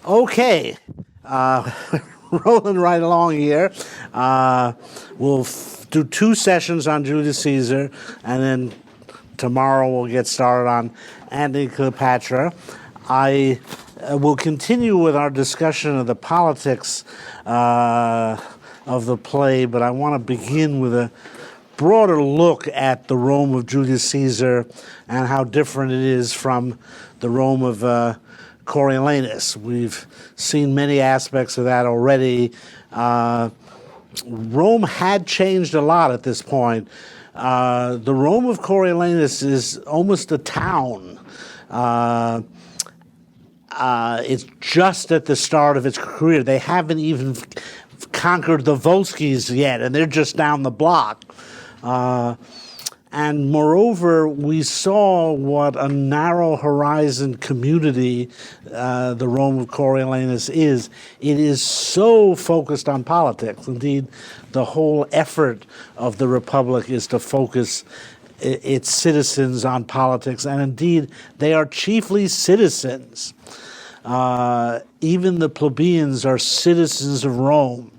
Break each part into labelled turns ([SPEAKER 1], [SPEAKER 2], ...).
[SPEAKER 1] Okay, rolling right along here. We'll do two sessions on Julius Caesar, and then tomorrow we'll get started on Antony Cleopatra. I will continue with our discussion of the politics of the play, but I want to begin with a broader look at the Rome of Julius Caesar and how different it is from the Rome of Coriolanus. We've seen many aspects of that already. Rome had changed a lot at this point. The Rome of Coriolanus is almost a town. It's just at the start of its career. They haven't even conquered the Volscians yet, and they're just down the block. And moreover, we saw what a narrow horizon community the Rome of Coriolanus is. It is so focused on politics. Indeed, the whole effort of the Republic is to focus its citizens on politics, and indeed, they are chiefly citizens. Even the plebeians are citizens of Rome.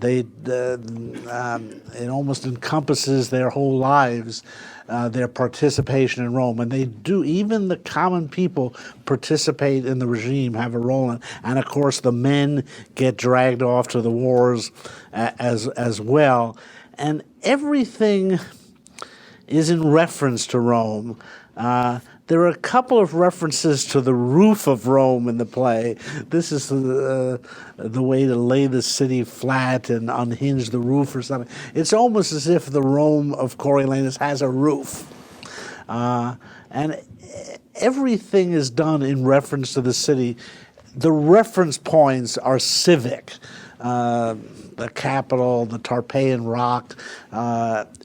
[SPEAKER 1] It almost encompasses their whole lives, their participation in Rome. And they do, even the common people participate in the regime, have a role in it. And of course, the men get dragged off to the wars as well. And everything is in reference to Rome. There are a couple of references to the roof of Rome in the play. This is the way to lay the city flat and unhinge the roof or something. It's almost as if the Rome of Coriolanus has a roof. And everything is done in reference to the city. The reference points are civic. The Capitol, the Tarpeian Rock,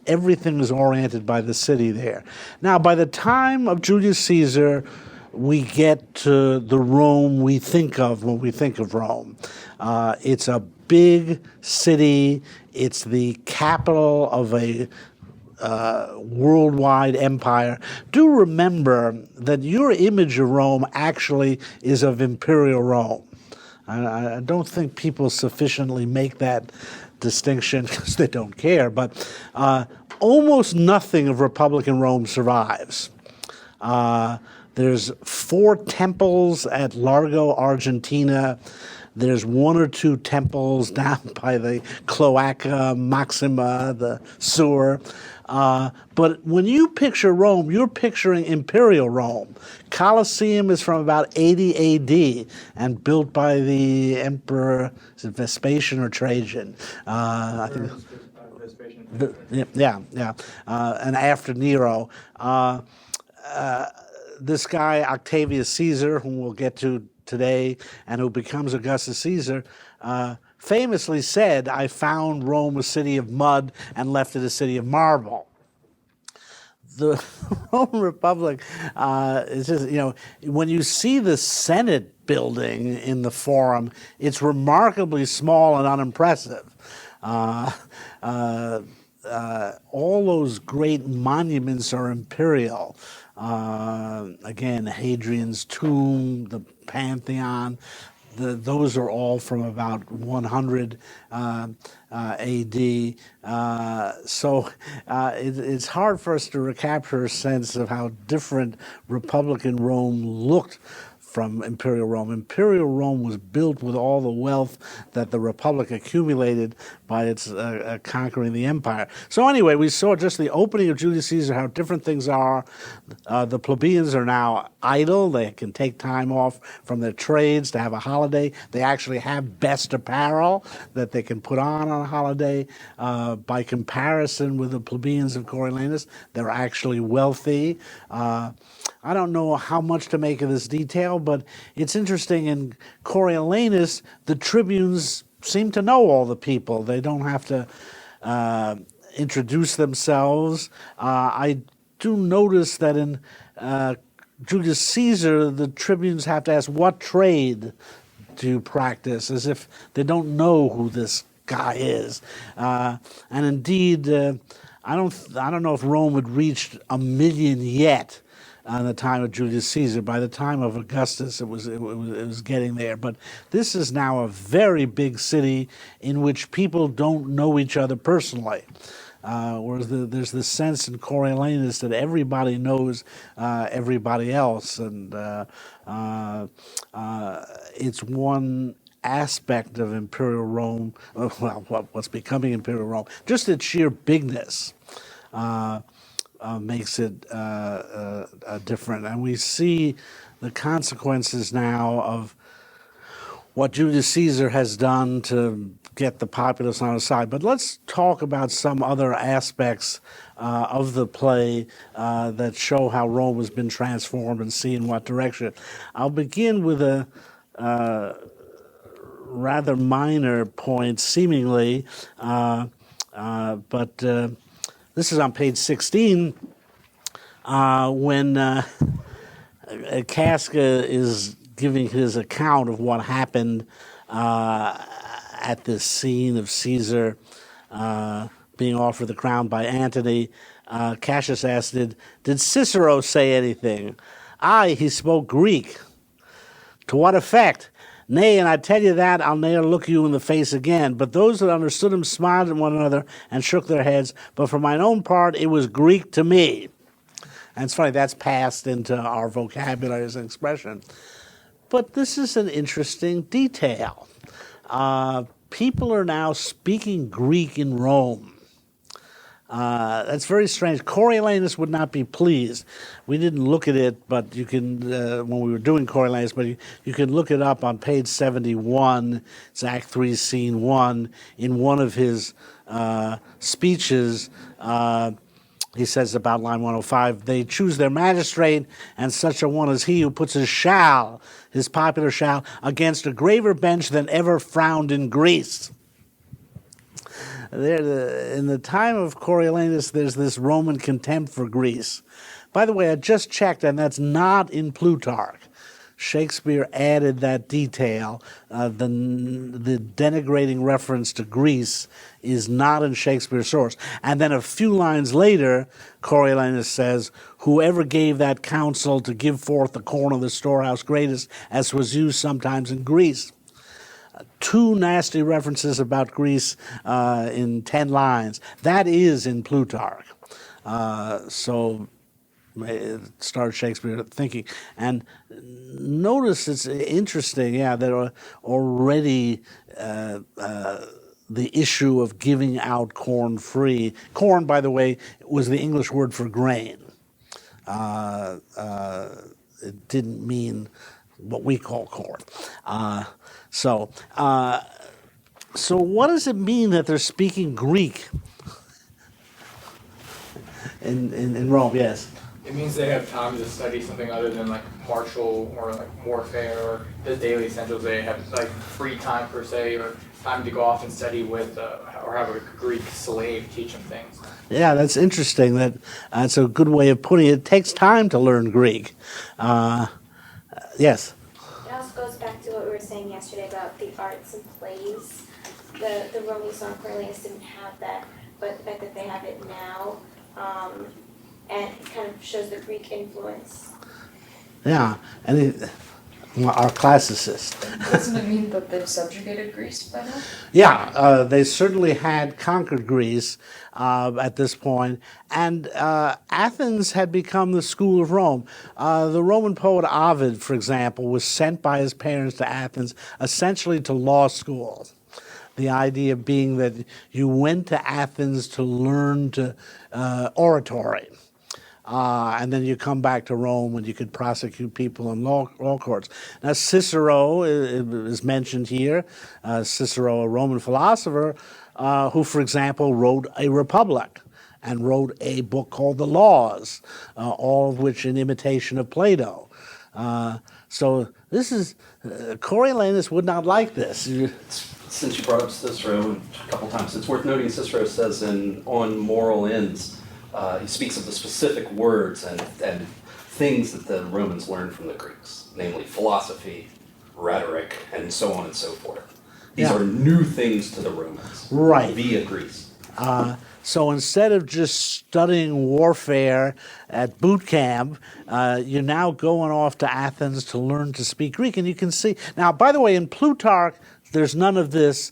[SPEAKER 1] everything is oriented by the city there. Now, by the time of Julius Caesar, we get to the Rome we think of when we think of Rome. It's a big city. It's the capital of a worldwide empire. Do remember that your image of Rome actually is of imperial Rome. I don't think people sufficiently make that distinction because they don't care, but almost nothing of Republican Rome survives. There's 4 temples at Largo, Argentina. There's 1 or 2 temples down by the Cloaca Maxima, the sewer. But when you picture Rome, you're picturing imperial Rome. Colosseum is from about 80 A.D. and built by the emperor, is it Vespasian or Trajan? I think. Vespasian. And after Nero. This guy, Octavius Caesar, whom we'll get to today, and who becomes Augustus Caesar, famously said, "I found Rome a city of mud and left it a city of marble." The Roman Republic is just, when you see the Senate building in the Forum, it's remarkably small and unimpressive. All those great monuments are imperial. Again, Hadrian's tomb, the Pantheon, those are all from about 100 A.D. So it's hard for us to recapture a sense of how different Republican Rome looked from Imperial Rome. Imperial Rome was built with all the wealth that the Republic accumulated by its conquering the empire. So anyway, we saw just the opening of Julius Caesar, how different things are. The plebeians are now idle. They can take time off from their trades to have a holiday. They actually have best apparel that they can put on a holiday. By comparison with the plebeians of Coriolanus, they're actually wealthy. I don't know how much to make of this detail, but it's interesting. In Coriolanus, the tribunes seem to know all the people. They don't have to introduce themselves. I do notice that in Julius Caesar, the tribunes have to ask, "What trade do you practice?" as if they don't know who this guy is. And indeed, I don't know if Rome had reached 1 million yet. on the time of Julius Caesar. By the time of Augustus, it was getting there. But this is now a very big city in which people don't know each other personally. Whereas there's this sense in Coriolanus that everybody knows everybody else, and it's one aspect of Imperial Rome, well, what's becoming Imperial Rome, just its sheer bigness makes it different. And we see the consequences now of what Julius Caesar has done to get the populace on his side. But let's talk about some other aspects of the play that show how Rome has been transformed and see in what direction. I'll begin with a rather minor point, seemingly, but this is on page 16, when Casca is giving his account of what happened at this scene of Caesar being offered the crown by Antony. Cassius asked, did Cicero say anything? Aye, he spoke Greek. To what effect? Nay, and I tell you that I'll ne'er look you in the face again. But those that understood him smiled at one another and shook their heads. But for mine own part, it was Greek to me. And it's funny, that's passed into our vocabulary as an expression. But this is an interesting detail. People are now speaking Greek in Rome. That's very strange. Coriolanus would not be pleased. We didn't look at it, but you can, when we were doing Coriolanus, but you can look it up on page 71. It's Act 3, Scene 1. In one of his speeches, he says about line 105, they choose their magistrate, and such a one as he who puts his shall, his popular shall, against a graver bench than ever frowned in Greece. In the time of Coriolanus, there's this Roman contempt for Greece. By the way, I just checked, and that's not in Plutarch. Shakespeare added that detail. The denigrating reference to Greece is not in Shakespeare's source. And then a few lines later, Coriolanus says, whoever gave that counsel to give forth the corn of the storehouse greatest, as was used sometimes in Greece. Two nasty references about Greece in 10 lines. That is in Plutarch. So it started Shakespeare thinking. And notice it's interesting, that already the issue of giving out corn free. Corn, by the way, was the English word for grain. It didn't mean what we call corn. So what does it mean that they're speaking Greek in Rome? Yes.
[SPEAKER 2] It means they have time to study something other than like martial or like warfare or the daily essentials. They have like free time per se, or time to go off and study with or have a Greek slave teach them things.
[SPEAKER 1] Yeah, that's interesting. That's a good way of putting it. It takes time to learn Greek. Yes.
[SPEAKER 3] It also goes back to what we were saying yesterday about the arts and plays. The Romans and Coriolanus didn't have that, but the fact that they have it now, and it kind of shows the Greek influence.
[SPEAKER 1] Yeah, and our classicist.
[SPEAKER 4] Doesn't it mean that they've subjugated Greece by now?
[SPEAKER 1] Yeah, they certainly had conquered Greece at this point, and Athens had become the school of Rome. The Roman poet Ovid, for example, was sent by his parents to Athens essentially to law school. The idea being that you went to Athens to learn oratory. And then you come back to Rome and you could prosecute people in law courts. Now, Cicero is mentioned here. Cicero, a Roman philosopher, who, for example, wrote a Republic and wrote a book called The Laws, all of which in imitation of Plato. So this is, Coriolanus would not like this.
[SPEAKER 5] Since you brought up Cicero a couple times, it's worth noting Cicero says on moral ends, he speaks of the specific words and things that the Romans learned from the Greeks, namely philosophy, rhetoric, and so on and so forth. These are new things to the Romans,
[SPEAKER 1] right,
[SPEAKER 5] via Greece.
[SPEAKER 1] So instead of just studying warfare at boot camp, you're now going off to Athens to learn to speak Greek. And you can see, now, by the way, in Plutarch, there's none of this.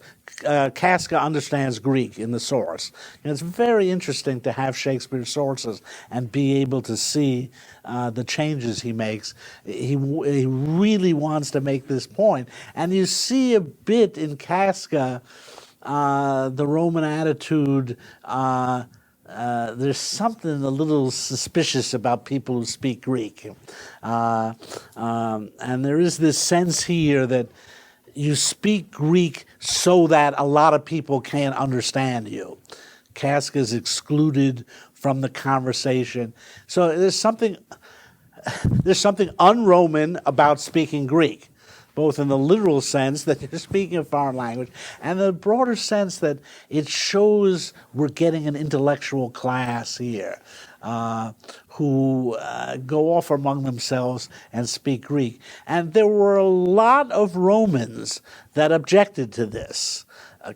[SPEAKER 1] Casca understands Greek in the source. And it's very interesting to have Shakespeare's sources and be able to see the changes he makes. He really wants to make this point. And you see a bit in Casca the Roman attitude. There's something a little suspicious about people who speak Greek. And there is this sense here that you speak Greek so that a lot of people can't understand you. Casca is excluded from the conversation. So there's something un-Roman about speaking Greek, both in the literal sense that you're speaking a foreign language and the broader sense that it shows we're getting an intellectual class here who go off among themselves and speak Greek. And there were a lot of Romans that objected to this.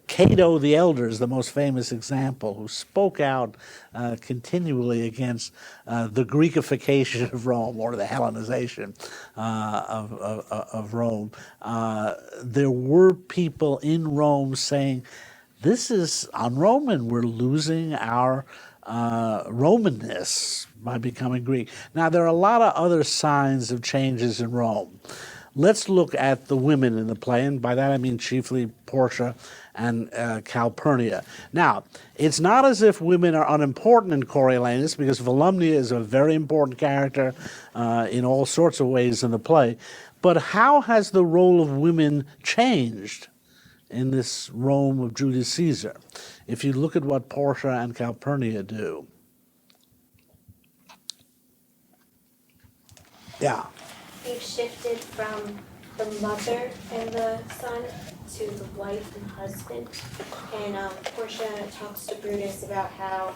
[SPEAKER 1] Cato the Elder is the most famous example, who spoke out continually against the Greekification of Rome, or the Hellenization of Rome. There were people in Rome saying, this is un-Roman, we're losing our Romanness by becoming Greek. Now, there are a lot of other signs of changes in Rome. Let's look at the women in the play, and by that I mean chiefly Portia and Calpurnia. Now, it's not as if women are unimportant in Coriolanus, because Volumnia is a very important character in all sorts of ways in the play. But how has the role of women changed in this Rome of Julius Caesar? If you look at what Portia and Calpurnia do. Yeah.
[SPEAKER 3] We've shifted from the mother and the son to the wife and husband. And Portia talks to Brutus about how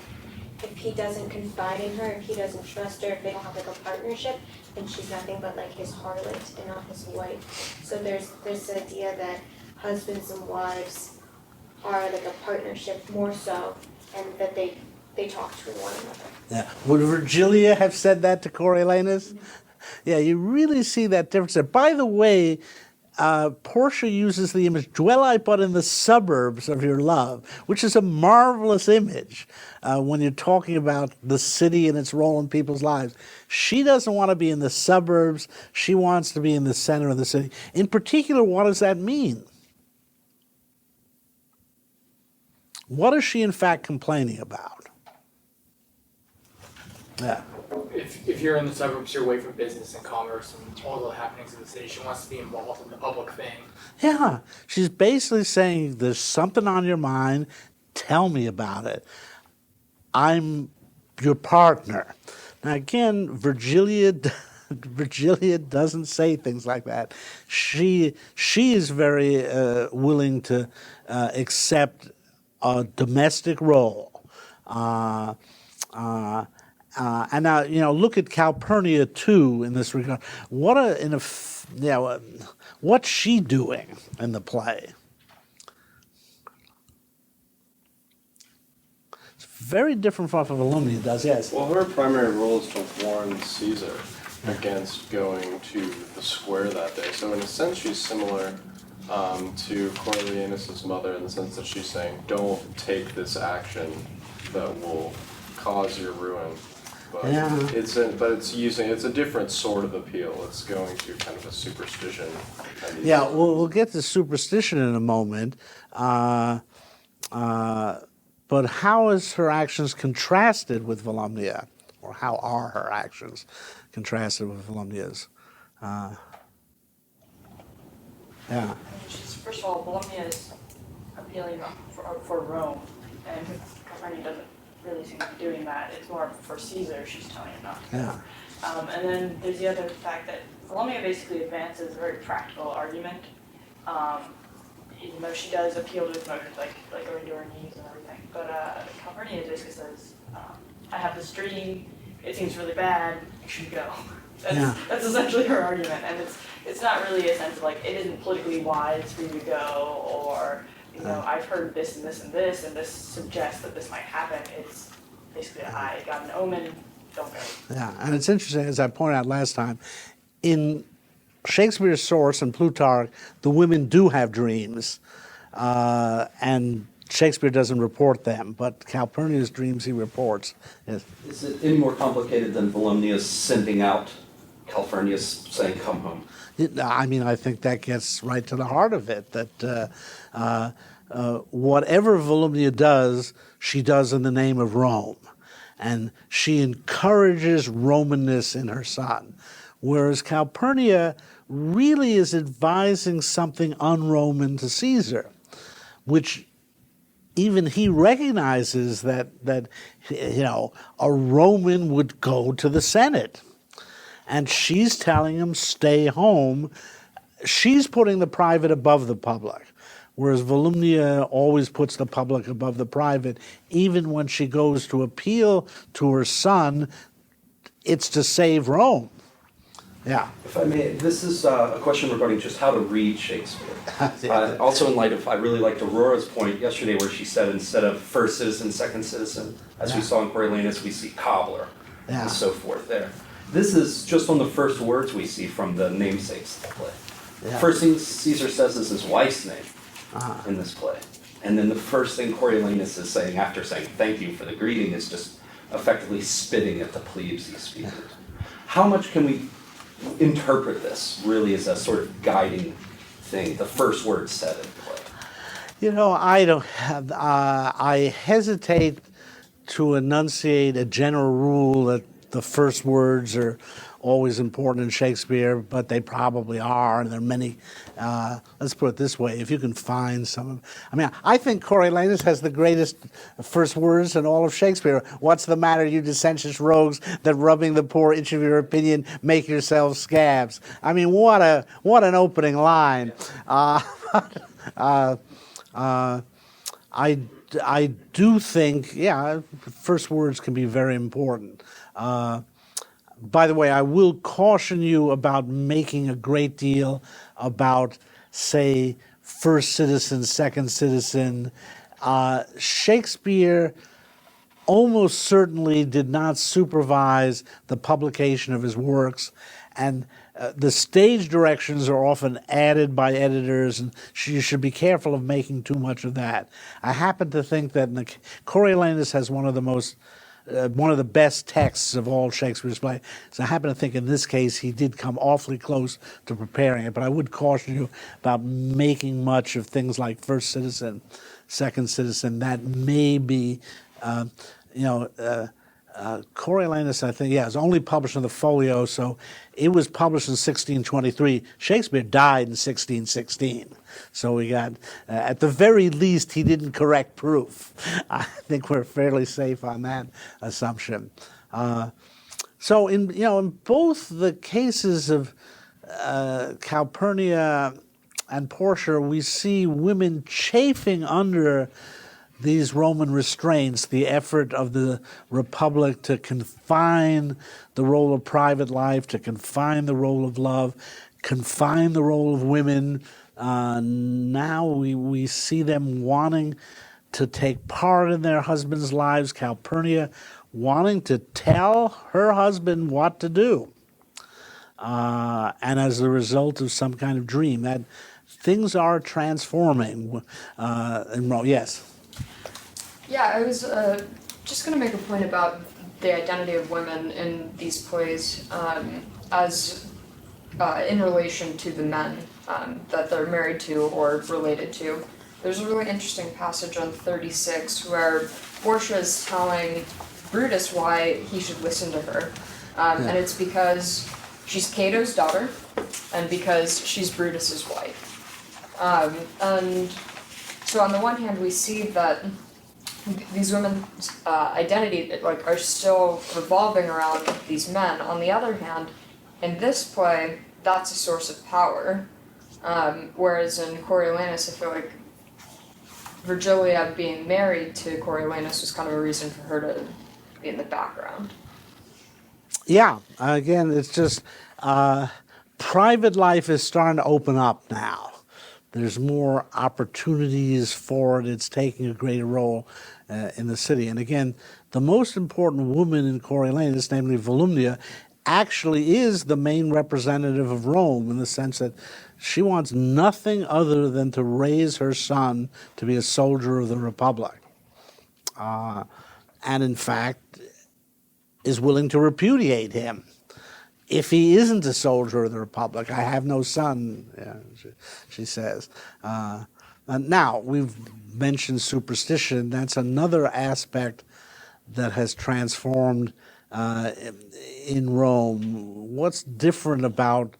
[SPEAKER 3] if he doesn't confide in her, if he doesn't trust her, if they don't have like a partnership, then she's nothing but like his harlot and not his wife. So there's this idea that husbands and wives are like a partnership more so, and that they talk to one another.
[SPEAKER 1] Yeah. Would Virgilia have said that to Coriolanus? Yeah, you really see that difference there. By the way, Portia uses the image, dwell I but in the suburbs of your love, which is a marvelous image when you're talking about the city and its role in people's lives. She doesn't want to be in the suburbs. She wants to be in the center of the city. In particular, what does that mean? What is she in fact complaining about? Yeah.
[SPEAKER 2] If you're in the suburbs, you're away from business and commerce and all the happenings of the city. She wants to be involved in the public thing.
[SPEAKER 1] Yeah, she's basically saying there's something on your mind, tell me about it. I'm your partner. Now again, Virgilia doesn't say things like that. She is very willing to accept a domestic role. And now, look at Calpurnia too in this regard. What's she doing in the play? It's very different from what Volumnia does. Yes.
[SPEAKER 6] Well, her primary role is to warn Caesar against going to the square that day. So in a sense, she's similar to Coriolanus' mother in the sense that she's saying, don't take this action that will cause your ruin. But it's a different sort of appeal. It's going to kind of a superstition.
[SPEAKER 1] Yeah, we'll get to superstition in a moment. But how is her actions contrasted with Volumnia? Or how are her actions contrasted with Volumnia's? Yeah.
[SPEAKER 4] First of all, Bologna is appealing for Rome, and Calpurnia doesn't really seem to be doing that. It's more for Caesar, she's telling him not to.
[SPEAKER 1] Yeah.
[SPEAKER 4] And then there's the other fact that Bologna basically advances a very practical argument, even though she does appeal to his motives, like going to her knees and everything. But Calpurnia basically says, I have this dream, it seems really bad, you should go. That's essentially her argument, and it's not really a sense of like, it isn't politically wise for you to go, or you know, I've heard this and this and this, and this suggests that this might happen. It's basically, I got an omen, don't go.
[SPEAKER 1] Yeah, and it's interesting, as I pointed out last time, in Shakespeare's source and Plutarch, the women do have dreams, and Shakespeare doesn't report them, but Calpurnia's dreams he reports. Yes.
[SPEAKER 5] Is it any more complicated than Volumnia's sending out Calpurnia's saying, come home?
[SPEAKER 1] I mean, I think that gets right to the heart of it, that whatever Volumnia does, she does in the name of Rome. And she encourages Romanness in her son. Whereas Calpurnia really is advising something un-Roman to Caesar, which even he recognizes that you know, a Roman would go to the Senate. And she's telling him, stay home. She's putting the private above the public, whereas Volumnia always puts the public above the private. Even when she goes to appeal to her son, it's to save Rome. Yeah.
[SPEAKER 5] If I may, this is a question regarding just how to read Shakespeare. Also in light of, I really liked Aurora's point yesterday where she said instead of first citizen, second citizen, as we saw in Coriolanus, we see cobbler and so forth there. This is just on the first words we see from the namesakes of the play.
[SPEAKER 1] Yeah.
[SPEAKER 5] First thing Caesar says is his wife's name in this play. And then the first thing Coriolanus is saying after saying thank you for the greeting is just effectively spitting at the plebes he's speaking to. How much can we interpret this really as a sort of guiding thing, the first word said in the play?
[SPEAKER 1] You know, I hesitate to enunciate a general rule that the first words are always important in Shakespeare, but they probably are, and there are many. Let's put it this way, if you can find some. I mean, I think Coriolanus has the greatest first words in all of Shakespeare. What's the matter, you dissentious rogues, that rubbing the poor itch of your opinion make yourselves scabs? I mean, what an opening line. I do think, yeah, first words can be very important. By the way, I will caution you about making a great deal about, say, first citizen, second citizen. Shakespeare almost certainly did not supervise the publication of his works, and the stage directions are often added by editors, and you should be careful of making too much of that. I happen to think that Coriolanus has one of the best texts of all Shakespeare's plays. So I happen to think in this case he did come awfully close to preparing it, but I would caution you about making much of things like first citizen, second citizen. That may be, Coriolanus, I think, is only published in the Folio, so it was published in 1623. Shakespeare died in 1616. So we got, at the very least, he didn't correct proof. I think we're fairly safe on that assumption. So in both the cases of Calpurnia and Portia, we see women chafing under these Roman restraints, the effort of the Republic to confine the role of private life, to confine the role of love, confine the role of women. Now we see them wanting to take part in their husbands' lives, Calpurnia wanting to tell her husband what to do. And as a result of some kind of dream, that things are transforming. Yes?
[SPEAKER 7] Yeah, I was just going to make a point about the identity of women in these plays as in relation to the men that they're married to or related to. There's a really interesting passage on 36 where Portia is telling Brutus why he should listen to her. And it's because she's Cato's daughter and because she's Brutus's wife. And so on the one hand, we see that these women's identity are still revolving around these men. On the other hand, in this play, that's a source of power. Whereas in Coriolanus, I feel like Virgilia being married to Coriolanus was kind of a reason for her to be in the background.
[SPEAKER 1] Yeah, again, it's just private life is starting to open up now. there's more opportunities for it. It's taking a greater role in the city. And again, the most important woman in Coriolanus, namely Volumnia, actually is the main representative of Rome in the sense that she wants nothing other than to raise her son to be a soldier of the Republic. And in fact, is willing to repudiate him if he isn't a soldier of the Republic. I have no son, she says. And now, we've mentioned superstition. That's another aspect that has transformed in Rome. What's different about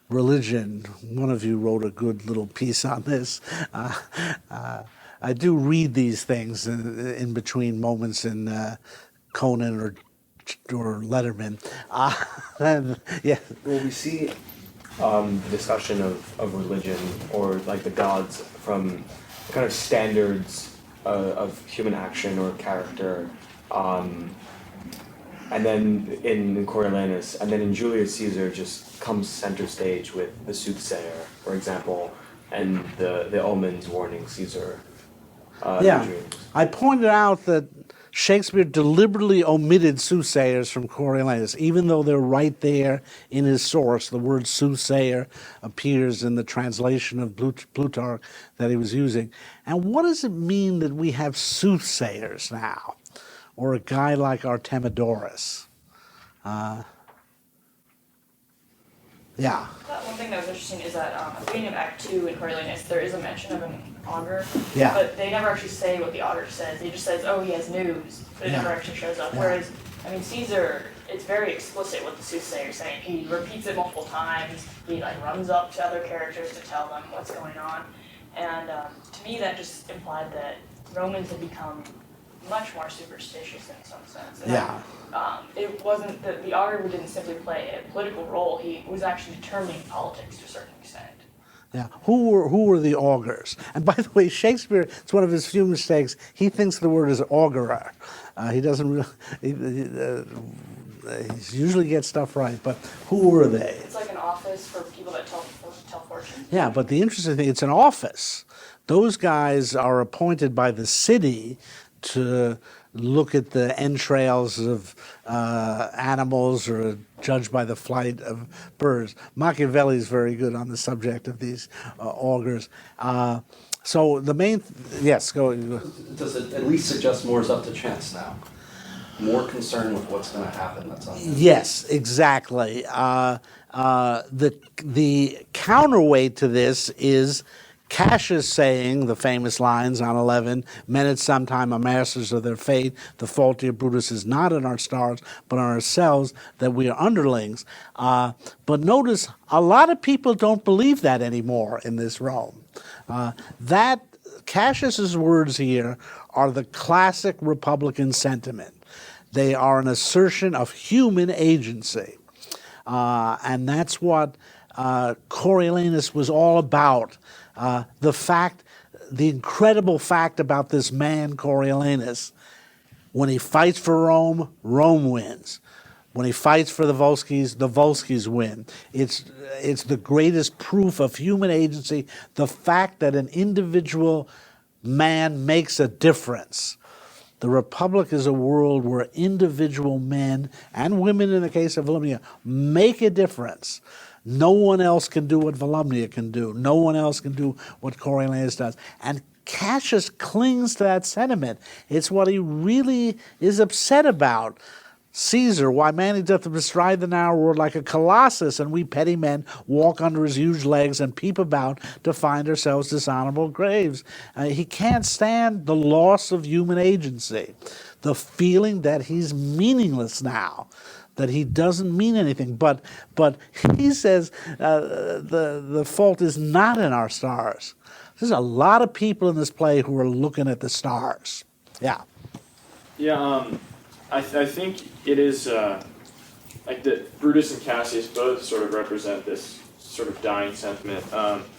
[SPEAKER 1] religion? One of you wrote a good little piece on this. I do read these things in between moments in Conan or Letterman. Yeah.
[SPEAKER 8] Well, we see the discussion of religion or like the gods from kind of standards of human action or character, and then in Coriolanus, and then in Julius Caesar just comes center stage with the soothsayer, for example, and the omens warning Caesar.
[SPEAKER 1] Yeah, I pointed out that Shakespeare deliberately omitted soothsayers from Coriolanus, even though they're right there in his source. The word soothsayer appears in the translation of Plutarch that he was using. And what does it mean that we have soothsayers now? Or a guy like Artemidorus? Yeah.
[SPEAKER 4] One thing that was interesting is that at the beginning of Act 2 in Coriolanus, there is a mention of an augur,
[SPEAKER 1] Yeah.
[SPEAKER 4] but they never actually say what the augur says. He just says, oh, he has news, but it
[SPEAKER 1] Yeah.
[SPEAKER 4] never actually shows up.
[SPEAKER 1] Yeah.
[SPEAKER 4] Whereas, I mean, Caesar, it's very explicit what the soothsayer is saying. He repeats it multiple times. He like runs up to other characters to tell them what's going on. And to me, that just implied that Romans had become much more superstitious in some sense. And
[SPEAKER 1] Yeah.
[SPEAKER 4] it wasn't that the augur didn't simply play a political role. He was actually determining politics to a certain extent.
[SPEAKER 1] Yeah, who were the augurs? And by the way, Shakespeare, it's one of his few mistakes. He thinks the word is augurer. He doesn't really. He usually gets stuff right. But who were they?
[SPEAKER 4] It's like an office for people that tell fortunes.
[SPEAKER 1] Yeah, but the interesting thing, it's an office. Those guys are appointed by the city to look at the entrails of animals or judge by the flight of birds. Machiavelli is very good on the subject of these augurs. So the main, yes, go.
[SPEAKER 5] Does it at least suggest more is up to chance now? More concerned with what's going to happen. That's all.
[SPEAKER 1] Yes, exactly. The counterweight to this is Cassius saying the famous lines on 11, men at some time are masters of their fate. The fault, dear Brutus, is not in our stars, but on ourselves, that we are underlings. But notice, a lot of people don't believe that anymore in this Rome. That Cassius's words here are the classic Republican sentiment. They are an assertion of human agency. And that's what Coriolanus was all about. The incredible fact about this man, Coriolanus, when he fights for Rome, Rome wins. When he fights for the Volscis win. It's the greatest proof of human agency, the fact that an individual man makes a difference. The Republic is a world where individual men, and women in the case of Volumnia, make a difference. No one else can do what Volumnia can do. No one else can do what Coriolanus does. And Cassius clings to that sentiment. It's what he really is upset about. Caesar, why man he doth bestride the narrow world like a colossus, and we petty men walk under his huge legs and peep about to find ourselves dishonorable graves. He can't stand the loss of human agency, the feeling that he's meaningless now, that he doesn't mean anything. But he says the fault is not in our stars. There's a lot of people in this play who are looking at the stars. Yeah.
[SPEAKER 9] Yeah, I think it is like that Brutus and Cassius both sort of represent this sort of dying sentiment.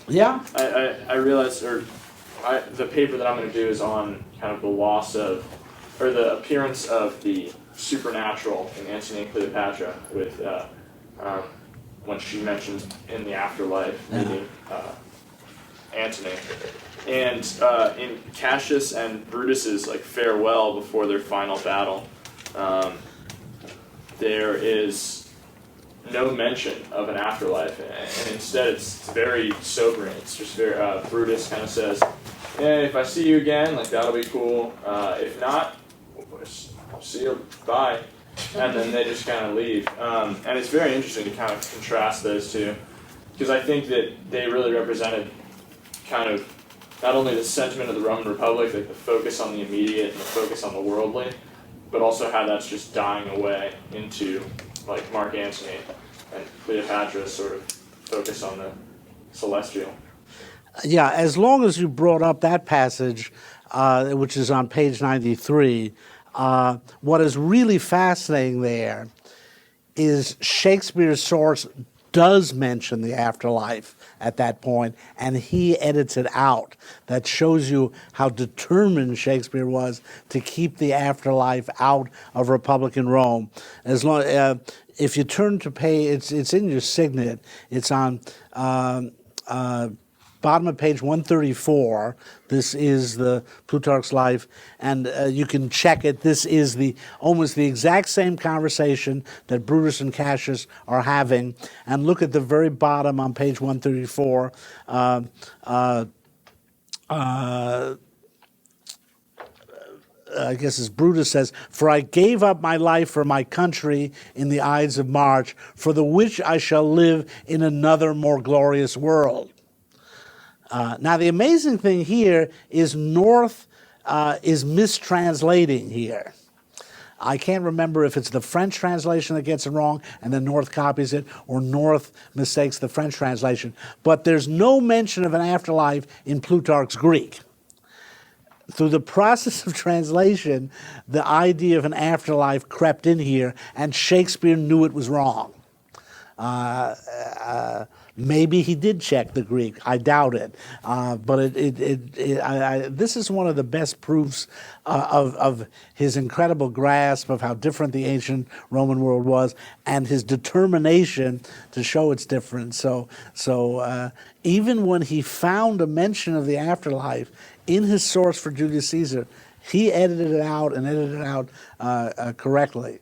[SPEAKER 1] Yeah.
[SPEAKER 9] I realized, the paper that I'm going to do is on kind of the loss of, or the appearance of the supernatural in Antony and Cleopatra with when she mentions in the afterlife, meaning Antony. And in Cassius and Brutus's like farewell before their final battle, there is no mention of an afterlife, and instead it's very sobering. It's just very Brutus kind of says, "Hey, if I see you again, like that'll be cool. If not, I'll see you. Bye." And then they just kind of leave. And it's very interesting to kind of contrast those two, because I think that they really represented kind of not only the sentiment of the Roman Republic, like the focus on the immediate and the focus on the worldly, but also how that's just dying away into like Mark Antony and Cleopatra's sort of focus on the celestial.
[SPEAKER 1] Yeah, as long as you brought up that passage, which is on page 93, what is really fascinating there is Shakespeare's source does mention the afterlife at that point, and he edits it out. That shows you how determined Shakespeare was to keep the afterlife out of Republican Rome. As long, if you turn to page, it's in your signet. It's on bottom of page 134. This is the Plutarch's Life, and you can check it. This is almost the exact same conversation that Brutus and Cassius are having. And look at the very bottom on page 134. I guess as Brutus says, "For I gave up my life for my country in the Ides of March, for the which I shall live in another more glorious world." Now, the amazing thing here is North is mistranslating here. I can't remember if it's the French translation that gets it wrong and then North copies it, or North mistakes the French translation. But there's no mention of an afterlife in Plutarch's Greek. Through the process of translation, the idea of an afterlife crept in here, and Shakespeare knew it was wrong. Maybe he did check the Greek. I doubt it. But this is one of the best proofs of his incredible grasp of how different the ancient Roman world was, and his determination to show its difference. So even when he found a mention of the afterlife in his source for Julius Caesar, he edited it out and edited it out correctly.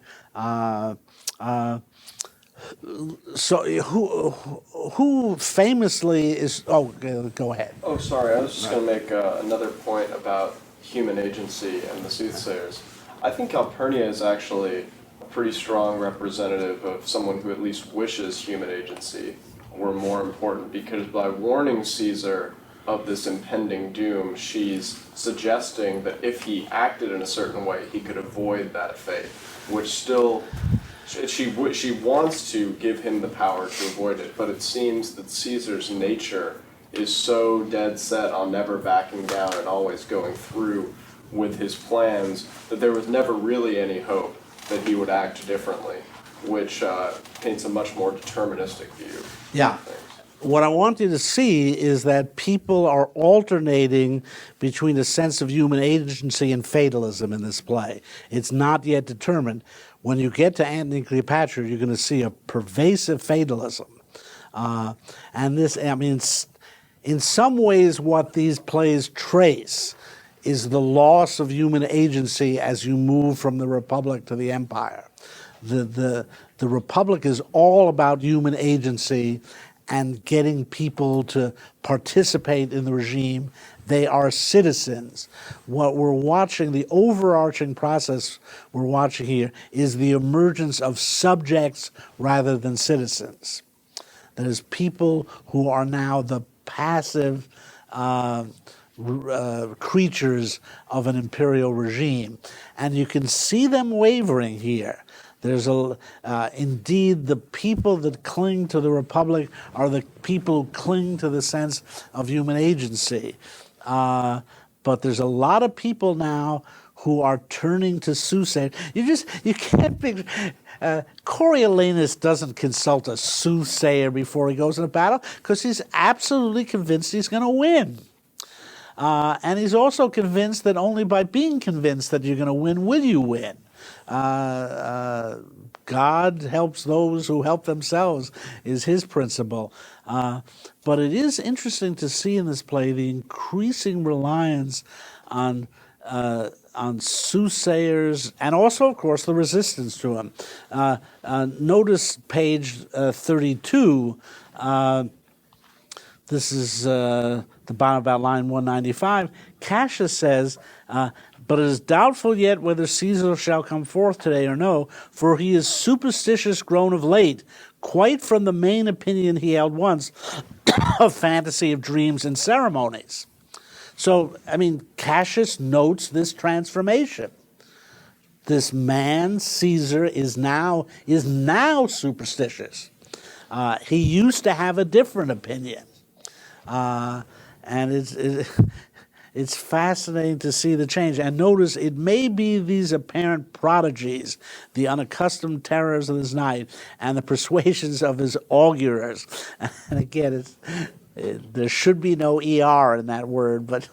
[SPEAKER 1] So who famously is? Oh, go ahead.
[SPEAKER 6] Oh, sorry. I was just going to make another point about human agency and the soothsayers. I think Calpurnia is actually a pretty strong representative of someone who at least wishes human agency were more important, because by warning Caesar of this impending doom, she's suggesting that if he acted in a certain way, he could avoid that fate, which still... She wants to give him the power to avoid it, but it seems that Caesar's nature is so dead set on never backing down and always going through with his plans that there was never really any hope that he would act differently, which paints a much more deterministic view.
[SPEAKER 1] Yeah.
[SPEAKER 6] Of things.
[SPEAKER 1] What I want you to see is that people are alternating between a sense of human agency and fatalism in this play. It's not yet determined. When you get to Antony and Cleopatra, you're going to see a pervasive fatalism. And this, I mean, in some ways, what these plays trace is the loss of human agency as you move from the Republic to the Empire. The Republic is all about human agency and getting people to participate in the regime. They are citizens. What we're watching, the overarching process we're watching here, is the emergence of subjects rather than citizens. That is, people who are now the passive creatures of an imperial regime. And you can see them wavering here. There's indeed, the people that cling to the Republic are the people who cling to the sense of human agency. But there's a lot of people now who are turning to soothsayers. You can't picture. Coriolanus doesn't consult a soothsayer before he goes into battle because he's absolutely convinced he's going to win. And he's also convinced that only by being convinced that you're going to win will you win. God helps those who help themselves is his principle. But it is interesting to see in this play the increasing reliance on soothsayers and also, of course, the resistance to them. Notice page 32. This is the bottom about line 195. Cassius says, but it is doubtful yet whether Caesar shall come forth today or no, for he is superstitious grown of late, quite from the main opinion he held once of fantasy of dreams and ceremonies. So, I mean, Cassius notes this transformation. This man, Caesar, is now superstitious. He used to have a different opinion. And it's fascinating to see the change. And notice it may be these apparent prodigies, the unaccustomed terrors of his night, and the persuasions of his augurers. And again, there should be no ER in that word, but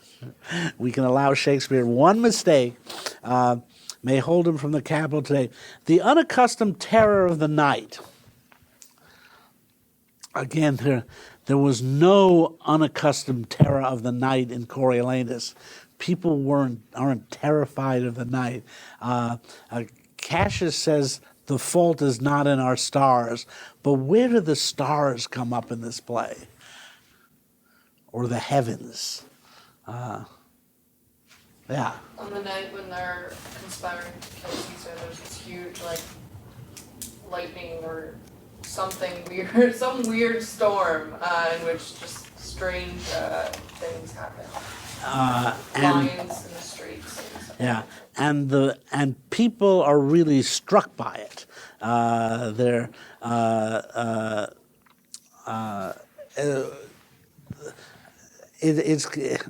[SPEAKER 1] we can allow Shakespeare one mistake. May hold him from the capital today. The unaccustomed terror of the night. Again, there was no unaccustomed terror of the night in Coriolanus. People aren't terrified of the night. Cassius says the fault is not in our stars, but where do the stars come up in this play? Or the heavens? Yeah.
[SPEAKER 7] On the night when they're conspiring to kill Caesar, there's this huge, lightning or something weird, some weird storm in which just strange things happen. Lions in the streets.
[SPEAKER 1] Yeah, and people are really struck by it.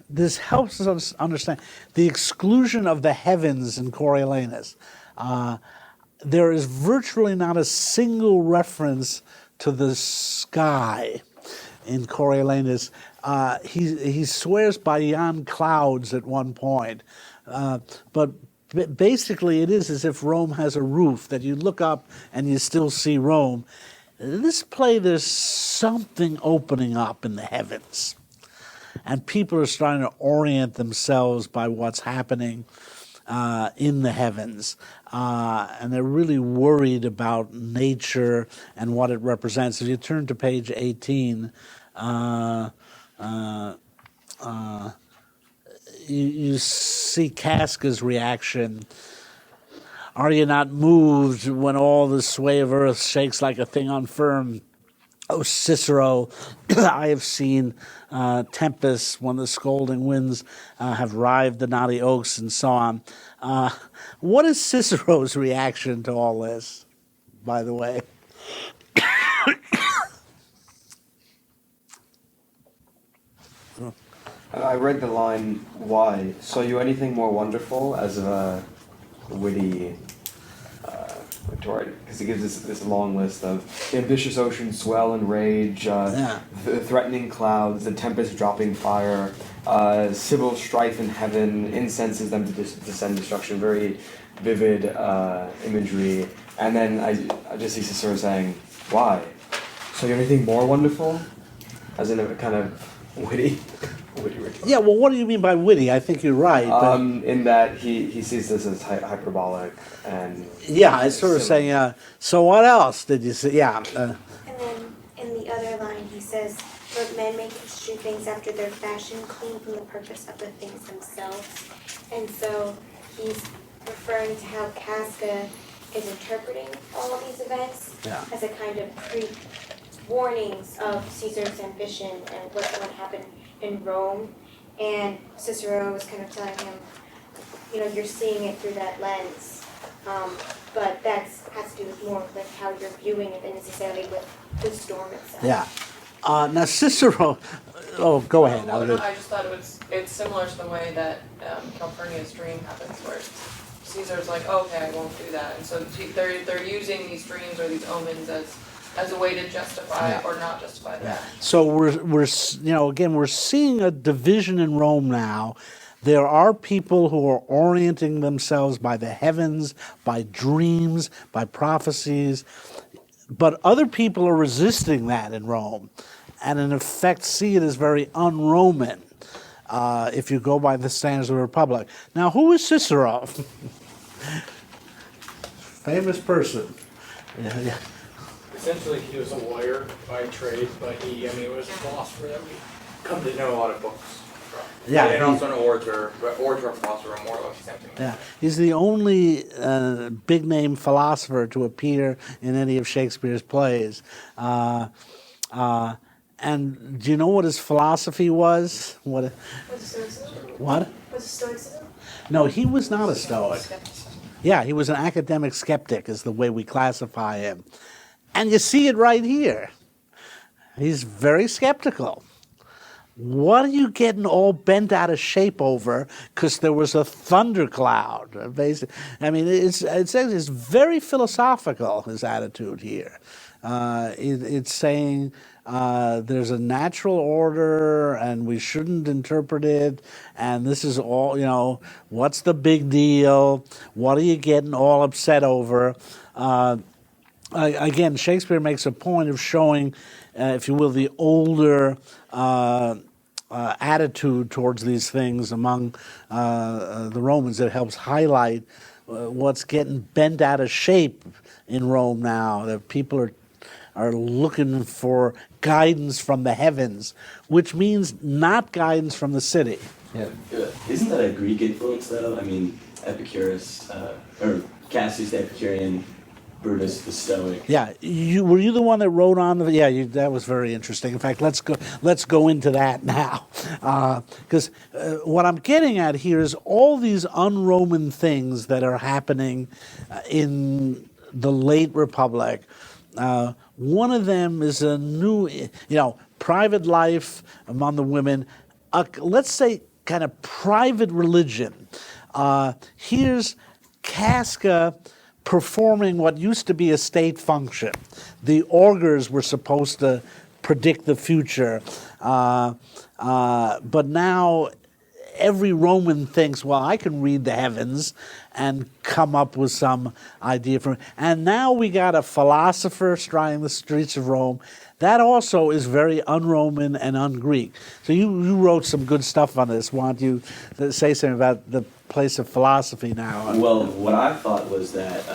[SPEAKER 1] This helps us understand the exclusion of the heavens in Coriolanus. There is virtually not a single reference to the sky in Coriolanus. He swears by yon clouds at one point, but basically it is as if Rome has a roof that you look up and you still see Rome. In this play, there's something opening up in the heavens. And people are starting to orient themselves by what's happening in the heavens. And they're really worried about nature and what it represents. If you turn to page 18, you see Casca's reaction. Are you not moved when all the sway of earth shakes like a thing unfirm? O Cicero, I have seen tempests when the scolding winds have rived the knotty oaks and so on. What is Cicero's reaction to all this, by the way?
[SPEAKER 8] I read the line, why? Saw you anything more wonderful, as a witty rhetoric, because he gives us this long list of the ambitious oceans swell and rage, the threatening clouds, the tempest dropping fire, civil strife in heaven, incenses them to descend destruction, very vivid imagery. And then I just see Cicero saying, why? So you anything more wonderful? As in a kind of witty rhetoric.
[SPEAKER 1] Yeah, well, what do you mean by witty? I think you're right. But
[SPEAKER 8] in that he sees this as hyperbolic and...
[SPEAKER 1] Yeah, it's sort of saying, so what else did you say? Yeah.
[SPEAKER 3] And then in the other line he says, "But men may construe things after their fashion, clean from the purpose of the things themselves." And so he's referring to how Casca is interpreting all of these events as a kind of pre-warnings of Caesar's ambition and what's going to happen in Rome. And Cicero was kind of telling him, you're seeing it through that lens. But that has to do with more with how you're viewing it than necessarily with the storm itself.
[SPEAKER 1] Yeah. Now Cicero, go ahead.
[SPEAKER 7] I just thought it's similar to the way that Calpurnia's dream happens, where Caesar's like, okay, I won't do that, and so they're using these dreams or these omens as a way to justify or not justify that.
[SPEAKER 1] So we're seeing a division in Rome now There are people who are orienting themselves by the heavens, by dreams, by prophecies, but other people are resisting that in Rome, and in effect see it as very un-Roman if you go by the standards of the Republic. Now, who is Cicero? Famous person. Yeah.
[SPEAKER 2] Essentially, he was a lawyer by trade, but he was a philosopher that we come to know a lot of books from.
[SPEAKER 1] Yeah,
[SPEAKER 2] And also an orator, but orator and philosopher are more or less the same thing.
[SPEAKER 1] Yeah, he's the only big-name philosopher to appear in any of Shakespeare's plays. And do you know what his philosophy was?
[SPEAKER 3] Was it Stoicism?
[SPEAKER 1] What?
[SPEAKER 3] Was it Stoicism?
[SPEAKER 1] No, he was not a Stoic. Yeah, he was an academic skeptic, is the way we classify him. And you see it right here. He's very skeptical. What are you getting all bent out of shape over? Because there was a thundercloud. Basically, it's very philosophical, his attitude here. It's saying there's a natural order and we shouldn't interpret it, and this is all, what's the big deal? What are you getting all upset over? Again, Shakespeare makes a point of showing, if you will, the older attitude towards these things among the Romans. That helps highlight what's getting bent out of shape in Rome now, that people are looking for guidance from the heavens, which means not guidance from the city.
[SPEAKER 8] Yeah.
[SPEAKER 10] Isn't that a Greek influence, though? I mean, Epicurus, or Cassius the Epicurean, Brutus the Stoic.
[SPEAKER 1] Yeah, were you the one that wrote on the? Yeah, that was very interesting. In fact, let's go into that now, because what I'm getting at here is all these un-Roman things that are happening in the late Republic. One of them is a new, private life among the women. Let's say kind of private religion. Here's Casca performing what used to be a state function. The augurs were supposed to predict the future, but now every Roman thinks, well, I can read the heavens and come up with some idea from it. And now we got a philosopher striding the streets of Rome. That also is very un-Roman and un-Greek. So you wrote some good stuff on this. Why don't you say something about the place of philosophy now?
[SPEAKER 10] Well, what I thought was that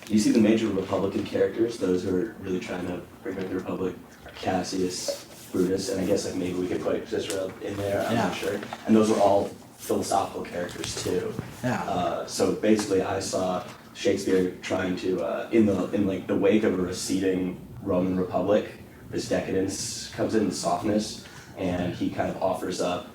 [SPEAKER 10] you see the major Republican characters, those who are really trying to bring back the Republic, are Cassius, Brutus, and I guess maybe we could put Cicero in there, I'm not sure. And those were all philosophical characters too.
[SPEAKER 1] Yeah.
[SPEAKER 10] So basically I saw Shakespeare trying to, in the wake of a receding Roman Republic, this decadence comes in, the softness, and he kind of offers up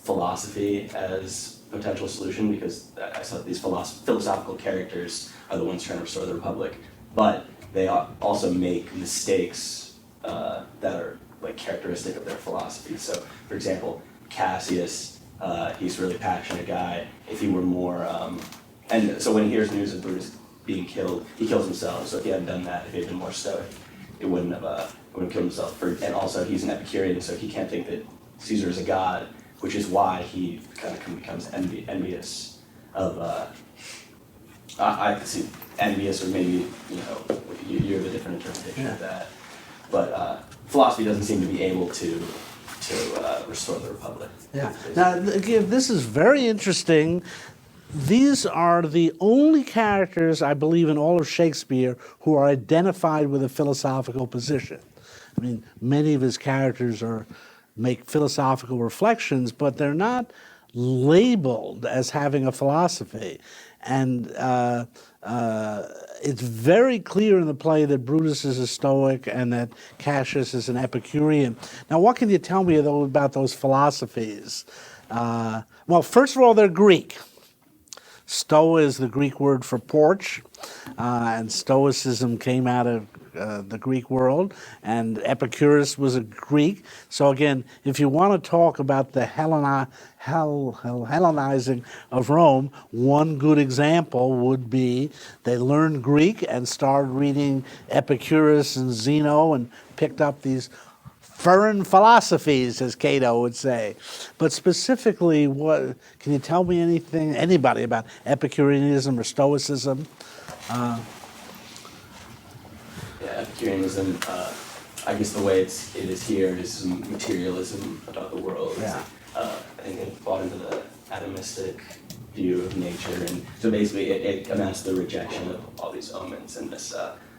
[SPEAKER 10] philosophy as potential solution, because I saw these philosophical characters are the ones trying to restore the Republic, but they also make mistakes that are like characteristic of their philosophy. So, for example, Cassius, he's a really passionate guy. If he were more, and so when he hears news of Brutus being killed, he kills himself. So if he hadn't done that, if he had been more stoic, it wouldn't have killed himself. And also, he's an Epicurean, so he can't think that Caesar is a god, which is why he kind of becomes envious of. I could see envious, or maybe you have a different interpretation of that. But philosophy doesn't seem to be able to restore the Republic.
[SPEAKER 1] Yeah. Now, again, this is very interesting. These are the only characters, I believe, in all of Shakespeare who are identified with a philosophical position. I mean, many of his characters make philosophical reflections, but they're not labeled as having a philosophy. And it's very clear in the play that Brutus is a Stoic and that Cassius is an Epicurean. Now, what can you tell me about those philosophies? Well, first of all, they're Greek. Stoa is the Greek word for porch, and Stoicism came out of the Greek world, and Epicurus was a Greek. So again, if you want to talk about the Hellenizing of Rome, one good example would be they learned Greek and started reading Epicurus and Zeno and picked up these foreign philosophies, as Cato would say. But specifically, what can you tell me anybody about Epicureanism or Stoicism?
[SPEAKER 10] Yeah, Epicureanism, I guess the way it is here is materialism about the world.
[SPEAKER 1] Yeah.
[SPEAKER 10] I think it bought into the atomistic view of nature, and so basically it amounts to the rejection of all these omens and this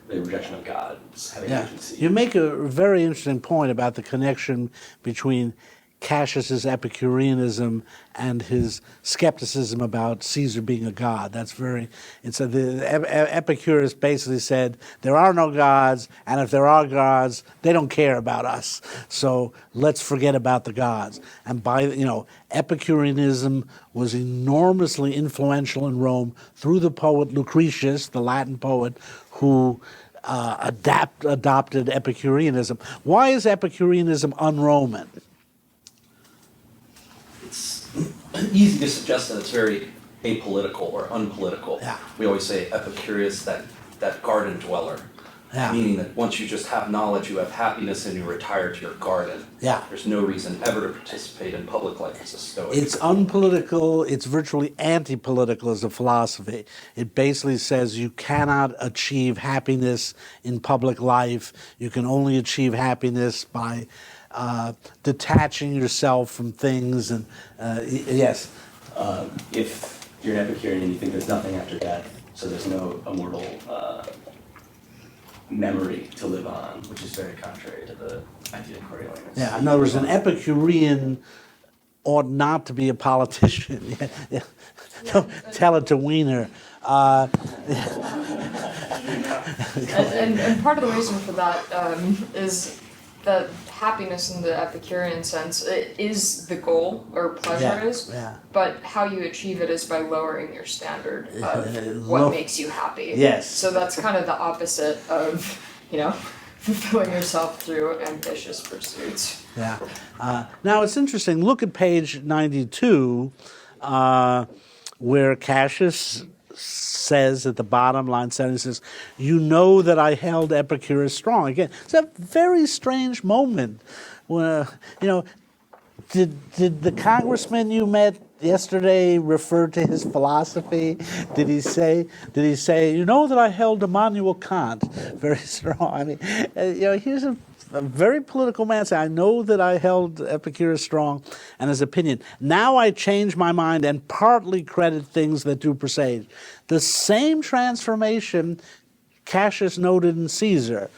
[SPEAKER 10] the rejection of God having agency.
[SPEAKER 1] You make a very interesting point about the connection between Cassius's Epicureanism and his skepticism about Caesar being a god. That's very. And so the Epicurus basically said there are no gods, and if there are gods, they don't care about us. So let's forget about the gods. And Epicureanism was enormously influential in Rome through the poet Lucretius, the Latin poet, who adopted Epicureanism. Why is Epicureanism un-Roman?
[SPEAKER 5] It's easy to suggest that it's very apolitical or unpolitical.
[SPEAKER 1] Yeah.
[SPEAKER 5] We always say Epicurus, that garden dweller.
[SPEAKER 1] Yeah.
[SPEAKER 5] Meaning that once you just have knowledge, you have happiness, and you retire to your garden.
[SPEAKER 1] Yeah.
[SPEAKER 5] There's no reason ever to participate in public life as a Stoic.
[SPEAKER 1] It's unpolitical, it's virtually anti-political as a philosophy. It basically says you cannot achieve happiness in public life. You can only achieve happiness by detaching yourself from things. And yes.
[SPEAKER 10] If you're an Epicurean and you think there's nothing after death, so there's no immortal memory to live on, which is very contrary to the idea of Coriolanus.
[SPEAKER 1] Yeah, in other words, an Epicurean ought not to be a politician. Yeah. Don't tell it to Wiener.
[SPEAKER 7] And part of the reason for that is that happiness in the Epicurean sense is the goal, or pleasure is, but how you achieve it is by lowering your standard of what makes you happy.
[SPEAKER 1] Yes.
[SPEAKER 7] So that's kind of the opposite of, fulfilling yourself through ambitious pursuits.
[SPEAKER 1] Yeah. Now it's interesting. Look at page 92, where Cassius says at the bottom, line 7, says, "You know that I held Epicurus strong." Again, it's a very strange moment. Where, did the congressman you met yesterday refer to his philosophy? Did he say, "You know that I held Immanuel Kant very strong"? I mean, here's a very political man saying, "I know that I held Epicurus strong and his opinion. Now I change my mind and partly credit things that do presage." The same transformation Cassius noted in Caesar.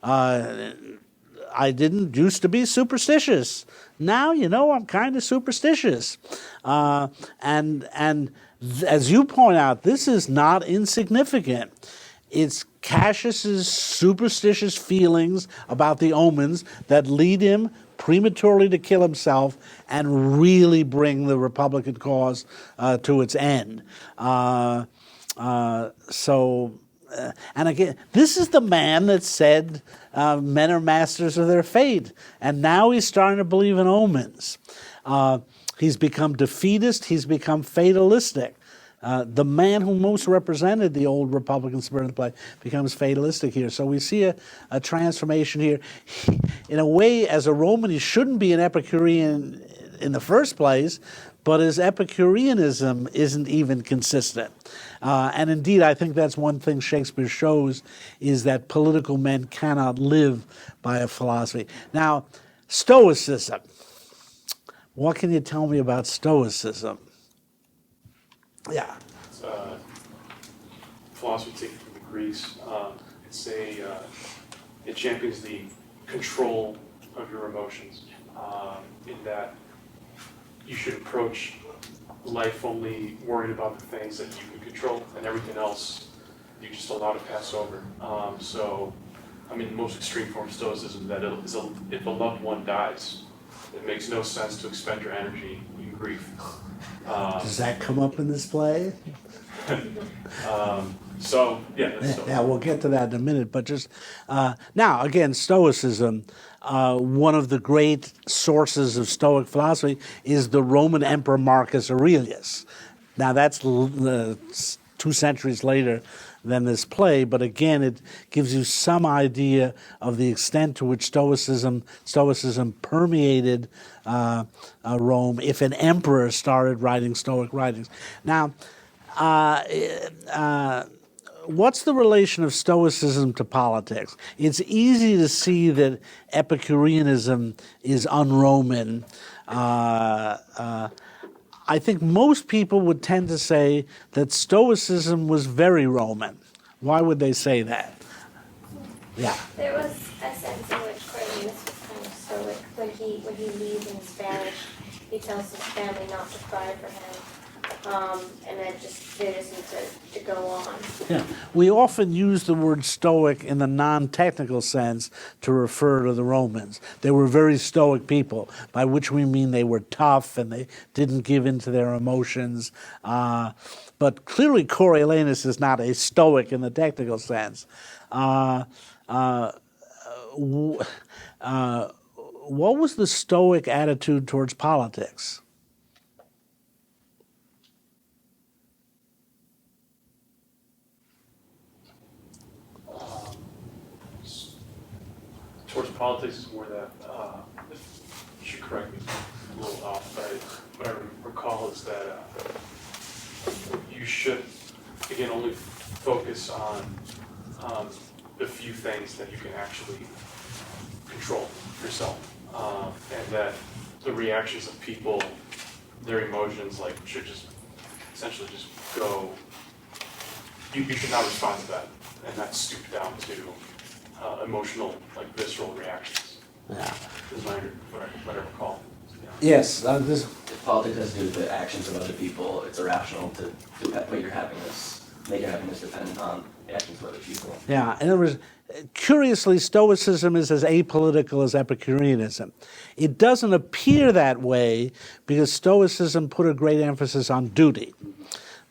[SPEAKER 1] I didn't used to be superstitious. Now, I'm kind of superstitious. And as you point out, this is not insignificant. It's Cassius's superstitious feelings about the omens that lead him prematurely to kill himself and really bring the Republican cause to its end. And again, this is the man that said men are masters of their fate, and now he's starting to believe in omens. He's become defeatist, he's become fatalistic. The man who most represented the old Republican spirit of the play becomes fatalistic here. So we see a transformation here. In a way, as a Roman, he shouldn't be an Epicurean in the first place, but his Epicureanism isn't even consistent. And indeed, I think that's one thing Shakespeare shows, is that political men cannot live by a philosophy. Now, Stoicism. What can you tell me about Stoicism? Yeah.
[SPEAKER 11] It's philosophy taken from the Greeks. It champions the control of your emotions, in that you should approach life only worried about the things that you can control, and everything else you just allow to pass over. The most extreme form of Stoicism, that if a loved one dies, it makes no sense to expend your energy in grief.
[SPEAKER 1] Does that come up in this play?
[SPEAKER 11] That's Stoicism.
[SPEAKER 1] Yeah, we'll get to that in a minute. But just now, again, Stoicism. One of the great sources of Stoic philosophy is the Roman Emperor Marcus Aurelius. Now, that's 2 centuries later than this play, but again, it gives you some idea of the extent to which Stoicism permeated Rome. If an emperor started writing Stoic writings, now. What's the relation of Stoicism to politics? It's easy to see that Epicureanism is un-Roman. I think most people would tend to say that Stoicism was very Roman. Why would they say that? Yeah.
[SPEAKER 3] There was a sense in which Cornelius was kind of stoic. When he leaves in Spanish, he tells his family not to cry for him. And then they just need to go on.
[SPEAKER 1] Yeah, we often use the word Stoic in the non-technical sense to refer to the Romans. They were very Stoic people, by which we mean they were tough and they didn't give in to their emotions. But clearly Coriolanus is not a Stoic in the technical sense. What was the Stoic attitude towards politics?
[SPEAKER 11] Towards politics is more that, you should correct me if I'm a little off, but what I recall is that you should, again, only focus on the few things that you can actually control yourself, and that the reactions of people, their emotions, like, should just essentially just go, you should not respond to that, and not stoop down to emotional, like visceral reactions.
[SPEAKER 1] Yeah.
[SPEAKER 11] Is what I recall.
[SPEAKER 1] Yes,
[SPEAKER 10] If politics has to do with the actions of other people, it's irrational to make your happiness dependent on the actions of other people.
[SPEAKER 1] Yeah, in other words, curiously, Stoicism is as apolitical as Epicureanism. It doesn't appear that way because Stoicism put a great emphasis on duty.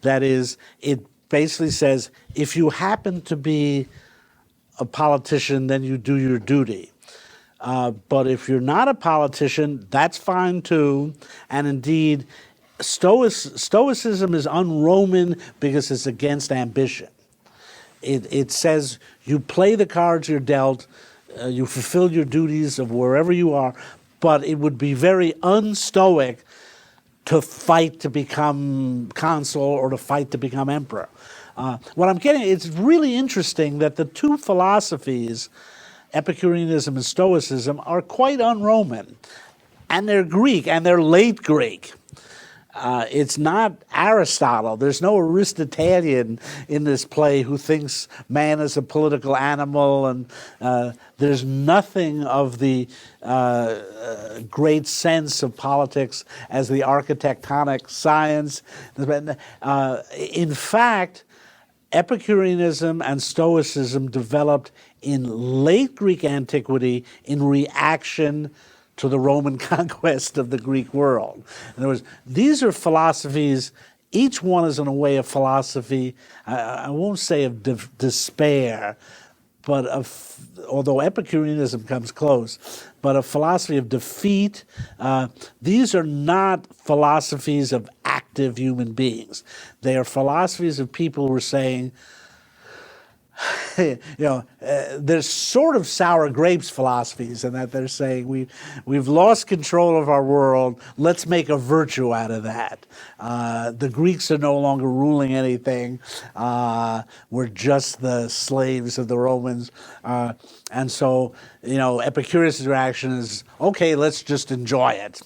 [SPEAKER 1] That is, it basically says, if you happen to be a politician, then you do your duty. But if you're not a politician, that's fine too. And indeed, Stoicism is un-Roman because it's against ambition. It says you play the cards you're dealt, you fulfill your duties of wherever you are, but it would be very un-Stoic to fight to become consul or to fight to become emperor. What I'm getting, it's really interesting that the two philosophies, Epicureanism and Stoicism, are quite un-Roman. And they're Greek, and they're late Greek. It's not Aristotle. There's no Aristotelian in this play who thinks man is a political animal, and there's nothing of the great sense of politics as the architectonic science. In fact, Epicureanism and Stoicism developed in late Greek antiquity in reaction to the Roman conquest of the Greek world. In other words, these are philosophies, each one is in a way a philosophy, I won't say of despair, but although Epicureanism comes close, but a philosophy of defeat. These are not philosophies of active human beings. They are philosophies of people who are saying, there's sort of sour grapes philosophies in that they're saying we've lost control of our world, let's make a virtue out of that. The Greeks are no longer ruling anything. We're just the slaves of the Romans. And so, Epicurus' reaction is, okay, let's just enjoy it.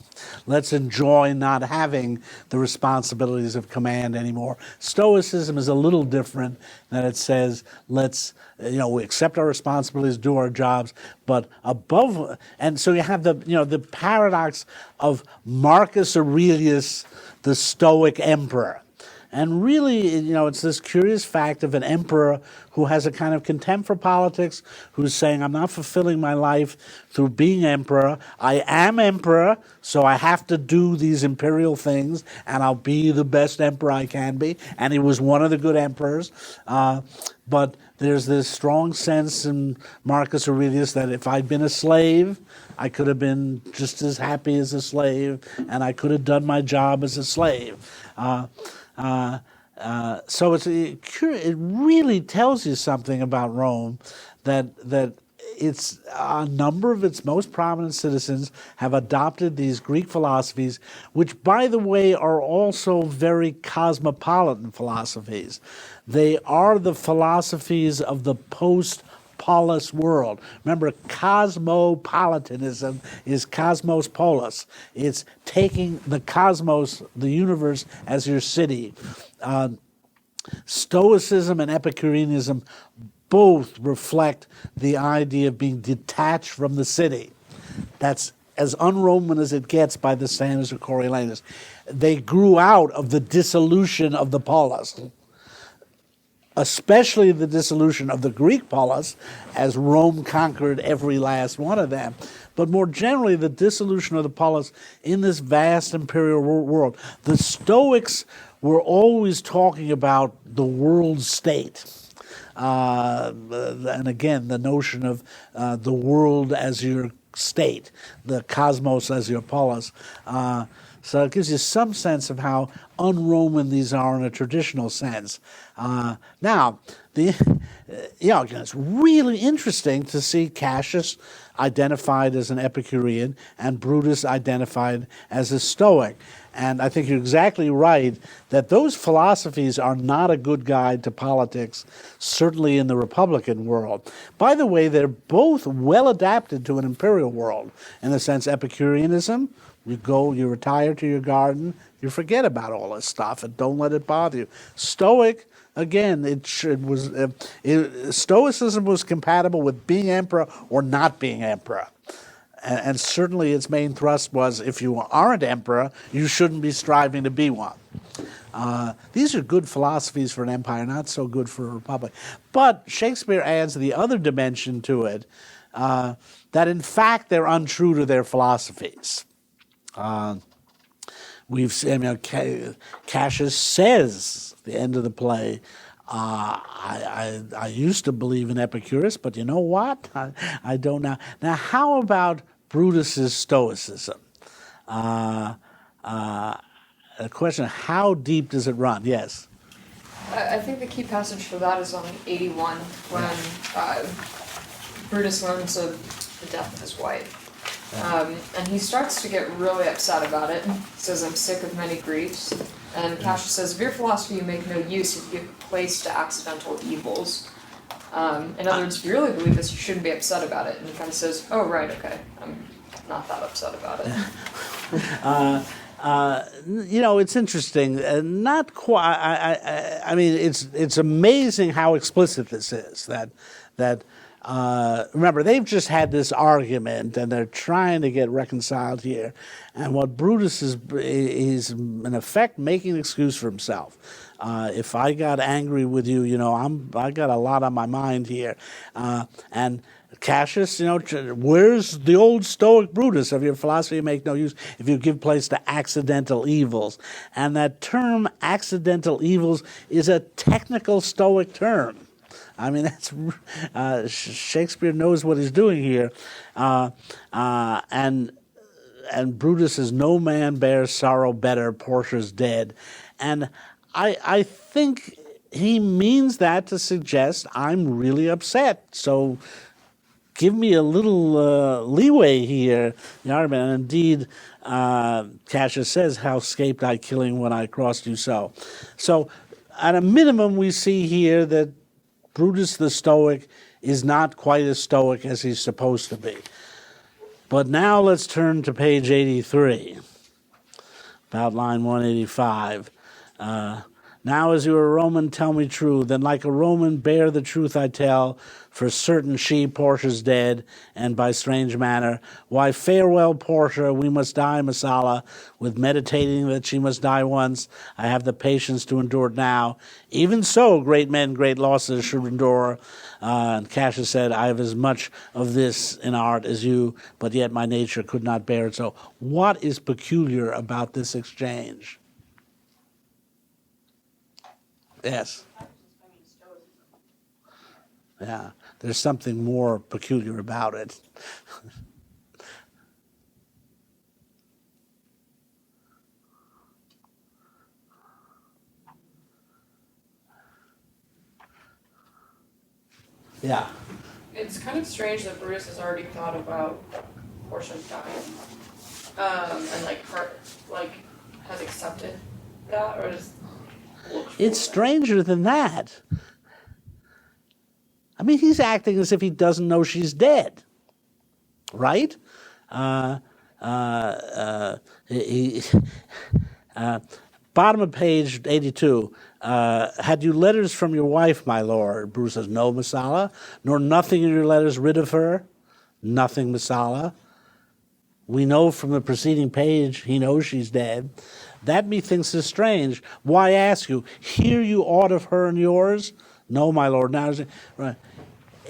[SPEAKER 1] Let's enjoy not having the responsibilities of command anymore. Stoicism is a little different, that it says, let's, we accept our responsibilities, do our jobs, but above, and so you have the paradox of Marcus Aurelius, the Stoic emperor. And really, it's this curious fact of an emperor who has a kind of contempt for politics, who's saying, I'm not fulfilling my life through being emperor. I am emperor, so I have to do these imperial things, and I'll be the best emperor I can be. And he was one of the good emperors. But there's this strong sense in Marcus Aurelius that if I'd been a slave, I could have been just as happy as a slave, and I could have done my job as a slave. So it really tells you something about Rome, that it's a number of its most prominent citizens have adopted these Greek philosophies, which, by the way, are also very cosmopolitan philosophies. They are the philosophies of the post-polis world. Remember, cosmopolitanism is cosmos polis. It's taking the cosmos, the universe, as your city. Stoicism and Epicureanism both reflect the idea of being detached from the city. That's as un-Roman as it gets by the standards of Coriolanus. They grew out of the dissolution of the polis, especially the dissolution of the Greek polis, as Rome conquered every last one of them. But more generally, the dissolution of the polis in this vast imperial world. The Stoics were always talking about the world state. And again, the notion of the world as your state, the cosmos as your polis. So it gives you some sense of how un-Roman these are in a traditional sense. Now, again, it's really interesting to see Cassius identified as an Epicurean and Brutus identified as a Stoic. And I think you're exactly right that those philosophies are not a good guide to politics, certainly in the Republican world. By the way, they're both well adapted to an imperial world. In the sense, Epicureanism, you retire to your garden, you forget about all this stuff and don't let it bother you. Stoic, again, Stoicism was compatible with being emperor or not being emperor. And certainly its main thrust was, if you aren't emperor, you shouldn't be striving to be one. These are good philosophies for an empire, not so good for a republic. But Shakespeare adds the other dimension to it, that in fact they're untrue to their philosophies. We've seen, Cassius says at the end of the play, I used to believe in Epicurus, but you know what? I don't now. Now, how about Brutus's Stoicism? The question, how deep does it run? Yes.
[SPEAKER 7] I think the key passage for that is on 81, when Brutus learns of the death of his wife. And he starts to get really upset about it. He says, I'm sick of many griefs. And Cassius says, of your philosophy you make no use if you give place to accidental evils. In other words, if you really believe this, you shouldn't be upset about it. And he kind of says, oh, right, okay, I'm not that upset about it.
[SPEAKER 1] It's interesting. Not quite. I mean, it's amazing how explicit this is. That remember, they've just had this argument, and they're trying to get reconciled here. And what Brutus is, he's in effect making an excuse for himself. If I got angry with you, I got a lot on my mind here, and Cassius, where's the old Stoic Brutus? Of your philosophy you make no use if you give place to accidental evils. And that term, accidental evils, is a technical Stoic term. I mean, that's Shakespeare knows what he's doing here. And Brutus says, no man bears sorrow better, Portia's dead. And I think he means that to suggest I'm really upset. So give me a little leeway here. And indeed, Cassius says, how escaped I killing when I crossed you so. So at a minimum, we see here that Brutus the Stoic is not quite as stoic as he's supposed to be. But now let's turn to page 83, about line 185. Now as you are a Roman, tell me true, then like a Roman bear the truth I tell, for certain she, Portia's dead, and by strange manner. Why farewell, Portia, we must die, Messala, with meditating that she must die once. I have the patience to endure it now. Even so, great men, great losses should endure. And Cassius said, I have as much of this in art as you, but yet my nature could not bear it. So what is peculiar about this exchange? Yes. Yeah, there's something more peculiar about it. Yeah.
[SPEAKER 7] It's kind of strange that Brutus has already thought about Portia dying, and has accepted that, or just looks
[SPEAKER 1] It's
[SPEAKER 7] for it.
[SPEAKER 1] stranger than that. I mean, he's acting as if he doesn't know she's dead, right? He, bottom of page 82. Had you letters from your wife, my lord? Bruce says, no, Masala, nor nothing in your letters rid of her? Nothing, Masala. We know from the preceding page he knows she's dead. That methinks is strange. Why ask you? Hear you aught of her and yours? No, my lord. Now, right.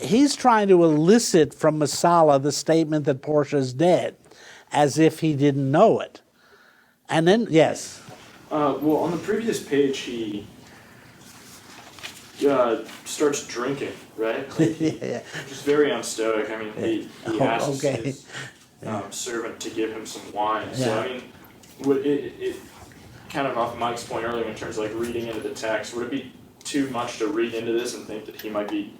[SPEAKER 1] He's trying to elicit from Masala the statement that Portia is dead, as if he didn't know it. And then, yes.
[SPEAKER 9] Well, on the previous page, he starts drinking, right? Like
[SPEAKER 1] Yeah.
[SPEAKER 9] Just very unstoic. I mean, he asks
[SPEAKER 1] okay.
[SPEAKER 9] his servant to give him some wine. So,
[SPEAKER 1] Yeah.
[SPEAKER 9] I mean, would it kind of off Mike's point earlier in terms of like reading into the text, would it be too much to read into this and think that he might be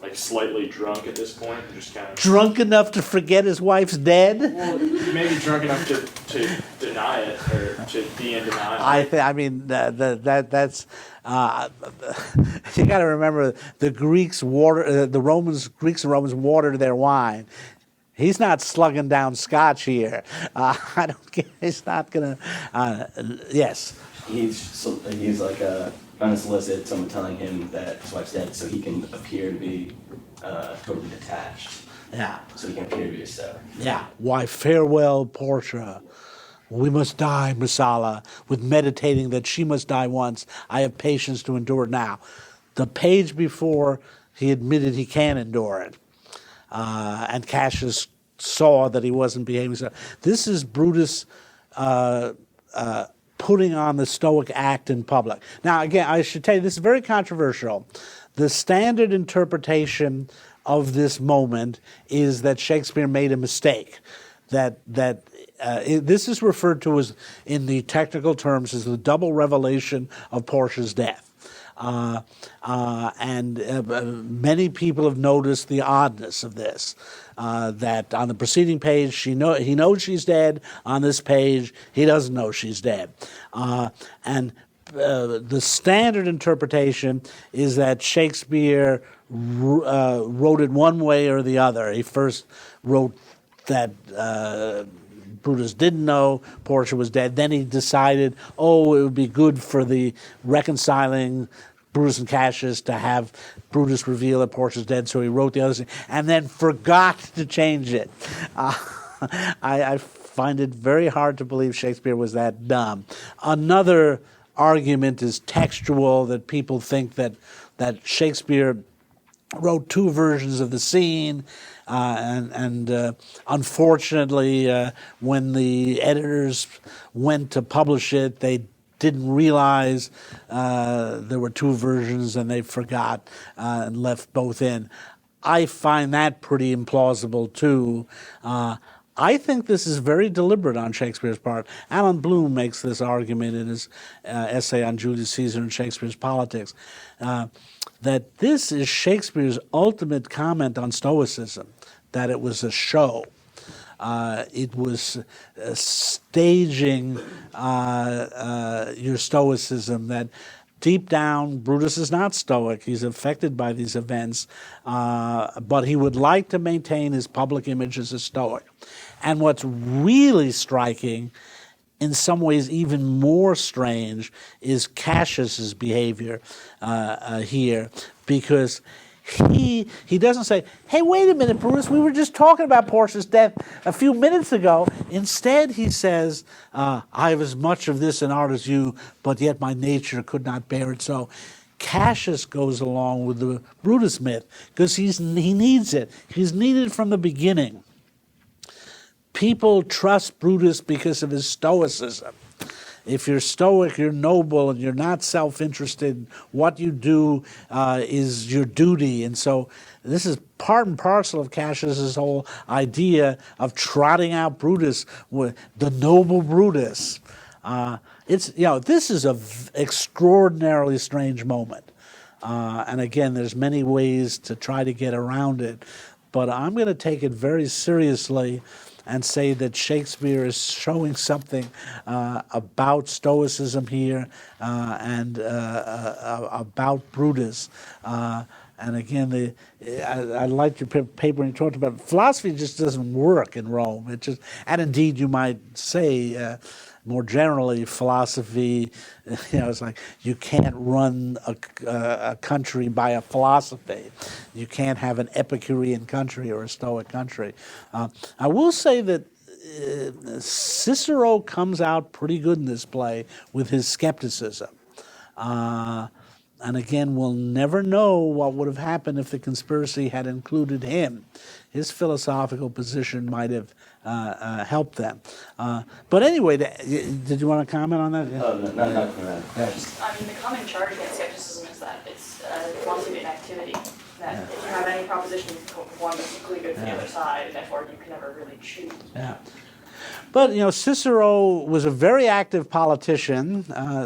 [SPEAKER 9] like slightly drunk at this point and just kind of
[SPEAKER 1] Drunk enough to forget his wife's dead?
[SPEAKER 9] well, maybe drunk enough to deny it or to be in denial.
[SPEAKER 1] I mean that's you got to remember the Greeks Greeks and Romans watered their wine. He's not slugging down scotch here. I don't get. He's not gonna. Yes.
[SPEAKER 10] He's like trying to solicit someone telling him that his wife's dead, so he can appear to be totally detached.
[SPEAKER 1] Yeah.
[SPEAKER 10] So he can appear to be a stoic.
[SPEAKER 1] Yeah. Why farewell, Portia. We must die, Masala, with meditating that she must die once. I have patience to endure it now. The page before, he admitted he can endure it. And Cassius saw that he wasn't behaving so. This is Brutus putting on the Stoic act in public. Now, again, I should tell you, this is very controversial. The standard interpretation of this moment is that Shakespeare made a mistake, this is referred to as, in the technical terms, as the double revelation of Portia's death. Many people have noticed the oddness of this. That on the preceding page he knows she's dead. On this page he doesn't know she's dead. The standard interpretation is that Shakespeare wrote it one way or the other. He first wrote that Brutus didn't know Portia was dead. Then he decided, it would be good for the reconciling Brutus and Cassius to have Brutus reveal that Portia's dead, so he wrote the other thing, and then forgot to change it. I find it very hard to believe Shakespeare was that dumb. Another argument is textual, that people think that Shakespeare wrote two versions of the scene, unfortunately, when the editors went to publish it, they didn't realize there were two versions and they forgot and left both in. I find that pretty implausible too. I think this is very deliberate on Shakespeare's part. Alan Bloom makes this argument in his essay on Julius Caesar and Shakespeare's politics, that this is Shakespeare's ultimate comment on Stoicism, that it was a show. It was staging your Stoicism, that deep down Brutus is not Stoic. He's affected by these events, but he would like to maintain his public image as a Stoic. And what's really striking, in some ways even more strange, is Cassius's behavior here, because he doesn't say, hey, wait a minute, Brutus, we were just talking about Portia's death a few minutes ago. Instead, he says, I have as much of this in art as you, but yet my nature could not bear it so. Cassius goes along with the Brutus myth because he needs it. He's needed from the beginning. People trust Brutus because of his stoicism. If you're stoic, you're noble, and you're not self-interested. What you do is your duty. And so this is part and parcel of Cassius's whole idea of trotting out Brutus, the noble Brutus. This is an extraordinarily strange moment. And again, there's many ways to try to get around it, but I'm going to take it very seriously and say that Shakespeare is showing something about Stoicism here and about Brutus. And again, I liked your paper when you talked about it. Philosophy just doesn't work in Rome. It just, and indeed, you might say more generally, philosophy, it's like you can't run a country by a philosophy. You can't have an Epicurean country or a Stoic country. I will say that Cicero comes out pretty good in this play with his skepticism. And again, we'll never know what would have happened if the conspiracy had included him. His philosophical position might have helped them. But anyway, did you want to comment on that? Yeah.
[SPEAKER 10] Oh, not for that.
[SPEAKER 4] The common charge against skepticism is that it's philosophy of inactivity. That if you have any proposition, one that's equally good for the other side, and therefore you can never really choose.
[SPEAKER 1] Yeah. But, Cicero was a very active politician.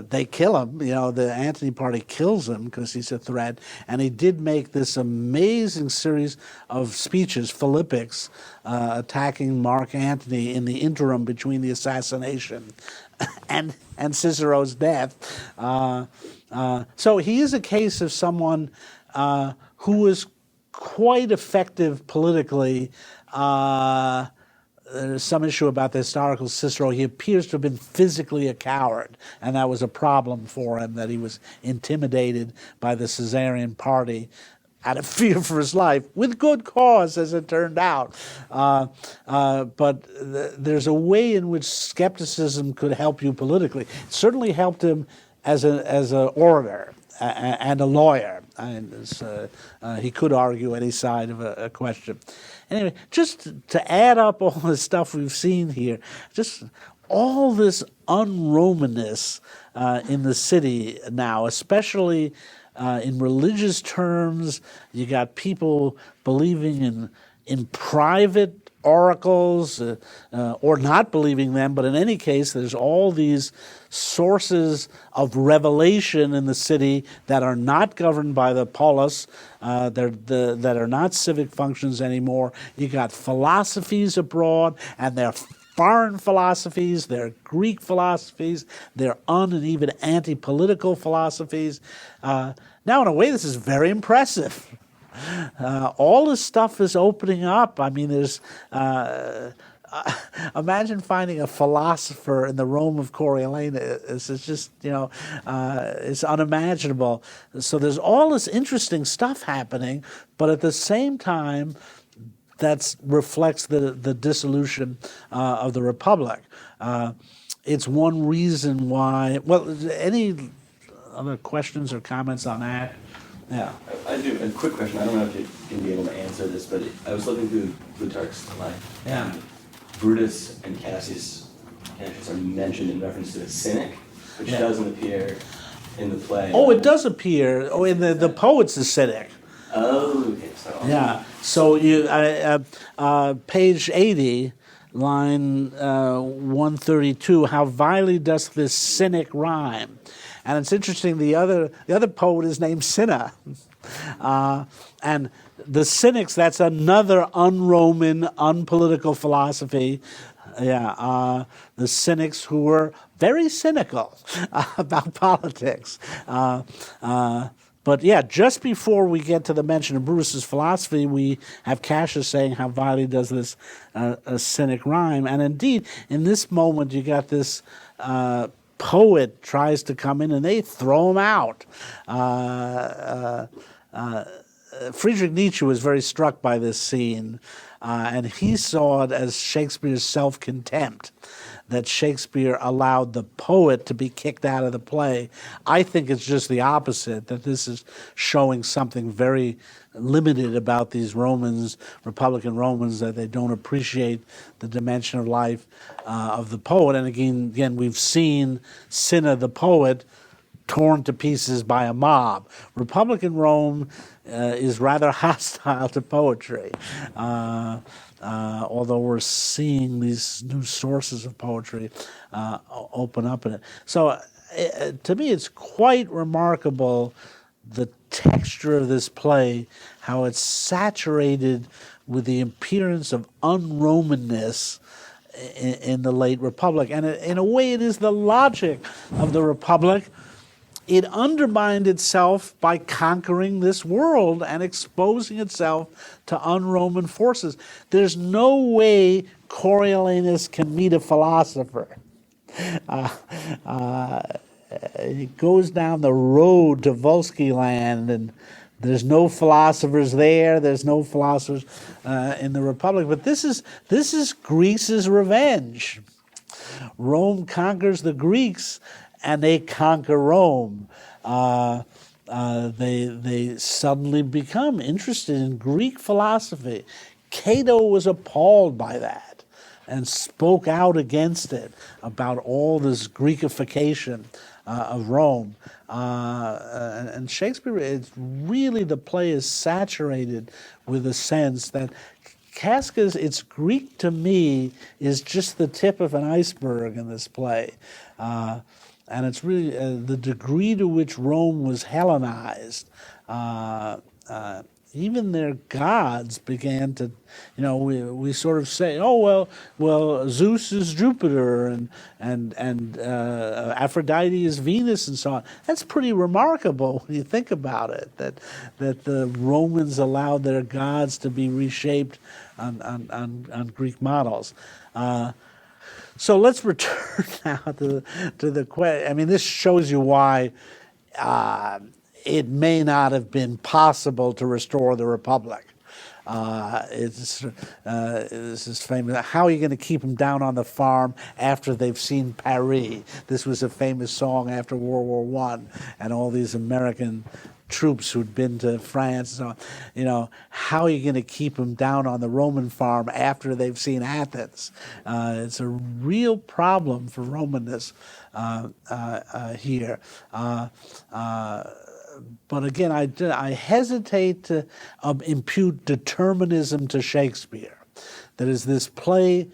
[SPEAKER 1] They kill him. The Antony party kills him because he's a threat. And he did make this amazing series of speeches, Philippics, attacking Mark Antony in the interim between the assassination and Cicero's death. So he is a case of someone who was quite effective politically. There's some issue about the historical Cicero. He appears to have been physically a coward, and that was a problem for him, that he was intimidated by the Caesarean party out of fear for his life, with good cause, as it turned out. But there's a way in which skepticism could help you politically. It certainly helped him as an orator and a lawyer. He could argue any side of a question. Anyway, just to add up all the stuff we've seen here, just all this un-Romanness in the city now, especially in religious terms. You got people believing in private oracles or not believing them, but in any case, there's all these sources of revelation in the city that are not governed by the polis, that are not civic functions anymore. You got philosophies abroad, and they're foreign philosophies, they're Greek philosophies, they're and even anti-political philosophies. Now, in a way, this is very impressive. All this stuff is opening up. I mean, there's imagine finding a philosopher in the Rome of Coriolanus. It's just, it's unimaginable. So there's all this interesting stuff happening, but at the same time, that reflects the dissolution of the Republic. It's one reason why. Well, any other questions or comments on that? Yeah.
[SPEAKER 10] I do. A quick question. I don't know if you can be able to answer this, but I was looking through Plutarch's life.
[SPEAKER 1] Yeah.
[SPEAKER 10] And Brutus and Cassius are mentioned in reference to a cynic, which doesn't appear in the play.
[SPEAKER 1] Oh, it does appear. Oh, in the poet's a cynic.
[SPEAKER 10] Oh, okay. So
[SPEAKER 1] Yeah. So you page 80, line 132. How vilely does this cynic rhyme? And it's interesting. The other poet is named Cinna, and the Cynics. That's another un-Roman, unpolitical philosophy. The Cynics who were very cynical about politics. But just before we get to the mention of Brutus's philosophy, we have Cassius saying, how vilely does this cynic rhyme? And indeed, in this moment, you got this poet tries to come in and they throw him out. Friedrich Nietzsche was very struck by this scene, and he saw it as Shakespeare's self-contempt, that Shakespeare allowed the poet to be kicked out of the play. I think it's just the opposite, that this is showing something very limited about these Romans, Republican Romans, that they don't appreciate the dimension of life of the poet. And again, we've seen Cinna, the poet, torn to pieces by a mob. Republican Rome is rather hostile to poetry, although we're seeing these new sources of poetry open up in it. So to me, it's quite remarkable the texture of this play, how it's saturated with the appearance of un-Romanness in the late Republic. And in a way, it is the logic of the Republic. It undermined itself by conquering this world and exposing itself to un-Roman forces. There's no way Coriolanus can meet a philosopher. It goes down the road to Volsky land, and there's no philosophers there. There's no philosophers in the Republic. But this is Greece's revenge. Rome conquers the Greeks, and they conquer Rome. They suddenly become interested in Greek philosophy. Cato was appalled by that and spoke out against it, about all this Greekification of Rome. And Shakespeare, the play is saturated with a sense that Casca's "It's Greek to Me" is just the tip of an iceberg in this play. And it's really the degree to which Rome was Hellenized. Even their gods began to, we sort of say, oh well, Zeus is Jupiter and Aphrodite is Venus and so on. That's pretty remarkable when you think about it. That the Romans allowed their gods to be reshaped on Greek models. So let's return now to the question. I mean, this shows you why it may not have been possible to restore the Republic. This is famous. How are you going to keep them down on the farm after they've seen Paris? This was a famous song after World War I, and all these American troops who'd been to France and so on. How are you going to keep them down on the Roman farm after they've seen Athens? It's a real problem for Romanists here. But again, I hesitate to impute determinism to Shakespeare. That is, this play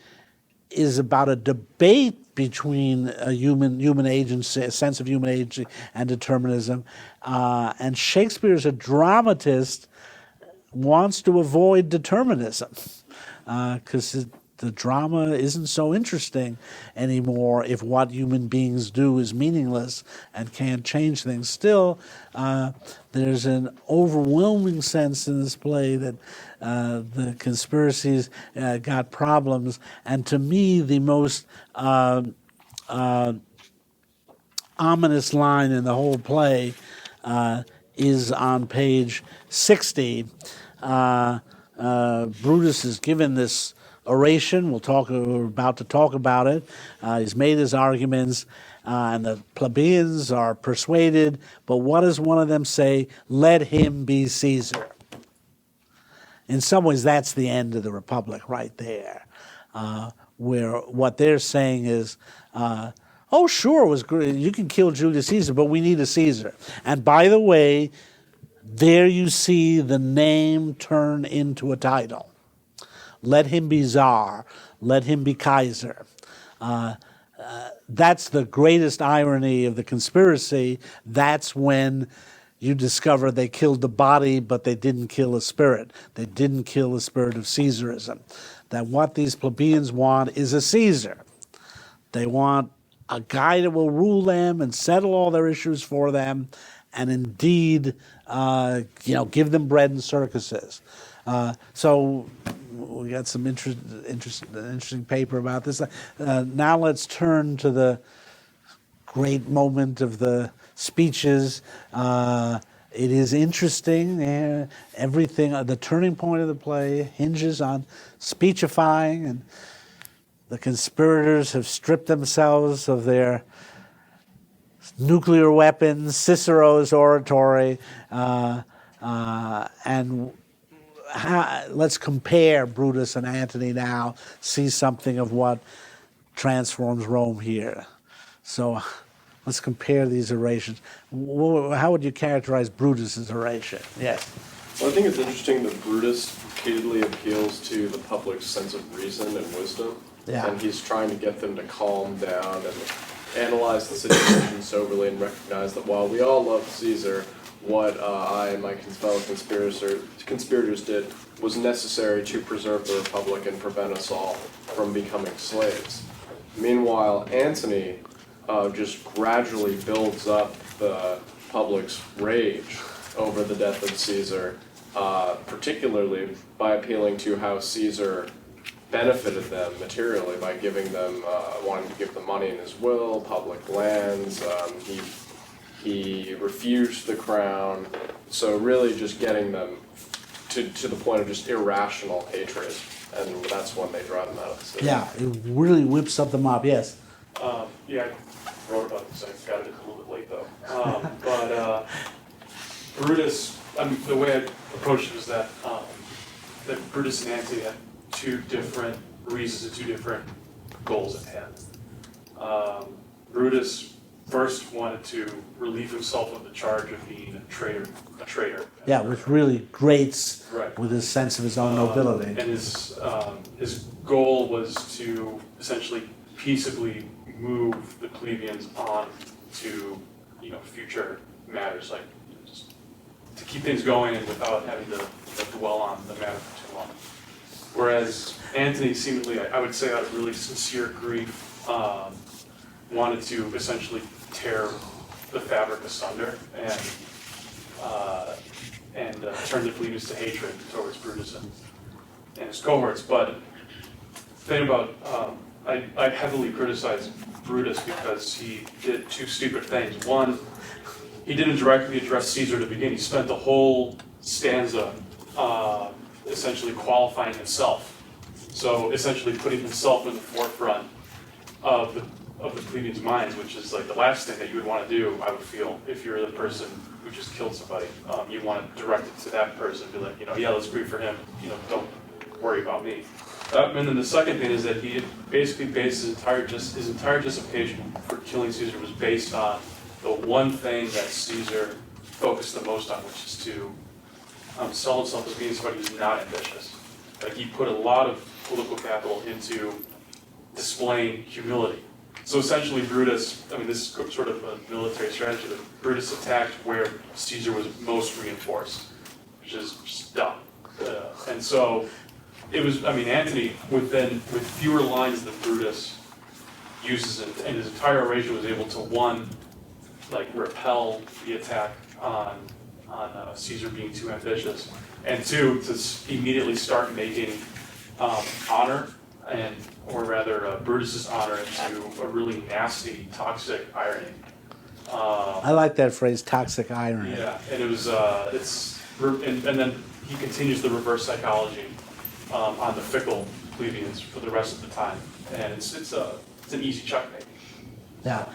[SPEAKER 1] is about a debate between a human agency, a sense of human agency, and determinism. And Shakespeare, as a dramatist, wants to avoid determinism because the drama isn't so interesting anymore if what human beings do is meaningless and can't change things. Still, there's an overwhelming sense in this play that the conspiracies got problems. And to me, the most ominous line in the whole play is on page 60. Brutus is given this oration. We're about to talk about it. He's made his arguments, and the plebeians are persuaded. But what does one of them say? Let him be Caesar. In some ways, that's the end of the Republic right there, where what they're saying is, oh, sure, it was great. You can kill Julius Caesar, but we need a Caesar. And by the way, there you see the name turn into a title. Let him be Tsar. Let him be Kaiser. That's the greatest irony of the conspiracy. That's when you discover they killed the body, but they didn't kill the spirit. They didn't kill the spirit of Caesarism. That what these plebeians want is a Caesar. They want a guy that will rule them and settle all their issues for them, and indeed, give them bread and circuses. So we got some interesting paper about this. Now let's turn to the great moment of the speeches. It is interesting. Everything, the turning point of the play hinges on speechifying, and the conspirators have stripped themselves of their nuclear weapons, Cicero's oratory, and let's compare Brutus and Antony now, see something of what transforms Rome here. So let's compare these orations. How would you characterize Brutus's oration? Yes.
[SPEAKER 6] Well, I think it's interesting that Brutus repeatedly appeals to the public's sense of reason and wisdom.
[SPEAKER 1] Yeah.
[SPEAKER 6] And he's trying to get them to calm down and analyze the situation soberly and recognize that while we all love Caesar, what I and my fellow conspirators did was necessary to preserve the Republic and prevent us all from becoming slaves. Meanwhile, Antony just gradually builds up the public's rage over the death of Caesar, particularly by appealing to how Caesar benefited them materially by giving them, wanting to give them money in his will, public lands. He refused the crown, so really just getting them to the point of just irrational hatred, and that's when they drive them out of the city.
[SPEAKER 1] Yeah, it really whips up the mob. Yes.
[SPEAKER 11] Yeah, I wrote about this. I got it a little bit late though. But Brutus, I mean, the way I approached it was that Brutus and Antony had two different reasons and two different goals at hand. Brutus first wanted to relieve himself of the charge of being a traitor.
[SPEAKER 1] Yeah, which really grates
[SPEAKER 11] Right.
[SPEAKER 1] with his sense of his own nobility.
[SPEAKER 11] And his goal was to essentially peaceably move the plebeians on to future matters, like just to keep things going and without having to dwell on the matter for too long. Whereas Antony seemingly, I would say out of really sincere grief, wanted to essentially tear the fabric asunder and turn the plebeians to hatred towards Brutus and his cohorts. But the thing about, I heavily criticize Brutus because he did two stupid things. One, he didn't directly address Caesar to begin. He spent the whole stanza essentially qualifying himself. So essentially putting himself in the forefront of the plebeians' minds, which is like the last thing that you would want to do, I would feel, if you're the person who just killed somebody. You want to direct it to that person, be like, yeah, let's grieve for him. Don't worry about me. And then the second thing is that he basically based his entire justification for killing Caesar was based on the one thing that Caesar focused the most on, which is to sell himself as being somebody who's not ambitious. Like, he put a lot of political capital into displaying humility. So essentially Brutus, this is sort of a military strategy, but Brutus attacked where Caesar was most reinforced, which is just dumb. And so it was, Antony, with fewer lines than Brutus uses, and his entire oration was able to, one, repel the attack on Caesar being too ambitious, and two, to immediately start making honor, or rather Brutus's honor, into a really nasty, toxic irony.
[SPEAKER 1] I like that phrase, toxic irony.
[SPEAKER 11] Yeah, and it was, and then he continues the reverse psychology on the fickle plebeians for the rest of the time, and it's an easy checkmate.
[SPEAKER 1] Yeah.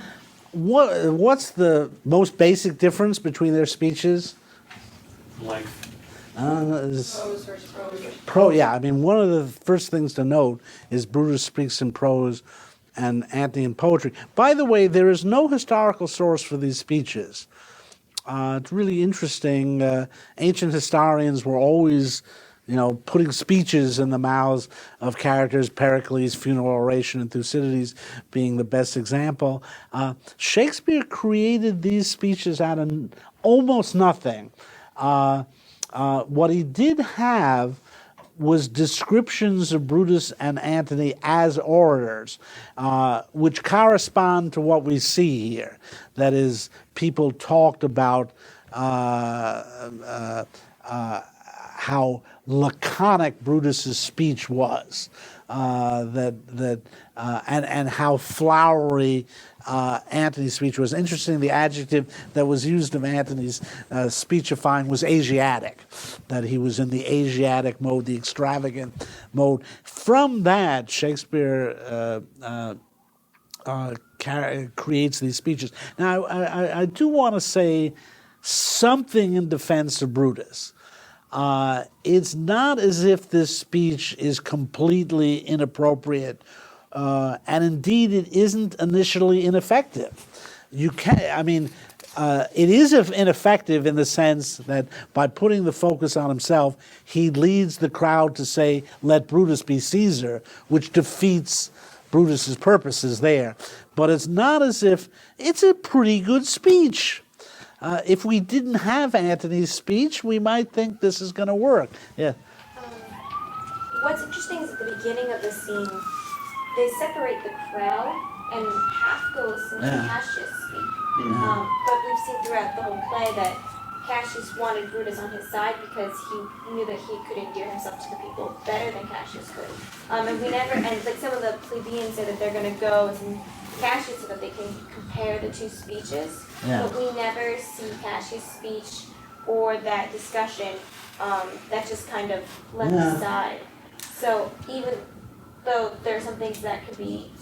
[SPEAKER 1] What's the most basic difference between their speeches?
[SPEAKER 11] Length.
[SPEAKER 7] Prose versus prose.
[SPEAKER 1] Yeah, one of the first things to note is Brutus speaks in prose and Antony in poetry. By the way, there is no historical source for these speeches. It's really interesting. Ancient historians were always, putting speeches in the mouths of characters, Pericles' funeral oration and Thucydides being the best example. Shakespeare created these speeches out of almost nothing. What he did have was descriptions of Brutus and Antony as orators, which correspond to what we see here. That is, people talked about how laconic Brutus's speech was, and how flowery Antony's speech was. Interesting, the adjective that was used of Antony's speechifying was Asiatic, that he was in the Asiatic mode, the extravagant mode. From that, Shakespeare creates these speeches. Now, I do want to say something in defense of Brutus. It's not as if this speech is completely inappropriate, and indeed it isn't initially ineffective. It is ineffective in the sense that by putting the focus on himself, he leads the crowd to say, let Brutus be Caesar, which defeats Brutus's purposes there. But it's not as if, it's a pretty good speech. if we didn't have Antony's speech, we might think this is going to work. Yeah.
[SPEAKER 3] What's interesting is at the beginning of the scene, they separate the crowd, and half goes into
[SPEAKER 1] Yeah.
[SPEAKER 3] Cassius' speak. But we've seen throughout the whole play that Cassius wanted Brutus on his side because he knew that he could endear himself to the people better than Cassius could. And we never, and like some of the plebeians say that they're going to go to Cassius so that they can compare the two speeches.
[SPEAKER 1] Yeah.
[SPEAKER 3] But we never see Cassius' speech or that discussion. That just kind of left
[SPEAKER 1] Yeah.
[SPEAKER 3] aside. So even though there are some things that could be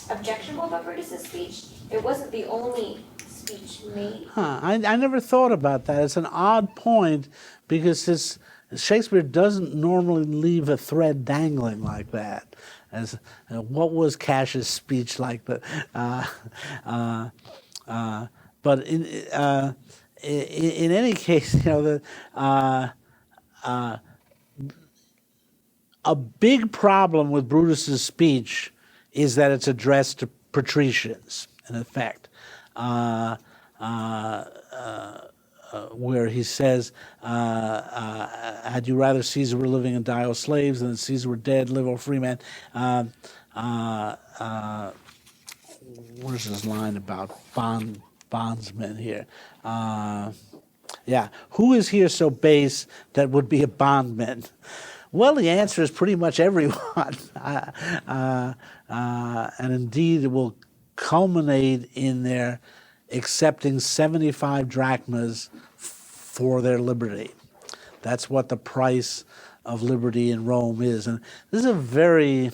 [SPEAKER 3] objectionable about Brutus' speech, it wasn't the only speech made.
[SPEAKER 1] I never thought about that. It's an odd point because Shakespeare doesn't normally leave a thread dangling like that. As what was Cassius' speech like? But in any case, a big problem with Brutus's speech is that it's addressed to patricians, in effect, where he says, had you rather Caesar were living and die as slaves than that Caesar were dead, live or free man? Where's his line about bondsmen here? Who is here so base that would be a bondman? Well, the answer is pretty much everyone. And indeed, it will culminate in their accepting 75 drachmas for their liberty. That's what the price of liberty in Rome is. And this is a very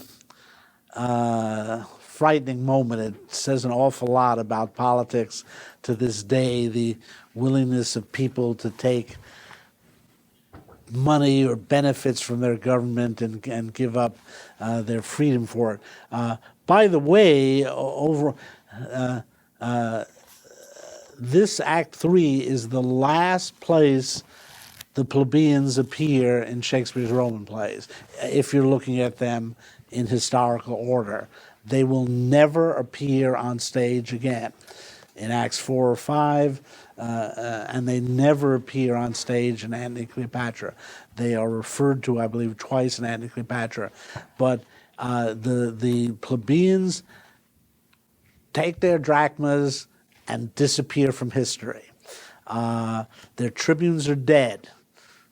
[SPEAKER 1] frightening moment. It says an awful lot about politics to this day, the willingness of people to take money or benefits from their government and give up their freedom for it. By the way, this Act 3 is the last place the plebeians appear in Shakespeare's Roman plays, if you're looking at them in historical order. They will never appear on stage again in Acts 4 or 5, and they never appear on stage in Antony and Cleopatra. They are referred to, I believe, twice in Antony and Cleopatra. But the plebeians take their drachmas and disappear from history. Their tribunes are dead.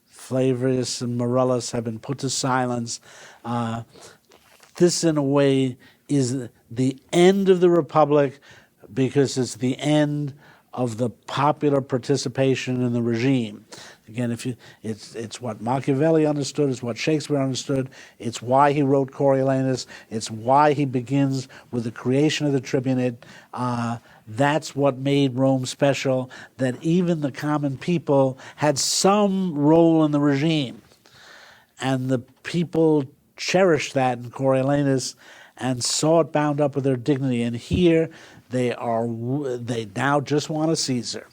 [SPEAKER 1] Flavius and Marellus have been put to silence. This, in a way, is the end of the Republic because it's the end of the popular participation in the regime. Again, it's what Machiavelli understood, it's what Shakespeare understood, it's why he wrote Coriolanus, it's why he begins with the creation of the tribunate. That's what made Rome special, that even the common people had some role in the regime. And the people cherished that in Coriolanus and saw it bound up with their dignity. And here they now just want a Caesar.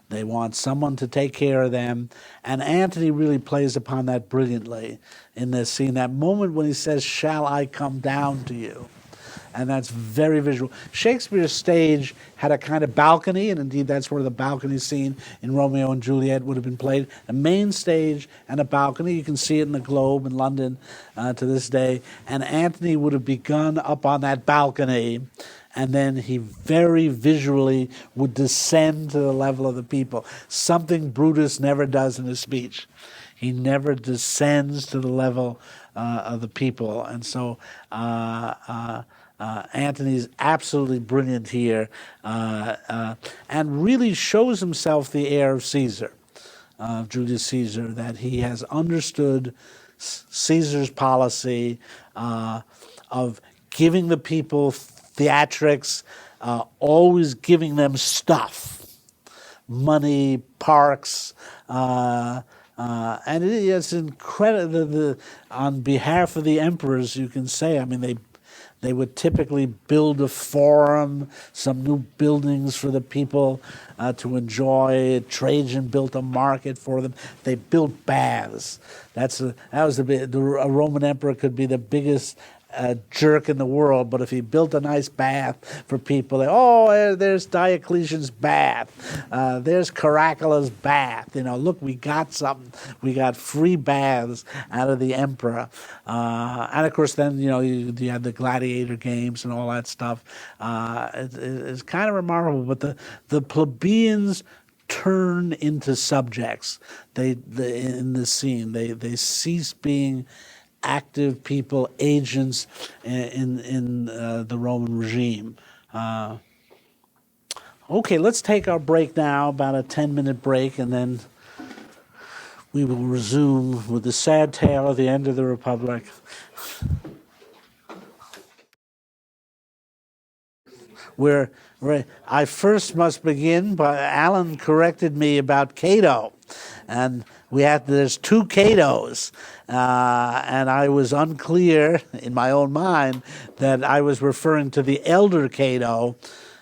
[SPEAKER 1] They want someone to take care of them. And Antony really plays upon that brilliantly in this scene. That moment when he says, "Shall I come down to you?" And that's very visual. Shakespeare's stage had a kind of balcony, and indeed that's where the balcony scene in Romeo and Juliet would have been played. A main stage and a balcony. You can see it in the Globe in London to this day. And Antony would have begun up on that balcony, and then he very visually would descend to the level of the people, something Brutus never does in his speech. He never descends to the level of the people. And so Antony's absolutely brilliant here and really shows himself the heir of Caesar, of Julius Caesar, that he has understood Caesar's policy of giving the people theatrics, always giving them stuff, money, parks, and it's incredible. On behalf of the emperors, you can say, I mean, they would typically build a forum, some new buildings for the people to enjoy. Trajan built a market for them. They built baths. A Roman emperor could be the biggest jerk in the world, but if he built a nice bath for people, there's Diocletian's bath, there's Caracala's bath. Look, we got something. We got free baths out of the emperor, and of course, then you had the gladiator games and all that stuff. It's kind of remarkable, but the plebeians turn into subjects. They in this scene they cease being active people, agents in the Roman regime. Okay, let's take our break now, about a 10-minute break, and then we will resume with the sad tale of the end of the Republic. Where I first must begin, but Alan corrected me about Cato, and there's two Catos, and I was unclear in my own mind that I was referring to the elder Cato,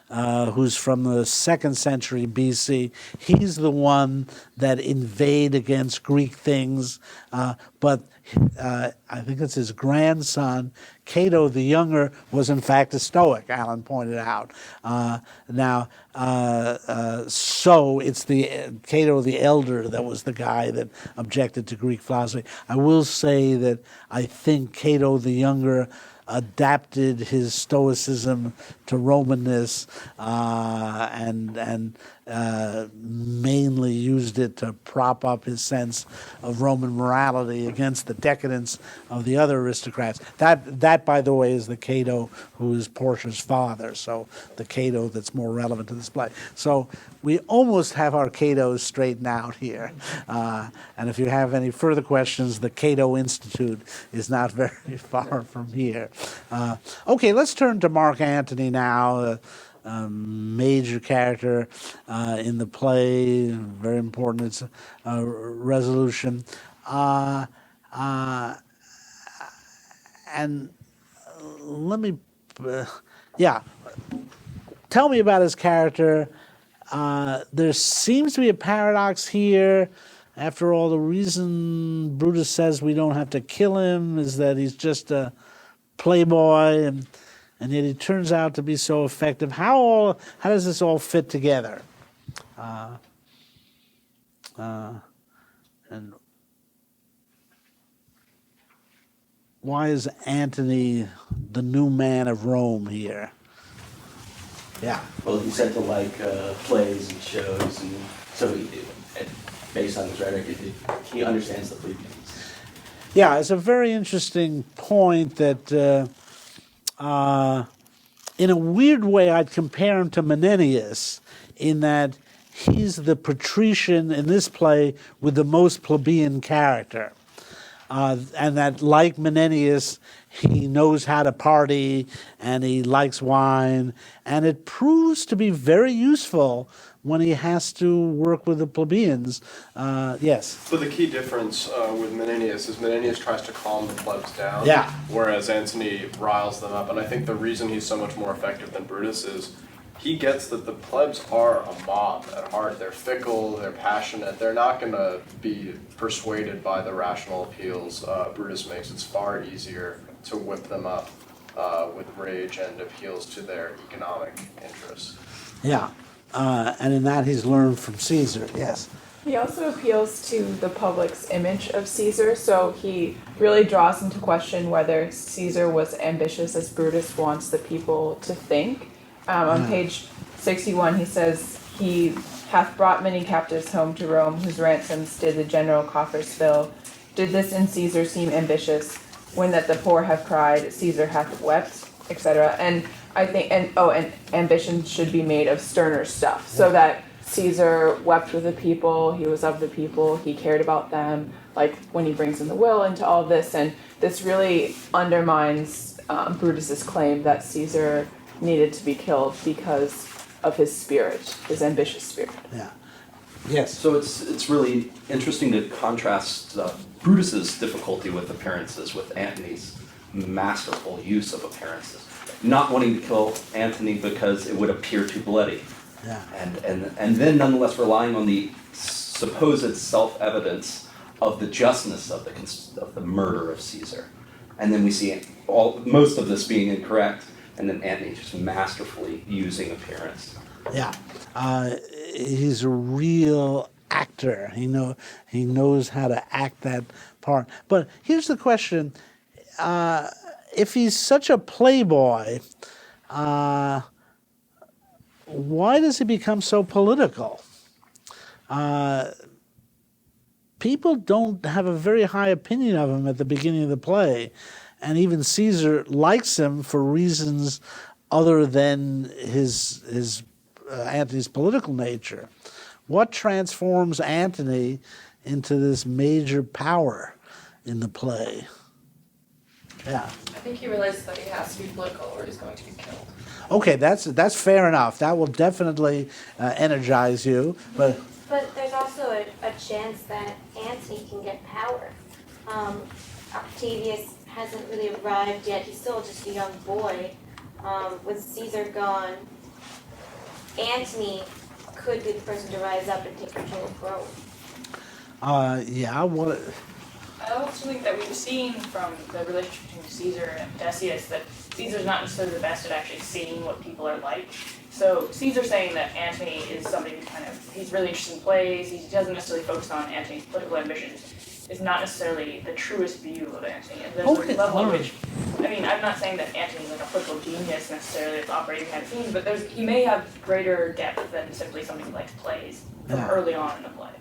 [SPEAKER 1] who's from the 2nd century BC. He's the one that invade against Greek things, but I think it's his grandson, Cato the Younger, was in fact a Stoic, Alan pointed out. So it's the Cato the Elder that was the guy that objected to Greek philosophy. I will say that I think Cato the Younger adapted his Stoicism to Romanness, and mainly used it to prop up his sense of Roman morality against the decadence of the other aristocrats. That, by the way, is the Cato who is Portia's father, so the Cato that's more relevant to this play. So we almost have our Catos straightened out here. And if you have any further questions, the Cato Institute is not very far from here. Okay, let's turn to Mark Antony now. Major character in the play, very important. It's a resolution, and let me, tell me about his character. There seems to be a paradox here. After all, the reason Brutus says we don't have to kill him is that he's just a playboy, and yet he turns out to be so effective. How does this all fit together? And why is Antony the new man of Rome here? Yeah.
[SPEAKER 10] Well, he said to like plays and shows, and so based on his rhetoric, he understands the plebeians.
[SPEAKER 1] Yeah, it's a very interesting point that in a weird way I'd compare him to Menenius in that he's the patrician in this play with the most plebeian character. And that, like Menenius, he knows how to party and he likes wine, and it proves to be very useful when he has to work with the plebeians. Yes?
[SPEAKER 6] But the key difference with Menenius is Menenius tries to calm the plebs down, whereas Antony riles them up. And I think the reason he's so much more effective than Brutus is he gets that the plebs are a mob at heart. They're fickle, they're passionate, they're not going to be persuaded by the rational appeals Brutus makes. It's far easier to whip them up with rage and appeals to their economic interests.
[SPEAKER 1] Yeah. And in that he's learned from Caesar, yes.
[SPEAKER 12] He also appeals to the public's image of Caesar, so he really draws into question whether Caesar was ambitious as Brutus wants the people to think. On page 61 he says, he hath brought many captives home to Rome, whose ransoms did the general coffers fill. Did this in Caesar seem ambitious, when that the poor have cried, Caesar hath wept, etc. And I think, and ambition should be made of sterner stuff, so that Caesar wept with the people, he was of the people, he cared about them, like when he brings in the will into all this, and this really undermines Brutus's claim that Caesar needed to be killed because of his spirit, his ambitious spirit.
[SPEAKER 1] Yeah. Yes.
[SPEAKER 5] So it's really interesting to contrast Brutus's difficulty with appearances with Antony's masterful use of appearances. Not wanting to kill Antony because it would appear too bloody.
[SPEAKER 1] Yeah.
[SPEAKER 5] And then nonetheless relying on the supposed self-evidence of the justness of the murder of Caesar. and then we see most of this being incorrect, and then Antony just masterfully using appearance.
[SPEAKER 1] Yeah, he's a real actor. He knows how to act that part. But here's the question: if he's such a playboy, why does he become so political? People don't have a very high opinion of him at the beginning of the play, and even Caesar likes him for reasons other than his Antony's political nature. What transforms Antony into this major power in the play? Yeah.
[SPEAKER 7] I think he realizes that he has to be political or he's going to be killed.
[SPEAKER 1] Okay, that's fair enough. That will definitely energize you, but.
[SPEAKER 3] But there's also a chance that Antony can get power. Octavius hasn't really arrived yet. He's still just a young boy. With Caesar gone, Antony could be the person to rise up and take control of Rome.
[SPEAKER 1] Yeah, what?
[SPEAKER 4] I also think that we've seen from the relationship between Caesar and Decius that Caesar's not necessarily the best at actually seeing what people are like. So Caesar saying that Antony is somebody who he's really interested in plays, he doesn't necessarily focus on Antony's political ambitions, is not necessarily the truest view of Antony. And there's a level at which, I'm not saying that Antony's like a political genius necessarily that's operating behind the scenes, but he may have greater depth than simply somebody who likes plays from early on in the play.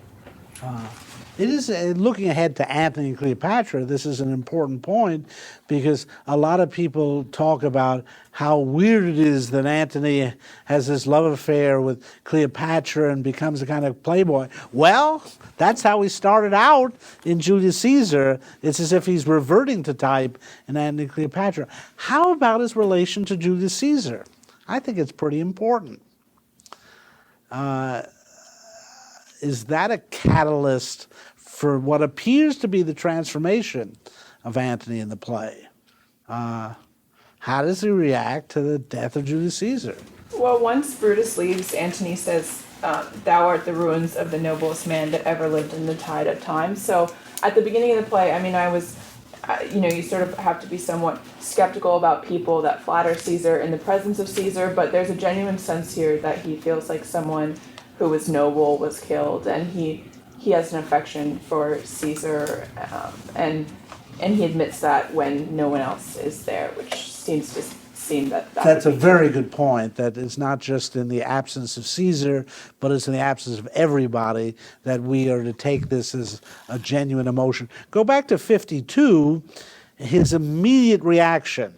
[SPEAKER 1] It is, looking ahead to Antony and Cleopatra, this is an important point because a lot of people talk about how weird it is that Antony has this love affair with Cleopatra and becomes a kind of playboy. Well, that's how he started out in Julius Caesar. It's as if he's reverting to type in Antony and Cleopatra. How about his relation to Julius Caesar? I think it's pretty important. Is that a catalyst for what appears to be the transformation of Antony in the play? How does he react to the death of Julius Caesar?
[SPEAKER 12] Well, once Brutus leaves, Antony says, "Thou art the ruins of the noblest man that ever lived in the tide of time." So at the beginning of the play, I was, you sort of have to be somewhat skeptical about people that flatter Caesar in the presence of Caesar, but there's a genuine sense here that he feels like someone who was noble was killed, and he has an affection for Caesar, and he admits that when no one else is there, which seems to seem that
[SPEAKER 1] that's a very good point, that it's not just in the absence of Caesar, but it's in the absence of everybody that we are to take this as a genuine emotion. Go back to 52, his immediate reaction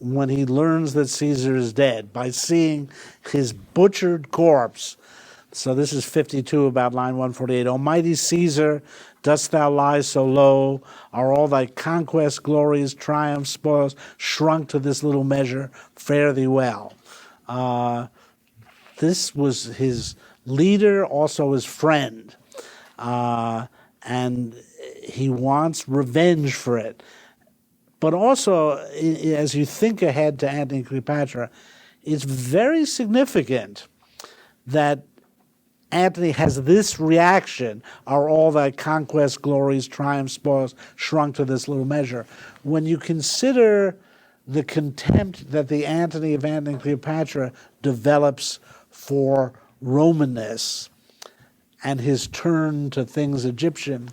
[SPEAKER 1] when he learns that Caesar is dead, by seeing his butchered corpse. So this is 52, about line 148. "Almighty Caesar, dost thou lie so low? Are all thy conquests, glories, triumphs, spoils shrunk to this little measure? Fare thee well." This was his leader, also his friend. And he wants revenge for it. But also, as you think ahead to Antony and Cleopatra, it's very significant that Antony has this reaction: "Are all thy conquests, glories, triumphs, spoils shrunk to this little measure?" When you consider the contempt that the Antony of Antony and Cleopatra develops for Romanness and his turn to things Egyptian,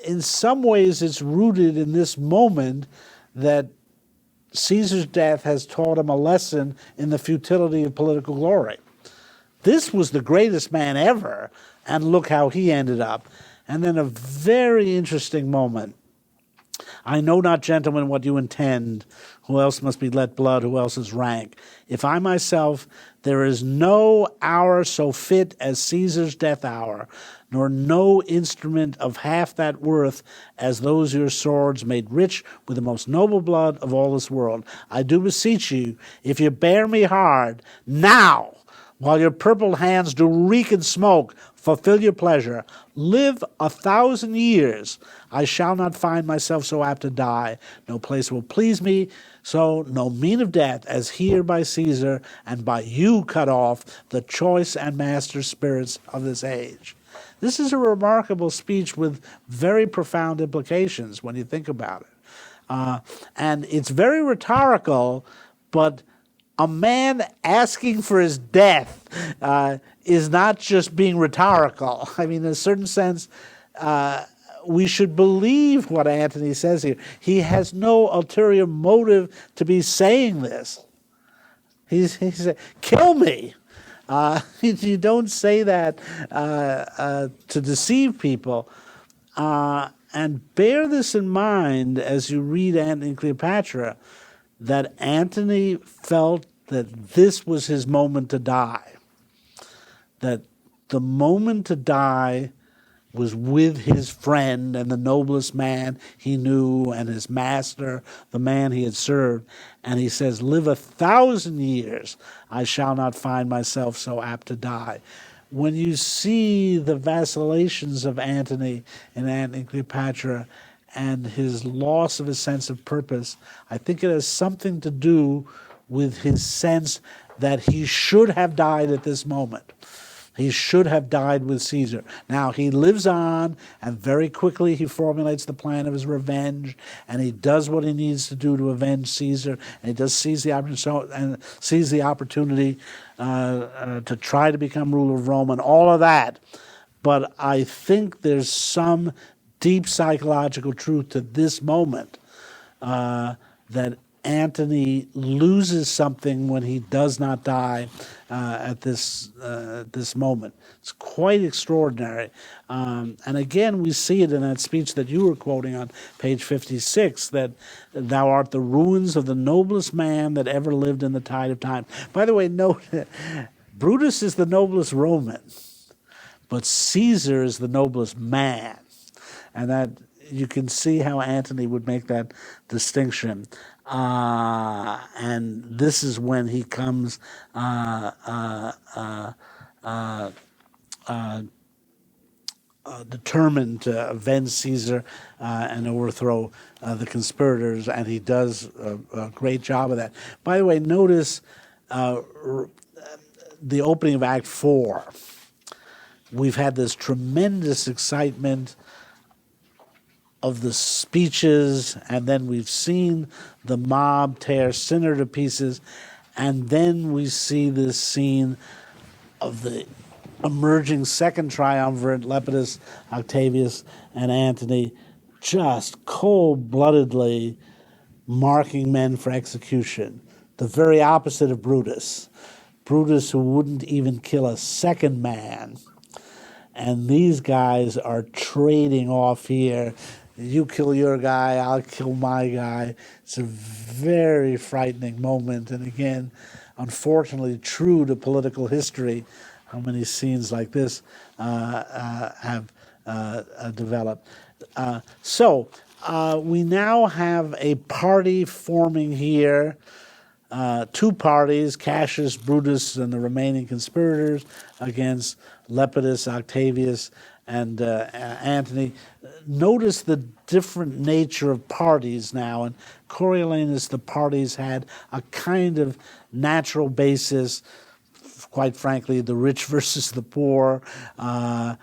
[SPEAKER 1] in some ways it's rooted in this moment that Caesar's death has taught him a lesson in the futility of political glory. This was the greatest man ever, and look how he ended up. And then a very interesting moment. "I know not, gentlemen, what you intend. Who else must be let blood? Who else is rank? If I myself, there is no hour so fit as Caesar's death hour, nor no instrument of half that worth as those your swords made rich with the most noble blood of all this world. I do beseech you, if you bear me hard, now, while your purple hands do reek and smoke, fulfill your pleasure. Live 1,000 years. I shall not find myself so apt to die. No place will please me, so no mean of death as here by Caesar, and by you cut off the choice and master spirits of this age." This is a remarkable speech with very profound implications when you think about it. And it's very rhetorical, but a man asking for his death is not just being rhetorical. I mean, in a certain sense, we should believe what Antony says here. He has no ulterior motive to be saying this. He said, kill me. You don't say that to deceive people. And bear this in mind as you read Antony and Cleopatra, that Antony felt that this was his moment to die. That the moment to die was with his friend and the noblest man he knew and his master, the man he had served. And he says, live 1,000 years, I shall not find myself so apt to die. When you see the vacillations of Antony in Antony and Cleopatra and his loss of his sense of purpose, I think it has something to do with his sense that he should have died at this moment. He should have died with Caesar. Now, he lives on, and very quickly he formulates the plan of his revenge, and he does what he needs to do to avenge Caesar, and he does seize the opportunity to try to become ruler of Rome, and all of that. But I think there's some deep psychological truth to this moment that Antony loses something when he does not die at this moment. It's quite extraordinary. And again, we see it in that speech that you were quoting on page 56, that thou art the ruins of the noblest man that ever lived in the tide of time. By the way, note, Brutus is the noblest Roman, but Caesar is the noblest man. And that you can see how Antony would make that distinction. And this is when he comes determined to avenge Caesar and overthrow the conspirators, and he does a great job of that. By the way, notice the opening of Act 4. We've had this tremendous excitement of the speeches, and then we've seen the mob tear Cinna to pieces, and then we see this scene of the emerging second triumvirate, Lepidus, Octavius, and Antony, just cold-bloodedly marking men for execution. The very opposite of Brutus. Brutus, who wouldn't even kill a second man. And these guys are trading off here. You kill your guy, I'll kill my guy. It's a very frightening moment. And again, unfortunately, true to political history, how many scenes like this have developed. So we now have a party forming here. Two parties, Cassius, Brutus, and the remaining conspirators against Lepidus, Octavius, and Antony. Notice the different nature of parties now. In Coriolanus, the parties had a kind of natural basis. Quite frankly, the rich versus the poor, the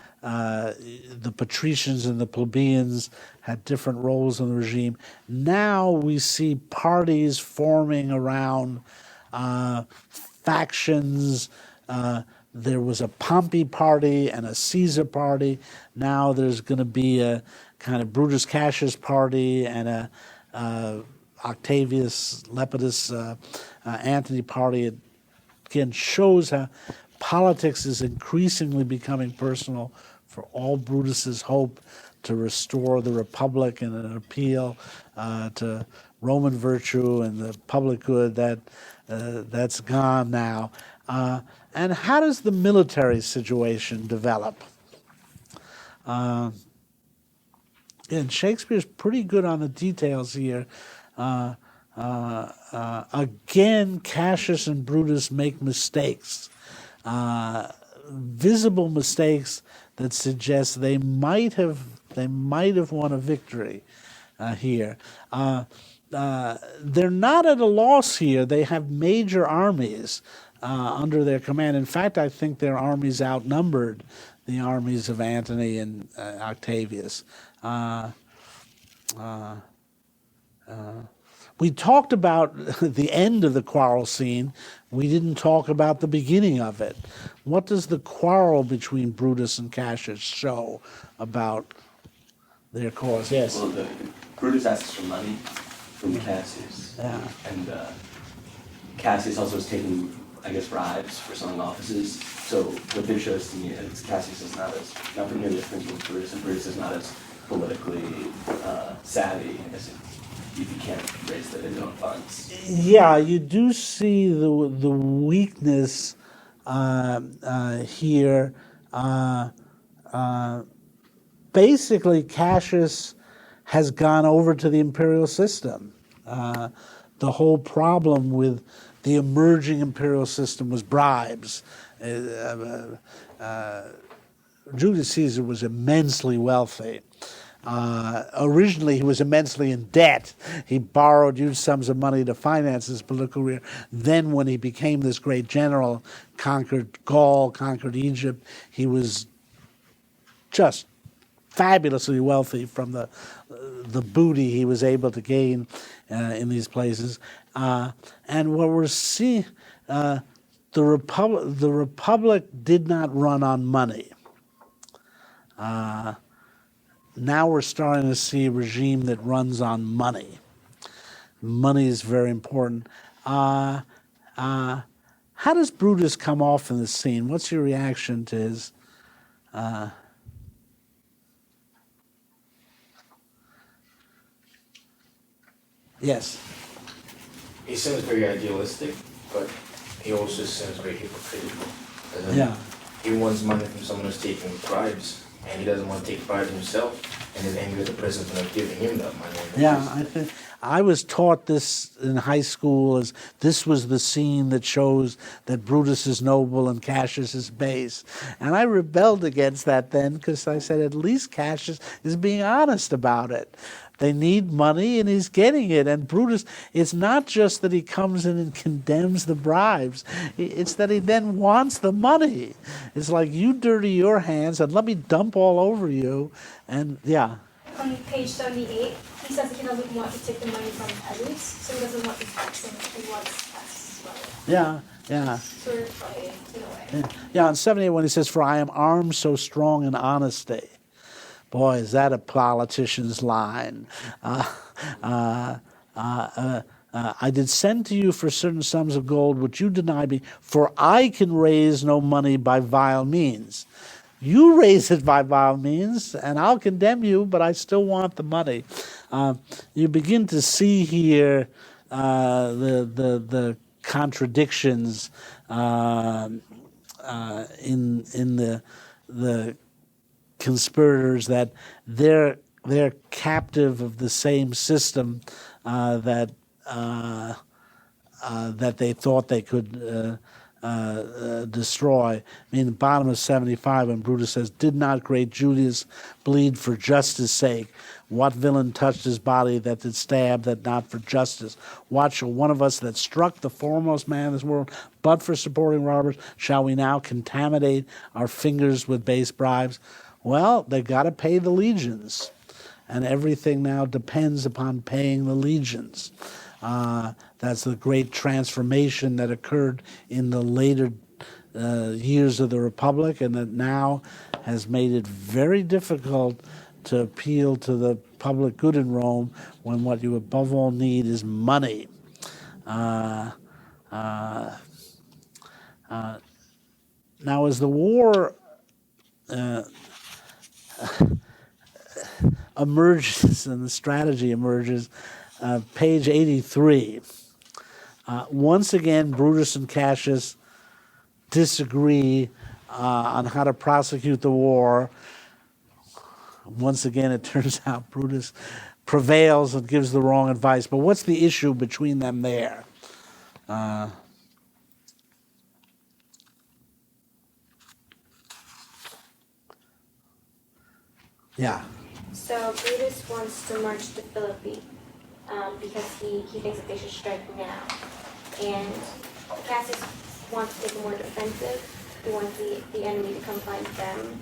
[SPEAKER 1] patricians and the plebeians had different roles in the regime. Now we see parties forming around factions. There was a Pompey party and a Caesar party. Now there's going to be a kind of Brutus Cassius party and a Octavius, Lepidus, Antony party. It again shows how politics is increasingly becoming personal for all Brutus's hope to restore the Republic and an appeal to Roman virtue and the public good. That's gone now. And how does the military situation develop? And Shakespeare's pretty good on the details here. Again, Cassius and Brutus make mistakes, visible mistakes that suggest they might have won a victory here. They're not at a loss here. They have major armies. under their command. In fact, I think their armies outnumbered the armies of Antony and Octavius. We talked about the end of the quarrel scene. We didn't talk about the beginning of it. What does the quarrel between Brutus and Cassius show about their cause? Yes.
[SPEAKER 10] Well, Brutus asks for money from Cassius.
[SPEAKER 1] Yeah.
[SPEAKER 10] And Cassius also is taking, I guess, bribes for selling offices. So what this shows to me is Cassius is not nearly as principled as Brutus, and Brutus is not as politically savvy, I guess, if you can't raise his own funds.
[SPEAKER 1] Yeah, you do see the weakness here. Basically, Cassius has gone over to the imperial system. The whole problem with the emerging imperial system was bribes. Julius Caesar was immensely wealthy. Originally, he was immensely in debt. He borrowed huge sums of money to finance his political career. Then, when he became this great general, conquered Gaul, conquered Egypt, he was just fabulously wealthy from the booty he was able to gain in these places. And what we're seeing, the Republic did not run on money. Now we're starting to see a regime that runs on money. Money is very important. How does Brutus come off in the scene? What's your reaction to his? Yes.
[SPEAKER 13] He seems very idealistic, but he also seems very hypocritical. As in,
[SPEAKER 1] Yeah.
[SPEAKER 13] He wants money from someone who's taking bribes, and he doesn't want to take bribes himself, and is angry at the president for not giving him that money.
[SPEAKER 1] Yeah, I think I was taught this in high school as this was the scene that shows that Brutus is noble and Cassius is base. And I rebelled against that then because I said at least Cassius is being honest about it. They need money and he's getting it. And Brutus, it's not just that he comes in and condemns the bribes. It's that he then wants the money. It's like, you dirty your hands and let me dump all over you. And yeah.
[SPEAKER 14] On page 78, he says he doesn't want to take the money from peasants, so he doesn't want to tax them, he wants taxes as well.
[SPEAKER 1] Yeah, yeah.
[SPEAKER 14] Sort of like, in a way.
[SPEAKER 1] Yeah, on 78 when he says, "For I am armed so strong in honesty." Boy, is that a politician's line. I did send to you for certain sums of gold, which you denied me, for I can raise no money by vile means. You raise it by vile means, and I'll condemn you, but I still want the money. You begin to see here the contradictions in the conspirators, that they're captive of the same system that they thought they could destroy. I mean, the bottom of 75, when Brutus says, "Did not great Julius bleed for justice' sake? What villain touched his body that did stab, that not for justice? What shall one of us that struck the foremost man in this world, but for supporting robbers, shall we now contaminate our fingers with base bribes?" Well, they've got to pay the legions, and everything now depends upon paying the legions. That's the great transformation that occurred in the later years of the Republic, and that now has made it very difficult to appeal to the public good in Rome when what you above all need is money. Now, as the war emerges and the strategy emerges, page 83, once again Brutus and Cassius disagree on how to prosecute the war. Once again, it turns out Brutus prevails and gives the wrong advice. But what's the issue between them there? Yeah.
[SPEAKER 3] So Brutus wants to march to Philippi because he thinks that they should strike now. And Cassius wants to take a more defensive. He wants the enemy to come find them.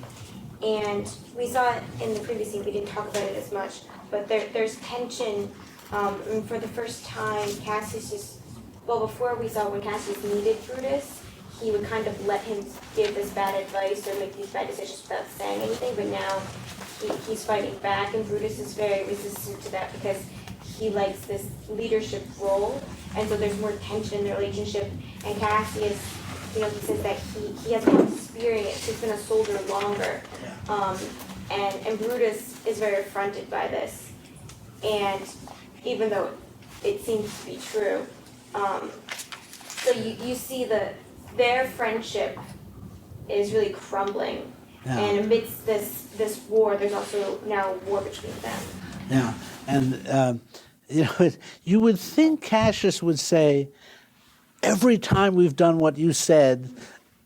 [SPEAKER 3] And we saw it in the previous scene, we didn't talk about it as much, but there's tension. And for the first time, Cassius just, well, before we saw when Cassius needed Brutus, he would kind of let him give this bad advice or make these bad decisions without saying anything, but now he's fighting back, and Brutus is very resistant to that because he likes this leadership role, and so there's more tension in the relationship, and Cassius, he says that he has more experience, he's been a soldier longer, and Brutus is very affronted by this, and even though it seems to be true, so you see their friendship is really crumbling, and amidst this war, there's also now a war between them.
[SPEAKER 1] Yeah, and you would think Cassius would say, every time we've done what you said,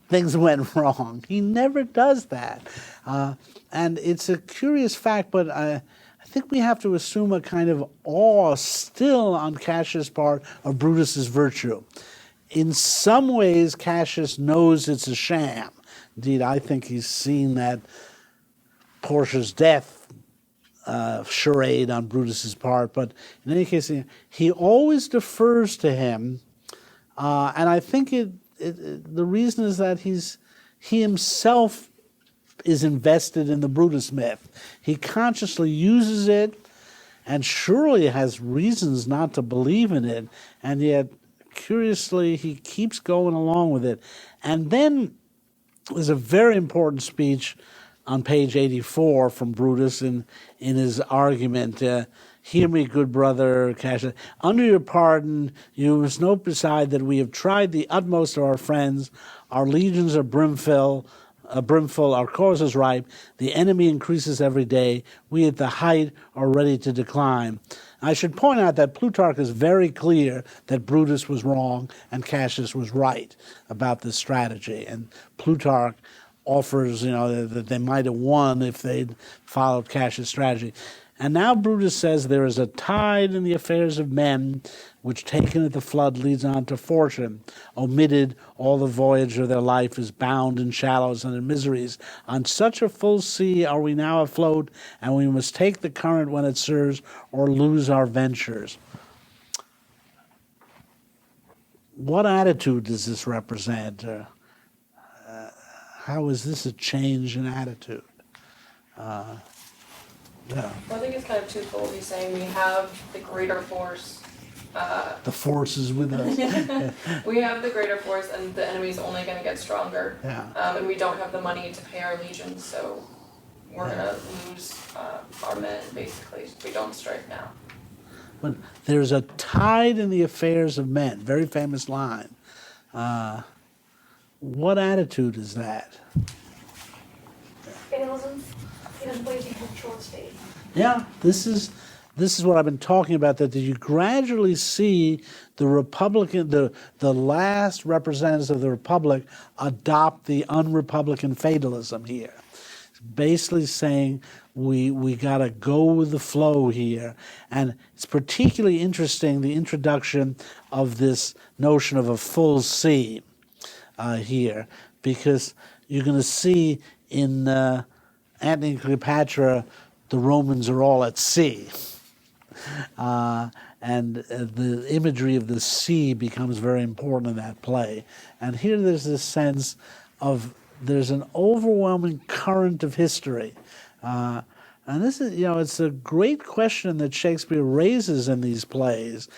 [SPEAKER 1] things went wrong. He never does that. And it's a curious fact, but I think we have to assume a kind of awe still on Cassius' part of Brutus's virtue. In some ways, Cassius knows it's a sham. Indeed, I think he's seen that Portia's death charade on Brutus's part, but in any case, he always defers to him, and I think the reason is that he himself is invested in the Brutus myth. He consciously uses it, and surely has reasons not to believe in it, and yet, curiously, he keeps going along with it. And then there's a very important speech on page 84 from Brutus in his argument. Hear me, good brother Cassius. Under your pardon, you must note beside that we have tried the utmost of our friends. Our legions are brimful, our cause is ripe. The enemy increases every day. We at the height are ready to decline. I should point out that Plutarch is very clear that Brutus was wrong and Cassius was right about this strategy. And Plutarch offers, that they might have won if they'd followed Cassius' strategy. And now Brutus says there is a tide in the affairs of men, which taken at the flood leads on to fortune. Omitted, all the voyage of their life is bound in shallows and in miseries. On such a full sea are we now afloat, and we must take the current when it serves, or lose our ventures. What attitude does this represent? How is this a change in attitude?
[SPEAKER 7] Well, I think it's kind of twofold. He's saying we have the greater force.
[SPEAKER 1] The force is with us.
[SPEAKER 7] We have the greater force, and the enemy's only going to get stronger. And we don't have the money to pay our legions, so we're going to lose our men, basically, if we don't strike now.
[SPEAKER 1] But there's a tide in the affairs of men. Very famous line. What attitude is that?
[SPEAKER 14] Fatalism. He doesn't believe he can control his fate.
[SPEAKER 1] Yeah, this is what I've been talking about, that you gradually see the Republican, the last representatives of the Republic adopt the unrepublican fatalism here. It's basically saying we got to go with the flow here. And it's particularly interesting, the introduction of this notion of a full sea here, because you're going to see in Antony and Cleopatra, the Romans are all at sea. And the imagery of the sea becomes very important in that play. And here there's this sense of there's an overwhelming current of history. And this is, it's a great question that Shakespeare raises in these plays.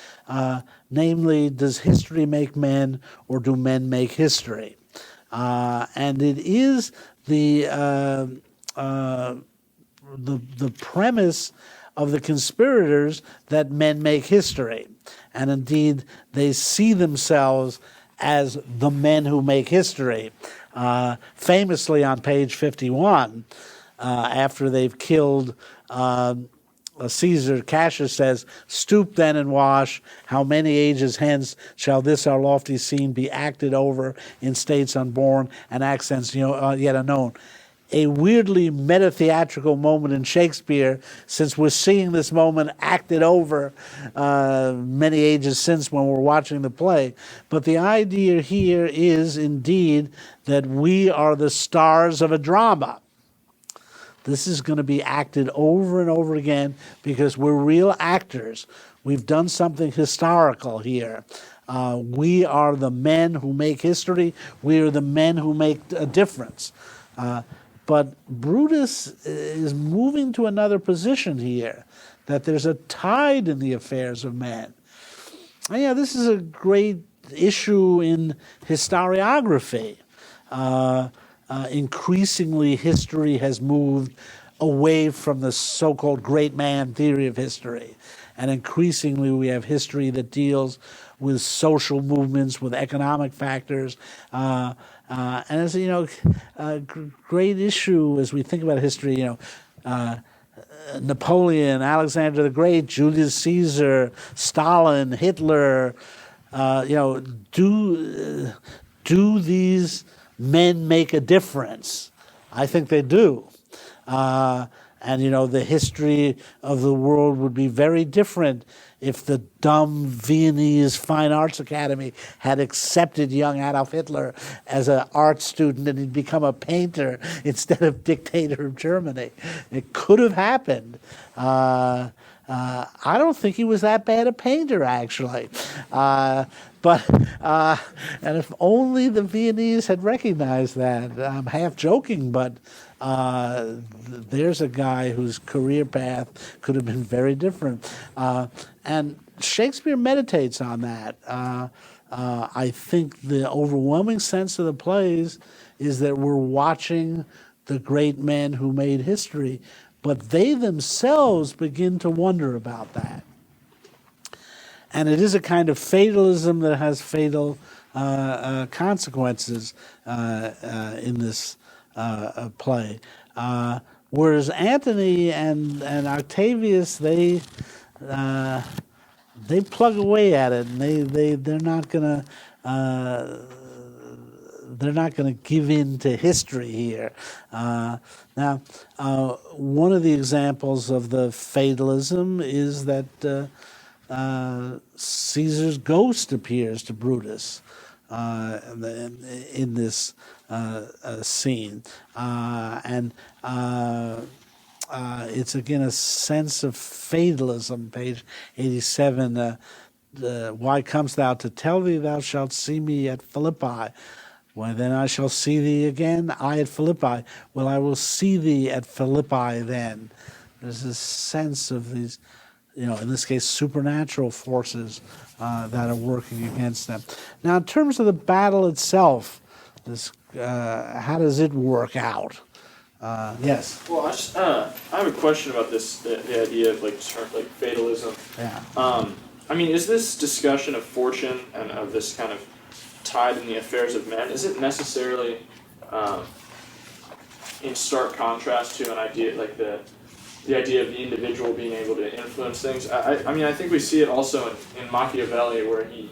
[SPEAKER 1] Namely, does history make men, or do men make history? And it is the premise of the conspirators that men make history. And indeed, they see themselves as the men who make history. Famously on page 51, after they've killed Caesar, Cassius says, "Stoop then and wash. How many ages hence shall this our lofty scene be acted over in states unborn and accents yet unknown?" a weirdly meta-theatrical moment in Shakespeare, since we're seeing this moment acted over many ages since when we're watching the play. But the idea here is indeed that we are the stars of a drama. This is going to be acted over and over again because we're real actors. We've done something historical here. We are the men who make history. We are the men who make a difference. But Brutus is moving to another position here, that there's a tide in the affairs of men. And yeah, this is a great issue in historiography. Increasingly, history has moved away from the so-called great man theory of history. And increasingly, we have history that deals with social movements, with economic factors. And as you know, a great issue as we think about history, Napoleon, Alexander the Great, Julius Caesar, Stalin, Hitler, do these men make a difference? I think they do. And the history of the world would be very different if the dumb Viennese Fine Arts Academy had accepted young Adolf Hitler as an art student and he'd become a painter instead of dictator of Germany. It could have happened. I don't think he was that bad a painter, actually. And if only the Viennese had recognized that. I'm half joking, but there's a guy whose career path could have been very different. And Shakespeare meditates on that. I think the overwhelming sense of the plays is that we're watching the great men who made history, but they themselves begin to wonder about that. And it is a kind of fatalism that has fatal consequences in this play. Whereas Antony and Octavius, they plug away at it, and they're not gonna give in to history here. Now, one of the examples of the fatalism is that Caesar's ghost appears to Brutus in this scene. And it's again a sense of fatalism, page 87. Why comest thou? To tell thee thou shalt see me at Philippi. Well, then I shall see thee again, I at Philippi. Well, I will see thee at Philippi then. There's a sense of these, in this case, supernatural forces that are working against them. Now, in terms of the battle itself, how does it work out? Yes.
[SPEAKER 9] Well, I have a question about this, the idea of like fatalism.
[SPEAKER 1] Yeah.
[SPEAKER 9] Is this discussion of fortune and of this kind of tide in the affairs of men, is it necessarily in stark contrast to an idea like the idea of the individual being able to influence things? I think we see it also in Machiavelli, where he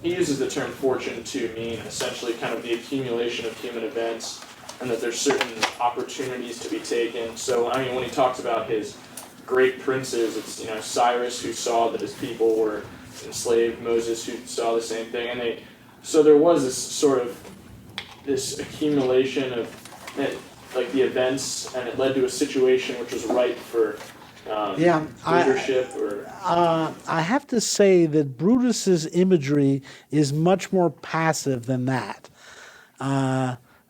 [SPEAKER 9] uses the term fortune to mean essentially kind of the accumulation of human events, and that there's certain opportunities to be taken. So when he talks about his great princes, it's Cyrus, who saw that his people were enslaved, Moses, who saw the same thing, and so there was this sort of this accumulation of like the events, and it led to a situation which was ripe for leadership.
[SPEAKER 1] I have to say that Brutus's imagery is much more passive than that.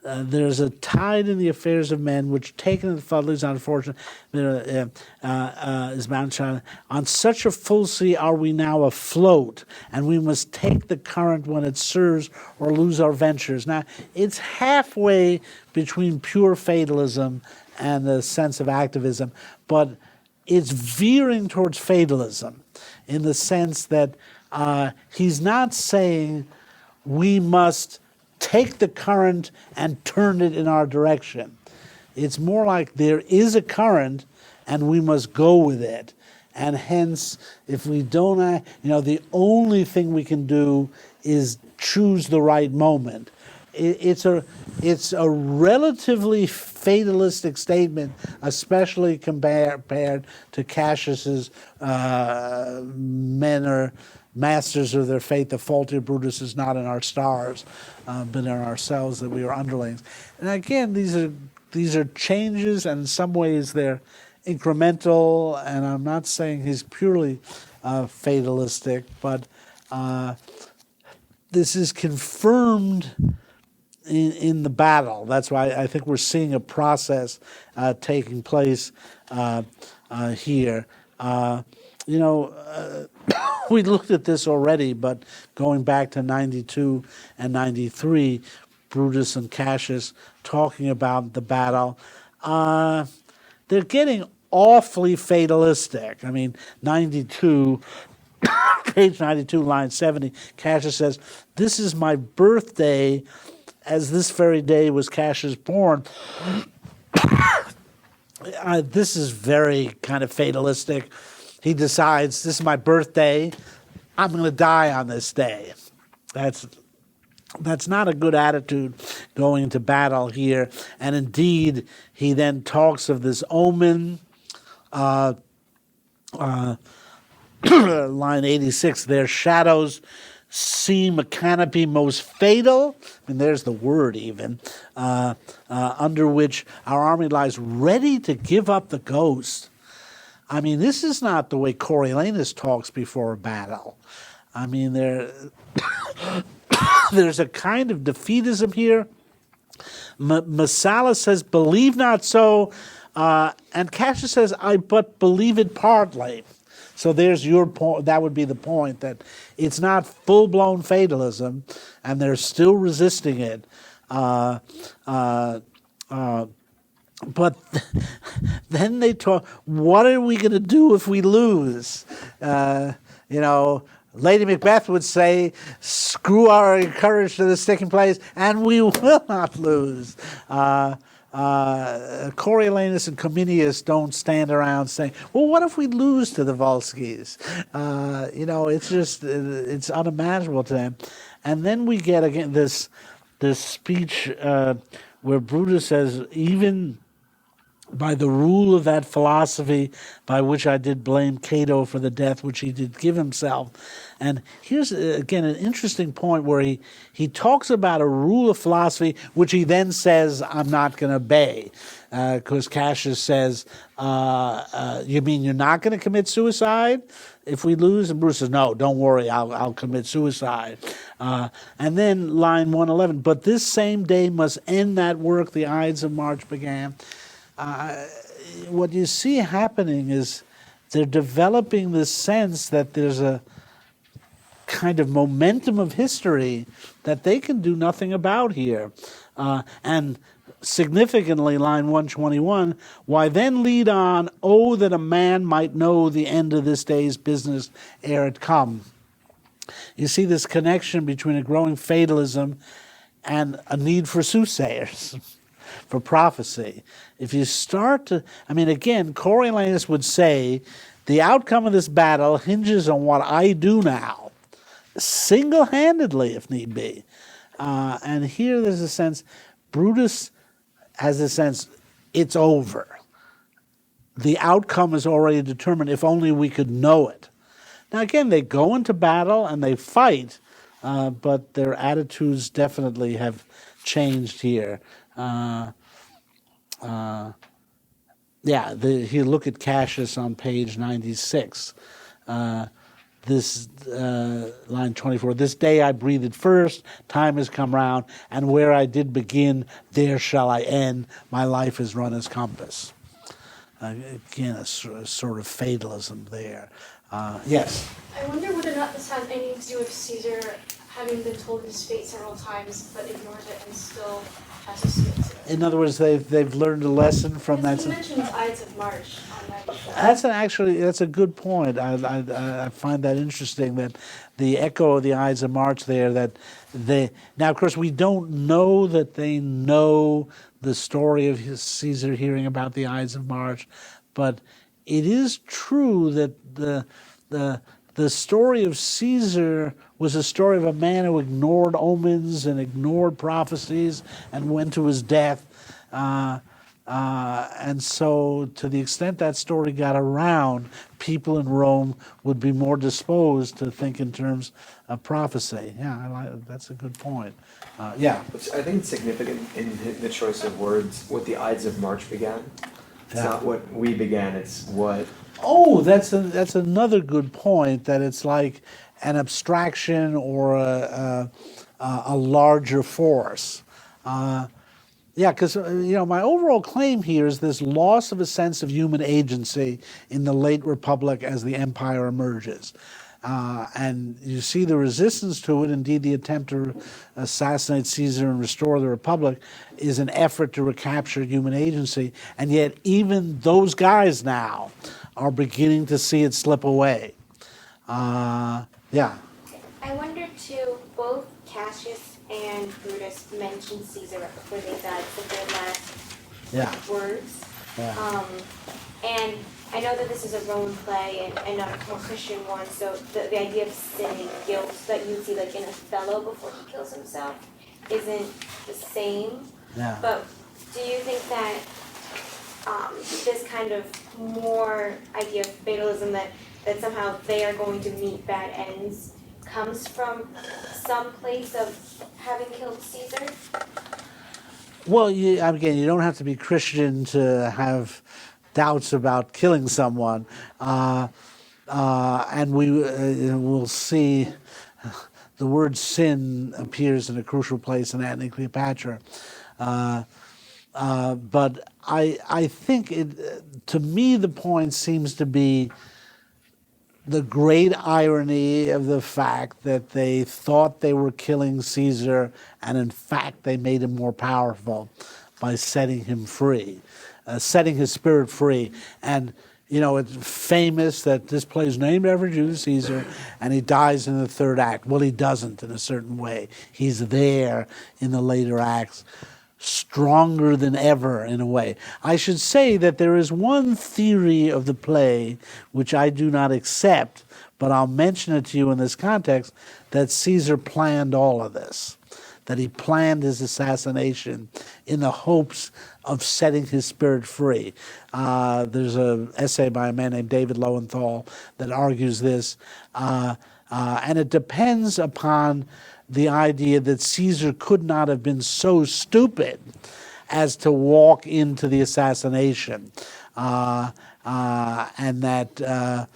[SPEAKER 1] There's a tide in the affairs of men, which taken at the flood leads on fortune, is bound to. On such a full sea are we now afloat, and we must take the current when it serves or lose our ventures. Now, it's halfway between pure fatalism and the sense of activism, but it's veering towards fatalism in the sense that he's not saying we must take the current and turn it in our direction. It's more like there is a current and we must go with it. And hence, if we don't, the only thing we can do is choose the right moment. It's a it's a relatively fatalistic statement, especially compared to Cassius's men are masters of their fate. The fault of Brutus is not in our stars, but in ourselves, that we are underlings. And again, these are changes, and in some ways they're incremental. And I'm not saying he's purely fatalistic, but this is confirmed in the battle. That's why I think we're seeing a process taking place here. We looked at this already, but going back to 92 and 93, Brutus and Cassius talking about the battle, they're getting awfully fatalistic. I mean, 92, page 92, line 70, Cassius says, "This is my birthday, as this very day was Cassius born." This is very kind of fatalistic. He decides, this is my birthday, I'm going to die on this day. That's not a good attitude going into battle here. And indeed, he then talks of this omen, line 86, their shadows seem a canopy most fatal, and there's the word even, under which our army lies ready to give up the ghost. I mean, this is not the way Coriolanus talks before a battle. I mean, there's a kind of defeatism here. Messala says, "Believe not so," and Cassius says, "I but believe it partly." So there's your point. That would be the point, that it's not full-blown fatalism, and they're still resisting it. But then they talk, what are we going to do if we lose? Lady Macbeth would say, screw our courage to the sticking place, and we will not lose. Coriolanus and Cominius don't stand around saying, well, what if we lose to the Volscians? It's unimaginable to them. And then we get, again, this speech where Brutus says, even by the rule of that philosophy by which I did blame Cato for the death which he did give himself. And here's, again, an interesting point where he talks about a rule of philosophy which he then says, I'm not going to obey. Because Cassius says, you mean you're not going to commit suicide if we lose? And Bruce says, no, don't worry, I'll commit suicide. And then line 111, but this same day must end that work the Ides of March began. What you see happening is they're developing this sense that there's a kind of momentum of history that they can do nothing about here. And significantly, line 121, why then lead on, oh, that a man might know the end of this day's business ere it come. You see this connection between a growing fatalism and a need for soothsayers, for prophecy. If you start to, again, Coriolanus would say, the outcome of this battle hinges on what I do now, single-handedly if need be. And here there's a sense, Brutus has a sense, it's over. The outcome is already determined, if only we could know it. Now again, they go into battle and they fight, but their attitudes definitely have changed here. You look at Cassius on page 96. This line 24, this day I breathed first, time has come round, and where I did begin, there shall I end. My life is run as compass. Again, a sort of fatalism there. Yes?
[SPEAKER 14] I wonder whether or not this has anything to do with Caesar having been told his fate several times, but ignores it and still has to submit to it.
[SPEAKER 1] In other words, they've learned a lesson from that.
[SPEAKER 14] He mentions Ides of March on 94.
[SPEAKER 1] That's a good point. I find that interesting, that the echo of the Ides of March there, that now of course we don't know that they know the story of Caesar hearing about the Ides of March, but it is true that the the story of Caesar was a story of a man who ignored omens and ignored prophecies and went to his death. And so, to the extent that story got around, people in Rome would be more disposed to think in terms of prophecy. Yeah, that's a good point. Yeah.
[SPEAKER 8] Which I think it's significant in the choice of words. What the Ides of March began. It's
[SPEAKER 1] Yeah.
[SPEAKER 8] not what we began. It's what.
[SPEAKER 1] Oh, that's another good point. That it's like an abstraction or a larger force. Yeah, because my overall claim here is this loss of a sense of human agency in the late Republic as the empire emerges. And you see the resistance to it, indeed the attempt to assassinate Caesar and restore the Republic is an effort to recapture human agency. And yet even those guys now are beginning to see it slip away. Yeah.
[SPEAKER 3] I wonder too, both Cassius and Brutus mentioned Caesar before they died for their last
[SPEAKER 1] Yeah.
[SPEAKER 3] words.
[SPEAKER 1] Yeah.
[SPEAKER 3] And I know that this is a Roman play and not a more Christian one, so the idea of sin and guilt that you see like in Othello before he kills himself isn't the same.
[SPEAKER 1] Yeah.
[SPEAKER 3] But do you think that this kind of more idea of fatalism that somehow they are going to meet bad ends comes from some place of having killed Caesar?
[SPEAKER 1] Well, again, you don't have to be Christian to have doubts about killing someone. And we will see the word sin appears in a crucial place in Antony and Cleopatra. But I think, to me, the point seems to be the great irony of the fact that they thought they were killing Caesar, and in fact they made him more powerful by setting him free, setting his spirit free. And it's famous that this play is named after Julius Caesar, and he dies in the third act. Well, he doesn't in a certain way. He's there in the later acts, stronger than ever in a way. I should say that there is one theory of the play which I do not accept, but I'll mention it to you in this context, that Caesar planned all of this, that he planned his assassination in the hopes of setting his spirit free. There's an essay by a man named David Lowenthal that argues this, and it depends upon the idea that Caesar could not have been so stupid as to walk into the assassination, and that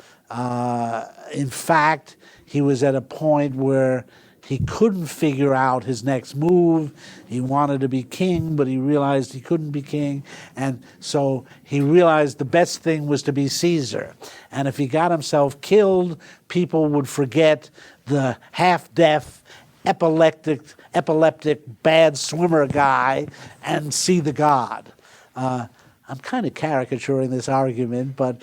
[SPEAKER 1] in fact he was at a point where he couldn't figure out his next move. He wanted to be king, but he realized he couldn't be king, and so he realized the best thing was to be Caesar. And if he got himself killed, people would forget the half-deaf, epileptic bad swimmer guy and see the god. I'm kind of caricaturing this argument, but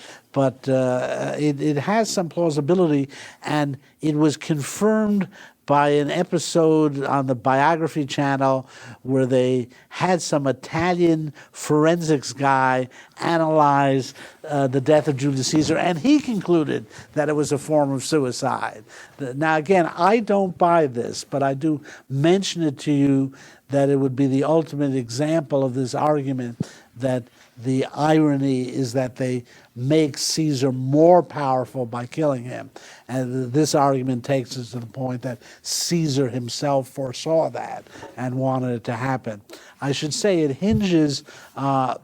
[SPEAKER 1] it has some plausibility, and it was confirmed by an episode on the Biography Channel where they had some Italian forensics guy analyze the death of Julius Caesar, and he concluded that it was a form of suicide. Now, again, I don't buy this, but I do mention it to you that it would be the ultimate example of this argument, that the irony is that they make Caesar more powerful by killing him. And this argument takes us to the point that Caesar himself foresaw that and wanted it to happen. I should say it hinges on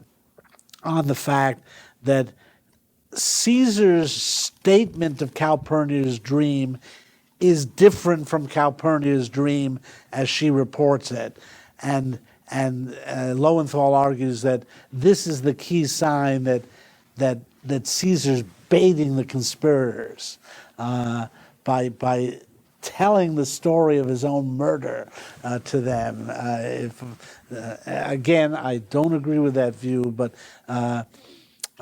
[SPEAKER 1] the fact that Caesar's statement of Calpurnia's dream is different from Calpurnia's dream as she reports it. And Lowenthal argues that this is the key sign that Caesar's baiting the conspirators by telling the story of his own murder to them. Again, I don't agree with that view, but I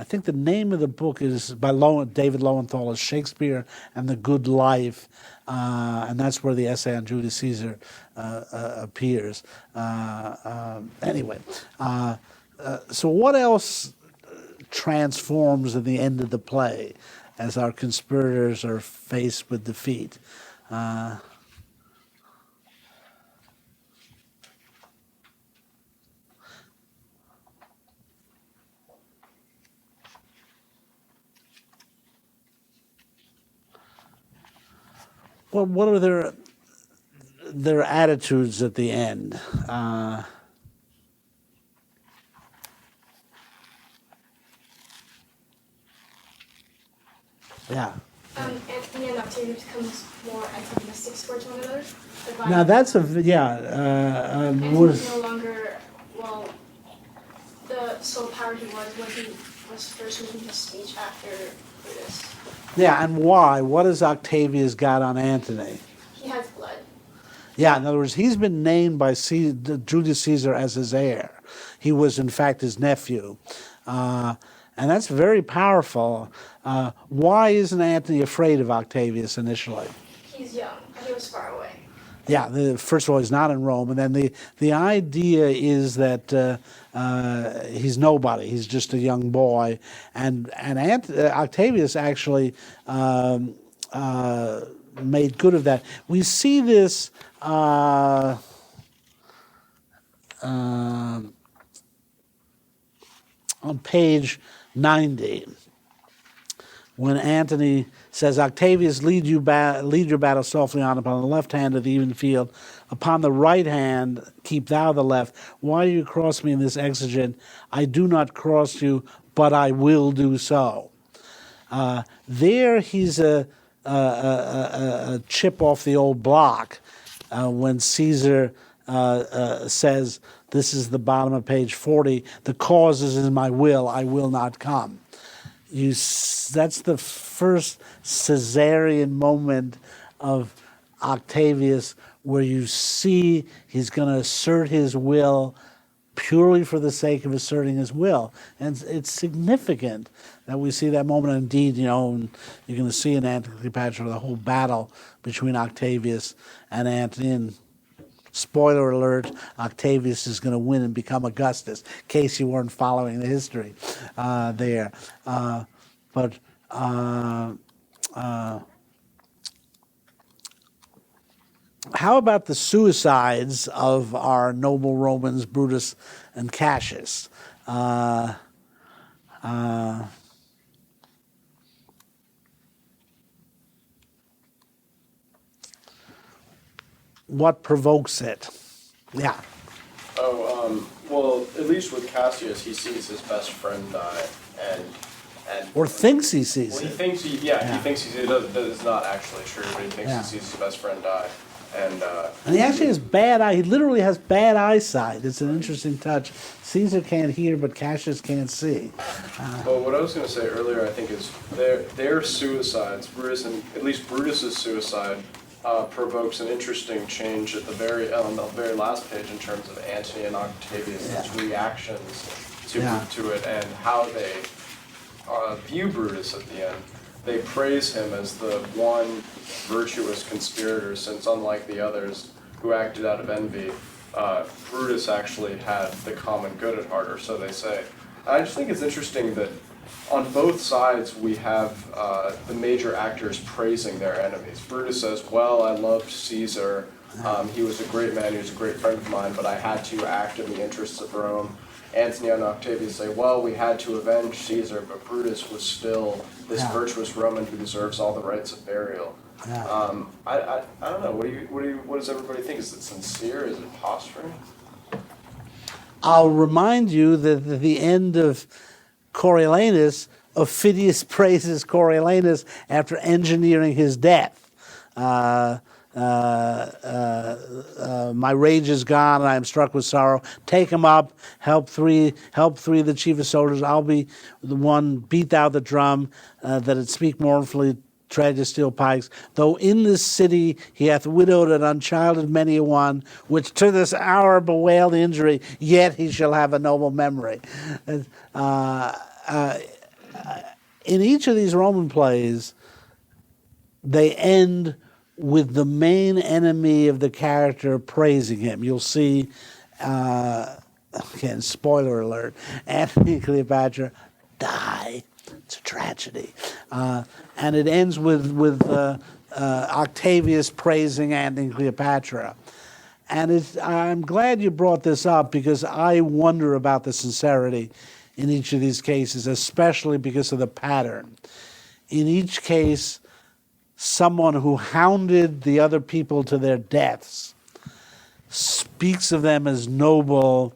[SPEAKER 1] think the name of the book is by David Lowenthal, is Shakespeare and the Good Life, and that's where the essay on Julius Caesar appears. Anyway, so what else transforms at the end of the play? as our conspirators are faced with defeat. Well, what are their attitudes at the end? Yeah.
[SPEAKER 14] Anthony and Octavius becomes more antagonistic towards one another.
[SPEAKER 1] Now that's
[SPEAKER 14] Anthony's no longer, well, the sole power he was when he was first making his speech after Brutus.
[SPEAKER 1] Yeah, and why? What has Octavius got on Antony?
[SPEAKER 14] He has blood.
[SPEAKER 1] Yeah, in other words, he's been named by Julius Caesar as his heir. He was, in fact, his nephew. And that's very powerful. Why isn't Antony afraid of Octavius initially?
[SPEAKER 14] He's young. He was far away.
[SPEAKER 1] Yeah, first of all, he's not in Rome. And then the idea is that he's nobody. He's just a young boy. And Octavius actually made good of that. We see this on page 90, when Antony says, Octavius, lead your battle softly on upon the left hand of the even field. Upon the right hand, keep thou the left. Why do you cross me in this exigent? I do not cross you, but I will do so. There he's a chip off the old block when Caesar says, this is the bottom of page 40, the cause is in my will, I will not come. That's the first Caesarian moment of Octavius where you see he's going to assert his will purely for the sake of asserting his will. And it's significant that we see that moment. Indeed, you're going to see in Antony Cleopatra the whole battle between Octavius and Antony. And spoiler alert, Octavius is going to win and become Augustus, in case you weren't following the history there. How about the suicides of our noble Romans, Brutus and Cassius? What provokes it? Yeah.
[SPEAKER 6] Well, at least with Cassius, he sees his best friend die, and
[SPEAKER 1] or thinks he sees
[SPEAKER 6] well,
[SPEAKER 1] it.
[SPEAKER 6] he thinks he thinks he sees it. That is not actually true, but he thinks he sees his best friend die, and
[SPEAKER 1] he actually has bad eye. He literally has bad eyesight. It's an interesting touch. Caesar can't hear, but Cassius can't see.
[SPEAKER 6] Well, what I was going to say earlier, I think, is their suicides, at least Brutus's suicide, provokes an interesting change at the very last page in terms of Antony and Octavius' reactions to it and how they view Brutus at the end. They praise him as the one virtuous conspirator, since unlike the others who acted out of envy, Brutus actually had the common good at heart, or so they say. And I just think it's interesting that on both sides we have the major actors praising their enemies. Brutus says, well, I loved Caesar, he was a great man, he was a great friend of mine, but I had to act in the interests of Rome. Antony and Octavius say, well, we had to avenge Caesar, but Brutus was still this virtuous Roman who deserves all the rights of burial. I don't know, what does everybody think? Is it sincere? Is it posturing?
[SPEAKER 1] I'll remind you that at the end of Coriolanus, Aufidius praises Coriolanus after engineering his death. My rage is gone, and I am struck with sorrow. Take him up, help three of the chief of soldiers. I'll be the one, beat thou the drum, that it speak mournfully, tread the steel pikes. Though in this city he hath widowed and unchilded many a one, which to this hour bewail the injury, yet he shall have a noble memory. In each of these Roman plays, they end with the main enemy of the character praising him. You'll see, again, spoiler alert, Antony and Cleopatra die. It's a tragedy. And it ends with Octavius praising Antony and Cleopatra. And I'm glad you brought this up because I wonder about the sincerity in each of these cases, especially because of the pattern. In each case, someone who hounded the other people to their deaths speaks of them as noble,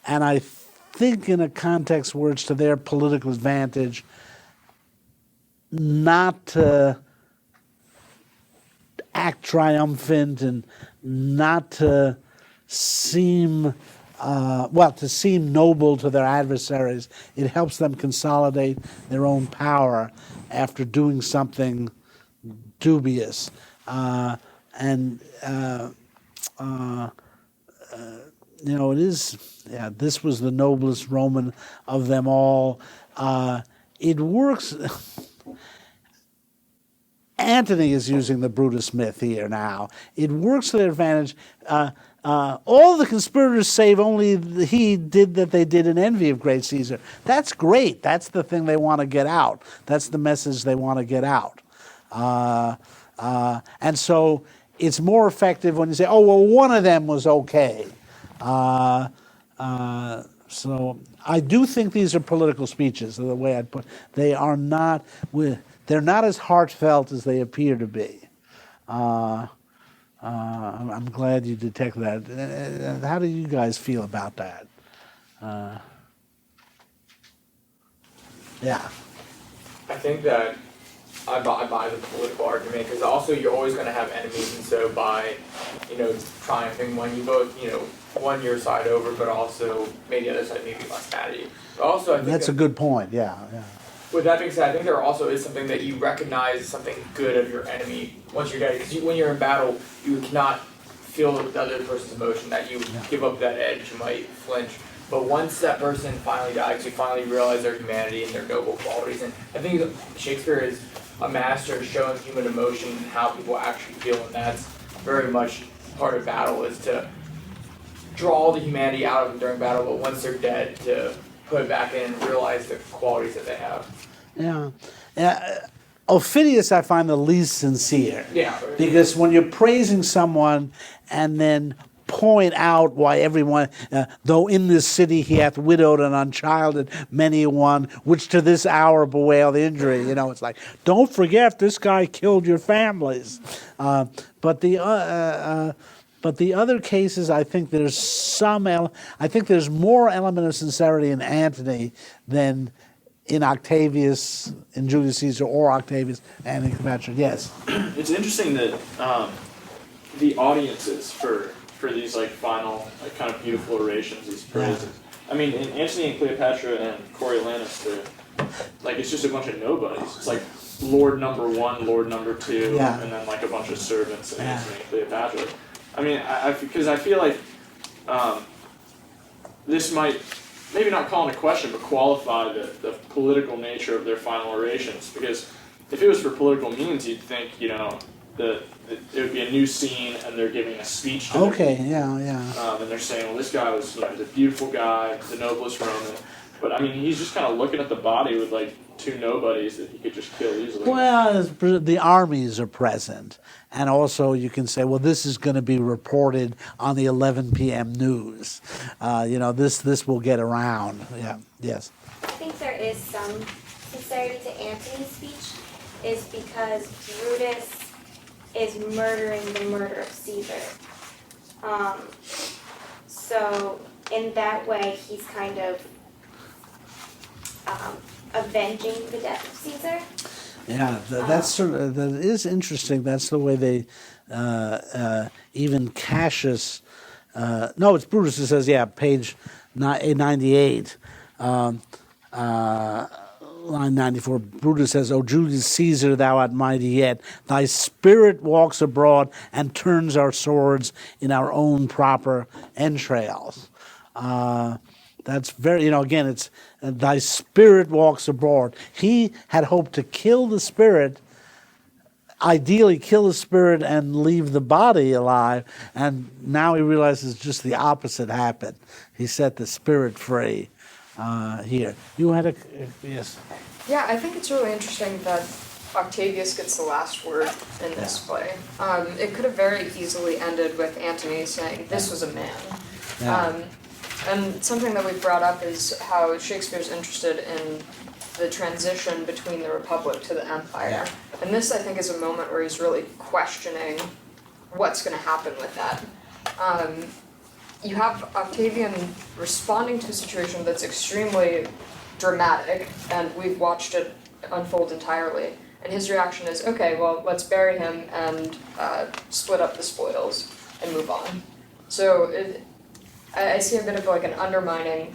[SPEAKER 1] and I think in a context where it's to their political advantage, not to act triumphant and not to seem to seem noble to their adversaries. It helps them consolidate their own power after doing something dubious. It is, this was the noblest Roman of them all. It works. Antony is using the Brutus myth here now. It works to their advantage. All the conspirators save only he did that they did in envy of great Caesar. That's great. That's the thing they want to get out. That's the message they want to get out. And so it's more effective when you say, oh, well, one of them was okay. So I do think these are political speeches, the way I'd put it. They are not, they're not as heartfelt as they appear to be. I'm glad you detect that. How do you guys feel about that? Yeah.
[SPEAKER 2] I think that I buy the political argument because also you're always going to have enemies, and so by triumphing when you both won your side over, but also made the other side maybe less mad at you. But also, I think
[SPEAKER 1] that's a good point. Yeah.
[SPEAKER 2] With that being said, I think there also is something that you recognize something good of your enemy once you're dead. Because when you're in battle, you cannot feel the other person's emotion, that you give up that edge, you might flinch. But once that person finally dies, you finally realize their humanity and their noble qualities. And I think Shakespeare is a master of showing human emotion and how people actually feel, and that's very much part of battle, is to draw the humanity out of them during battle, but once they're dead, to put it back in and realize the qualities that they have.
[SPEAKER 1] Yeah. Ophidius, I find the least sincere.
[SPEAKER 2] Yeah.
[SPEAKER 1] Because when you're praising someone and then point out why everyone, though in this city he hath widowed and unchilded many a one, which to this hour bewail the injury. It's like, don't forget this guy killed your families. But the other cases, I think there's I think there's more element of sincerity in Antony than in Octavius, in Julius Caesar, or Octavius and in Cleopatra. Yes.
[SPEAKER 9] It's interesting that the audiences for these final kind of beautiful orations, these praises. I mean, in Antony and Cleopatra and Coriolanus, they're it's just a bunch of nobodies. It's like Lord number 1, Lord number 2, and then a bunch of servants in Antony and Cleopatra. I mean, because I feel like this might, maybe not call into question, but qualify the political nature of their final orations. Because if it was for political means, you'd think, that it would be a new scene and they're giving a speech to and they're saying, well, this guy was, he's a beautiful guy, the noblest Roman. But I mean, he's just kind of looking at the body with two nobodies that he could just kill easily.
[SPEAKER 1] Well, the armies are present. And also you can say, well, this is going to be reported on the 11 p.m. news. This will get around. Yeah, yes.
[SPEAKER 3] I think there is some sincerity to Antony's speech, is because Brutus is murdering the murder of Caesar. So in that way, he's kind of avenging the death of Caesar.
[SPEAKER 1] Yeah, that is interesting. That's the way they, even Cassius, no, it's Brutus who says, page 98, line 94, Brutus says, O Julius Caesar, thou art mighty yet. Thy spirit walks abroad and turns our swords in our own proper entrails. That's very, again, it's thy spirit walks abroad. He had hoped to kill the spirit, ideally kill the spirit and leave the body alive, and now he realizes just the opposite happened. He set the spirit free. here. You had a yes.
[SPEAKER 7] Yeah, I think it's really interesting that Octavius gets the last word in this play. It could have very easily ended with Antony saying, "This was a man."
[SPEAKER 1] Yeah.
[SPEAKER 7] And something that we've brought up is how Shakespeare's interested in the transition between the Republic to the Empire. And this, I think, is a moment where he's really questioning what's going to happen with that. You have Octavian responding to a situation that's extremely dramatic, and we've watched it unfold entirely. And his reaction is, okay, well, let's bury him and split up the spoils and move on. So I see a bit of like an undermining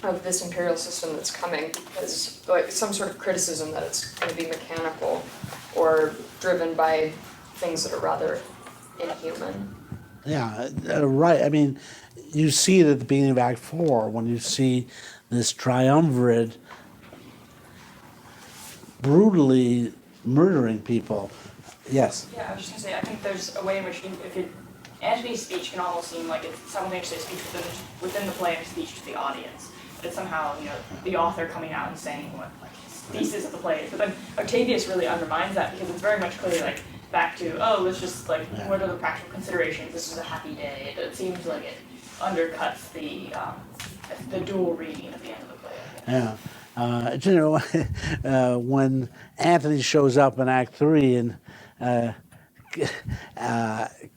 [SPEAKER 7] of this imperial system that's coming as like some sort of criticism that it's going to be mechanical or driven by things that are rather inhuman.
[SPEAKER 1] Yeah, right. I mean, you see it at the beginning of Act 4 when you see this triumvirate brutally murdering people. Yes.
[SPEAKER 4] Yeah, I was just gonna say, I think there's a way in which Antony's speech can almost seem like it's simultaneously a speech within the play and a speech to the audience. But it's somehow, the author coming out and saying what his thesis of the play is. But then Octavius really undermines that because it's very much clearly like back to, let's just what are the practical considerations? This is a happy day. It seems like it undercuts the dual reading at the end of the play.
[SPEAKER 1] Yeah. When Anthony shows up in Act 3 and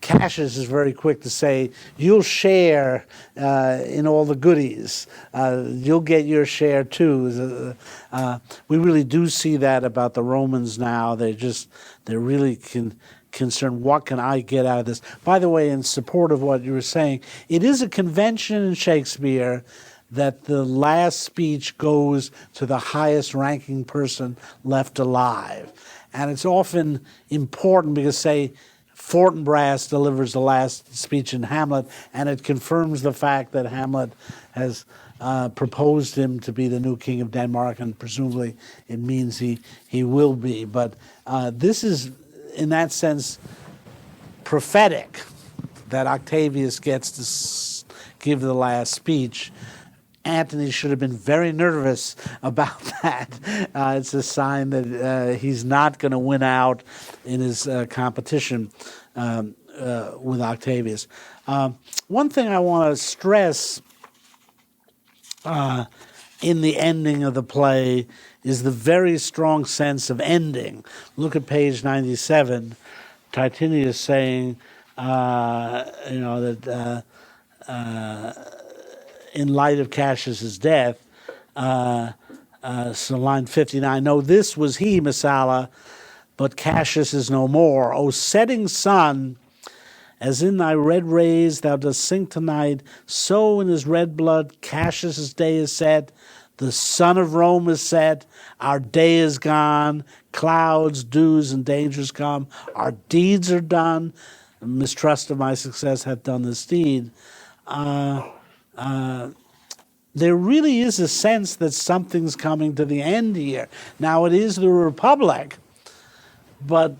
[SPEAKER 1] Cassius is very quick to say, you'll share in all the goodies. You'll get your share too. We really do see that about the Romans now. They're really concerned, what can I get out of this? By the way, in support of what you were saying, it is a convention in Shakespeare that the last speech goes to the highest ranking person left alive. And it's often important because, say, Fortinbras delivers the last speech in Hamlet, and it confirms the fact that Hamlet has proposed him to be the new king of Denmark, and presumably it means he will be. But this is, in that sense, prophetic that Octavius gets to give the last speech. Antony should have been very nervous about that. It's a sign that he's not going to win out in his competition with Octavius. One thing I want to stress in the ending of the play is the very strong sense of ending. Look at page 97. Titinius saying, that in light of Cassius's death, so line 59, no, this was he, Messala, but Cassius is no more. O setting sun, as in thy red rays thou dost sink tonight, so in his red blood Cassius's day is set, the sun of Rome is set, our day is gone, clouds, dews, and dangers come, our deeds are done, mistrust of my success hath done this deed. There really is a sense that something's coming to the end here. Now, it is the Republic, but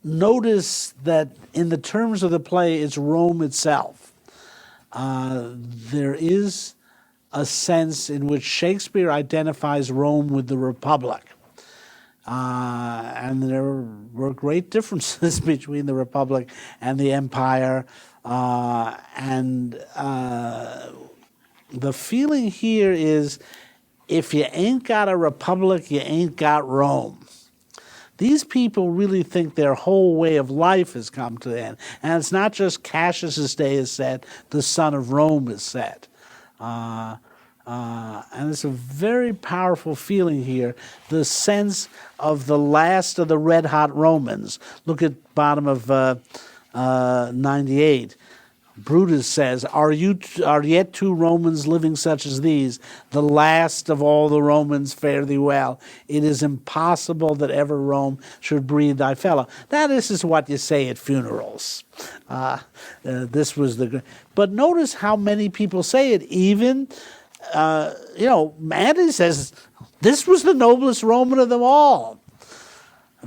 [SPEAKER 1] notice that in the terms of the play, it's Rome itself. There is a sense in which Shakespeare identifies Rome with the Republic. And there were great differences between the Republic and the Empire. The feeling here is, if you ain't got a republic, you ain't got Rome. These people really think their whole way of life has come to an end. And it's not just Cassius's day is set, the sun of Rome is set. And it's a very powerful feeling here, the sense of the last of the red-hot Romans. Look at bottom of 98. Brutus says, are yet two Romans living such as these? The last of all the Romans fare thee well. It is impossible that ever Rome should breed thy fellow. Now, this is what you say at funerals. This was but notice how many people say it. Even, Antony says, this was the noblest Roman of them all.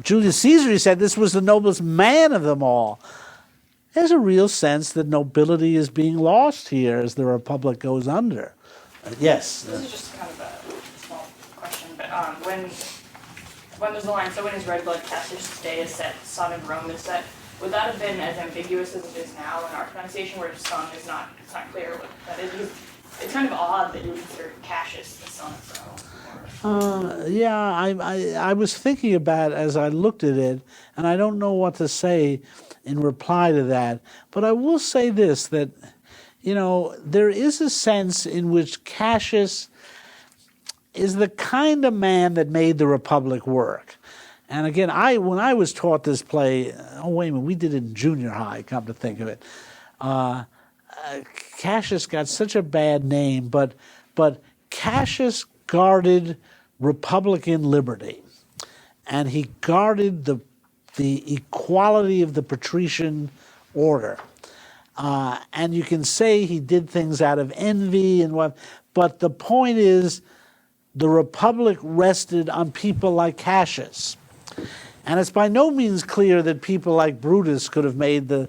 [SPEAKER 1] Julius Caesar, he said, this was the noblest man of them all. There's a real sense that nobility is being lost here as the Republic goes under. Yes.
[SPEAKER 4] This is just kind of a small question, but when there's a line, so when his red blood Cassius Day is set, sun in Rome is set, would that have been as ambiguous as it is now in our pronunciation, where sun is not, it's not clear what that is? Because it's kind of odd that you would consider Cassius the sun of Rome.
[SPEAKER 1] Yeah, I was thinking about it as I looked at it, and I don't know what to say in reply to that. But I will say this, that, you know, there is a sense in which Cassius is the kind of man that made the Republic work. And again, when I was taught this play, oh wait a minute, we did it in junior high, come to think of it. Cassius got such a bad name, but Cassius guarded Republican liberty, and he guarded the equality of the patrician order. And you can say he did things out of envy and what, but the point is, the Republic rested on people like Cassius. And it's by no means clear that people like Brutus could have made the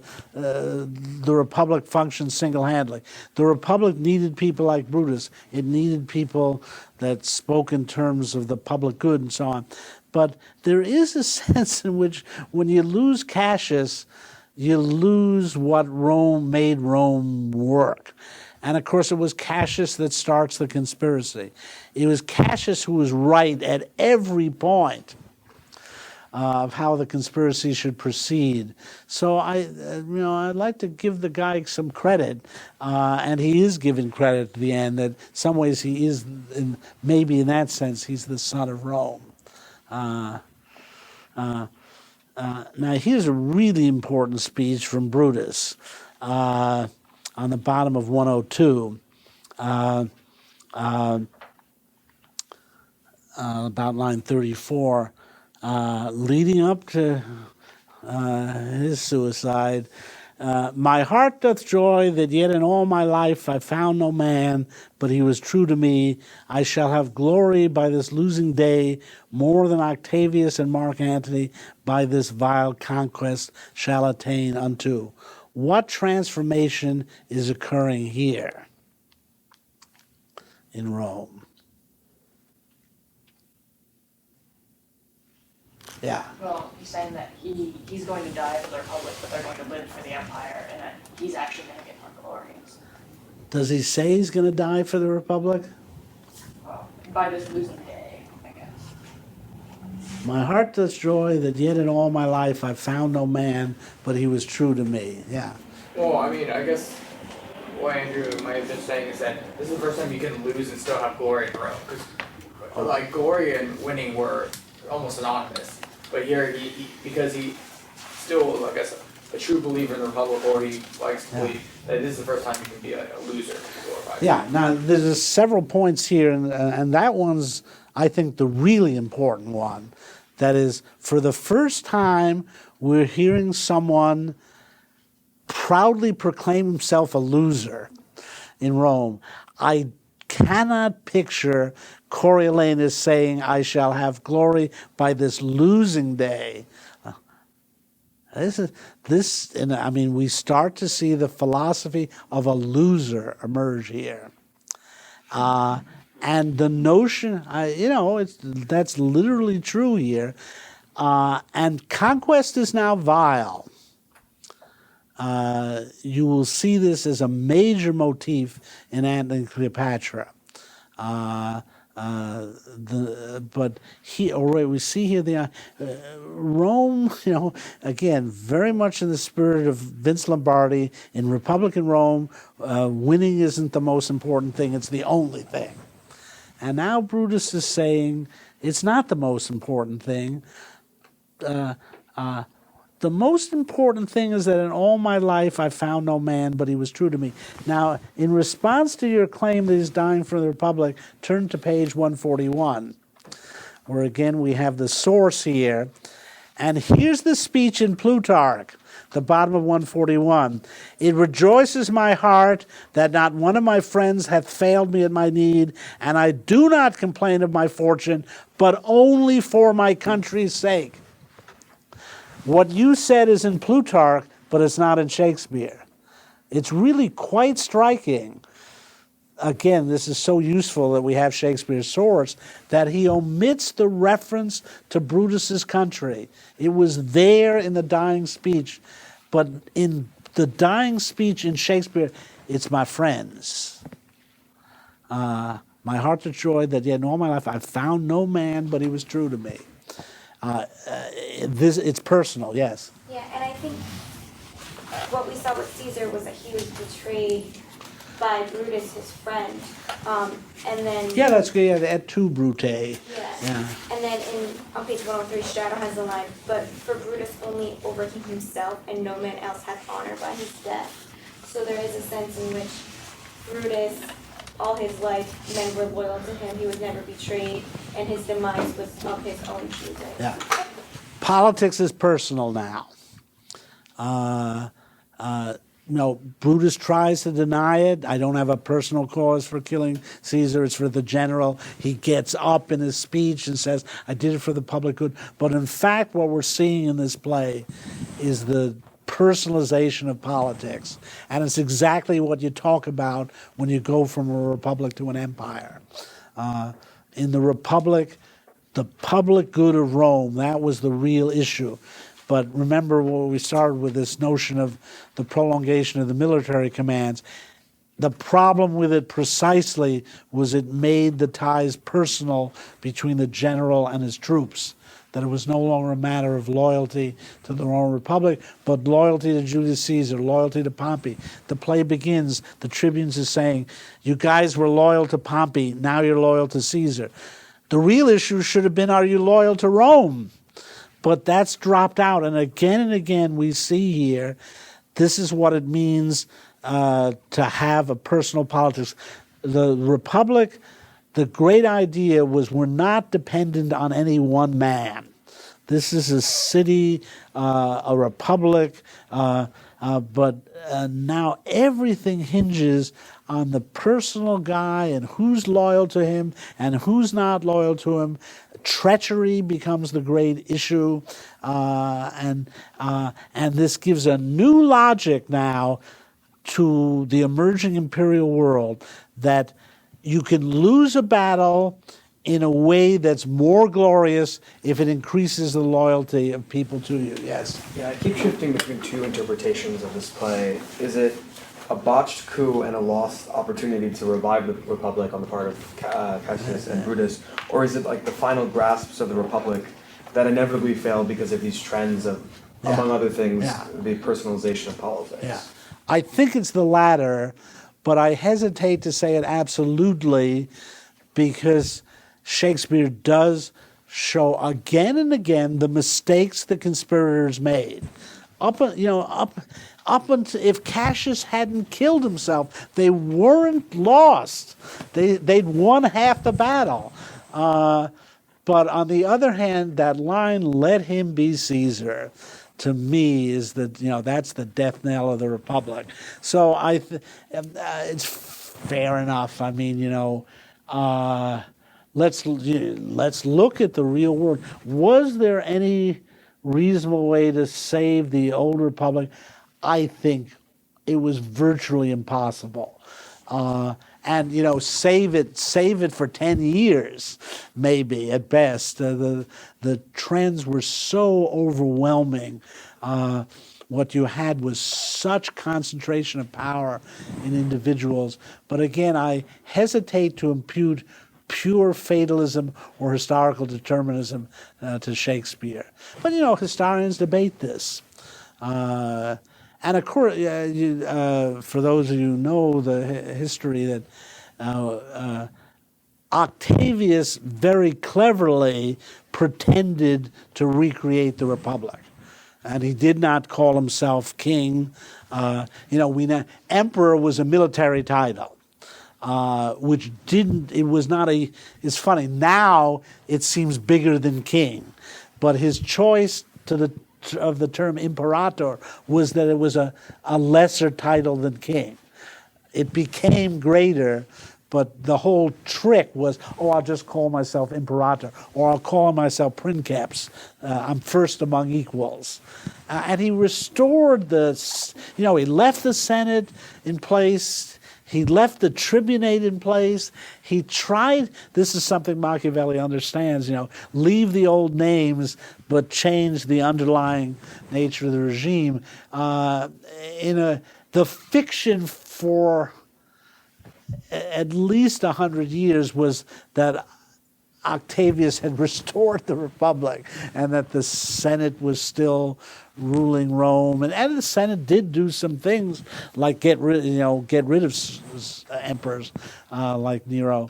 [SPEAKER 1] Republic function single-handedly. The Republic needed people like Brutus. It needed people that spoke in terms of the public good and so on. But there is a sense in which when you lose Cassius, you lose what Rome made Rome work. And of course, it was Cassius that starts the conspiracy. It was Cassius who was right at every point of how the conspiracy should proceed. So I'd like to give the guy some credit, and he is given credit at the end. That in some ways he is, maybe in that sense, he's the son of Rome. Now here's a really important speech from Brutus. On the bottom of 102, about line 34, leading up to his suicide. My heart doth joy that yet in all my life I found no man, but he was true to me. I shall have glory by this losing day, more than Octavius and Mark Antony by this vile conquest shall attain unto. What transformation is occurring here in Rome? Yeah.
[SPEAKER 4] Well, he's saying that he's going to die for the Republic, but they're going to live for the Empire, and that he's actually going to get more glory.
[SPEAKER 1] Does he say he's going to die for the Republic?
[SPEAKER 4] Well, by this losing day, I guess.
[SPEAKER 1] My heart does joy that yet in all my life I found no man, but he was true to me. Yeah.
[SPEAKER 2] Well, I mean, I guess what Andrew might have been saying is that this is the first time you can lose and still have glory in Rome. Because, like, glory and winning were almost synonymous. But here, because he still, I guess, a true believer in the Republic, or he likes to believe that this is the first time you can be a loser.
[SPEAKER 1] Yeah, now there's several points here, and that one's, I think, the really important one. That is, for the first time, we're hearing someone proudly proclaim himself a loser in Rome. I cannot picture Coriolanus saying, I shall have glory by this losing day. We start to see the philosophy of a loser emerge here. And the notion, that's literally true here. And conquest is now vile. You will see this as a major motif in Antony and Cleopatra. We see here Rome, again, very much in the spirit of Vince Lombardi in Republican Rome. Winning isn't the most important thing; it's the only thing. And now Brutus is saying it's not the most important thing. The most important thing is that in all my life I found no man, but he was true to me. Now, in response to your claim that he's dying for the Republic, turn to page 141, where again we have the source here. And here's the speech in Plutarch, the bottom of 141. It rejoices my heart that not one of my friends hath failed me at my need, and I do not complain of my fortune, but only for my country's sake. What you said is in Plutarch, but it's not in Shakespeare. It's really quite striking again, this is so useful that we have Shakespeare's source, that he omits the reference to Brutus's country. It was there in the dying speech, but in the dying speech in Shakespeare, it's my friends. My heart's a joy that yet in all my life I've found no man, but he was true to me. It's personal, yes.
[SPEAKER 3] Yeah, and I think what we saw with Caesar was that he was betrayed by Brutus, his friend, and then
[SPEAKER 1] Yeah, that's good. Yeah, et tu, Brute.
[SPEAKER 3] yeah.
[SPEAKER 1] Yeah.
[SPEAKER 3] And then on page 103, Strato has the line, but for Brutus only over him himself, and no man else hath honor by his death. So there is a sense in which Brutus, all his life, men were loyal to him. He was never betrayed, and his demise was of his own choosing.
[SPEAKER 1] Yeah. Politics is personal now. Brutus tries to deny it. I don't have a personal cause for killing Caesar. It's for the general. He gets up in his speech and says, I did it for the public good. But in fact, what we're seeing in this play is the personalization of politics. And it's exactly what you talk about when you go from a republic to an empire. In the republic, the public good of Rome, that was the real issue. But remember what we started with, this notion of the prolongation of the military commands. The problem with it precisely was it made the ties personal between the general and his troops, that it was no longer a matter of loyalty to the Roman Republic, but loyalty to Julius Caesar, loyalty to Pompey. The play begins, the tribunes is saying, you guys were loyal to Pompey, now you're loyal to Caesar. The real issue should have been, are you loyal to Rome? But that's dropped out, and again we see here, this is what it means to have a personal politics. The Republic, the great idea was we're not dependent on any one man. This is a city, a republic, but now everything hinges on the personal guy and who's loyal to him and who's not loyal to him. Treachery becomes the great issue, and this gives a new logic now to the emerging imperial world, that you can lose a battle in a way that's more glorious if it increases the loyalty of people to you. Yes?
[SPEAKER 8] Yeah, I keep shifting between two interpretations of this play. Is it a botched coup and a lost opportunity to revive the Republic on the part of Cassius and Brutus, or is it like the final grasps of the Republic that inevitably failed because of these trends of, among other things, the personalization of politics?
[SPEAKER 1] Yeah. I think it's the latter, but I hesitate to say it absolutely, because Shakespeare does show again and again the mistakes the conspirators made. Up until, if Cassius hadn't killed himself, they weren't lost. They'd won half the battle. But on the other hand, that line, "Let him be Caesar," to me is that's the death knell of the Republic. So it's fair enough. I mean, let's look at the real world. Was there any reasonable way to save the old Republic? I think it was virtually impossible. And save it for 10 years, maybe at best. The trends were so overwhelming. What you had was such concentration of power in individuals. But again, I hesitate to impute pure fatalism or historical determinism to Shakespeare. But historians debate this. And of course, for those of you who know the history, that Octavius very cleverly pretended to recreate the Republic. And he did not call himself king. Emperor was a military title, which it's funny, now it seems bigger than king. But his choice of the term imperator was that it was a lesser title than king. It became greater, but the whole trick was, I'll just call myself imperator, or I'll call myself princeps. I'm first among equals. And he restored he left the Senate in place. he left the tribunate in place. He tried, this is something Machiavelli understands, leave the old names, but change the underlying nature of the regime. The fiction for at least 100 years was that Octavius had restored the Republic and that the Senate was still ruling Rome. And the Senate did do some things like get rid of emperors like Nero.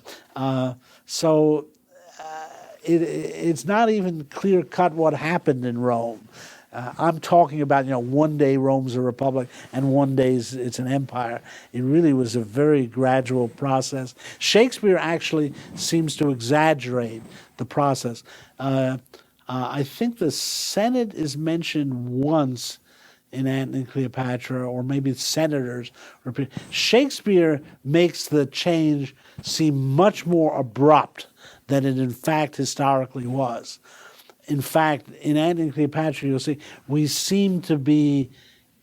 [SPEAKER 1] It's not even clear cut what happened in Rome. I'm talking about, one day Rome's a republic and one day it's an empire. It really was a very gradual process. Shakespeare actually seems to exaggerate the process. I think the Senate is mentioned once in Antony and Cleopatra, or maybe senators. Shakespeare makes the change seem much more abrupt than it in fact historically was. In fact, in Antony and Cleopatra, you'll see, we seem to be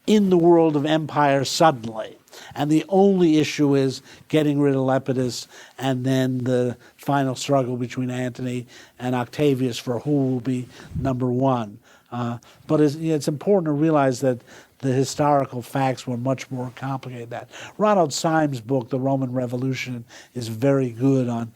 [SPEAKER 1] in the world of empire suddenly. And the only issue is getting rid of Lepidus and then the final struggle between Antony and Octavius for who will be number one. But it's important to realize that the historical facts were much more complicated than that. Ronald Syme's book, The Roman Revolution, is very good on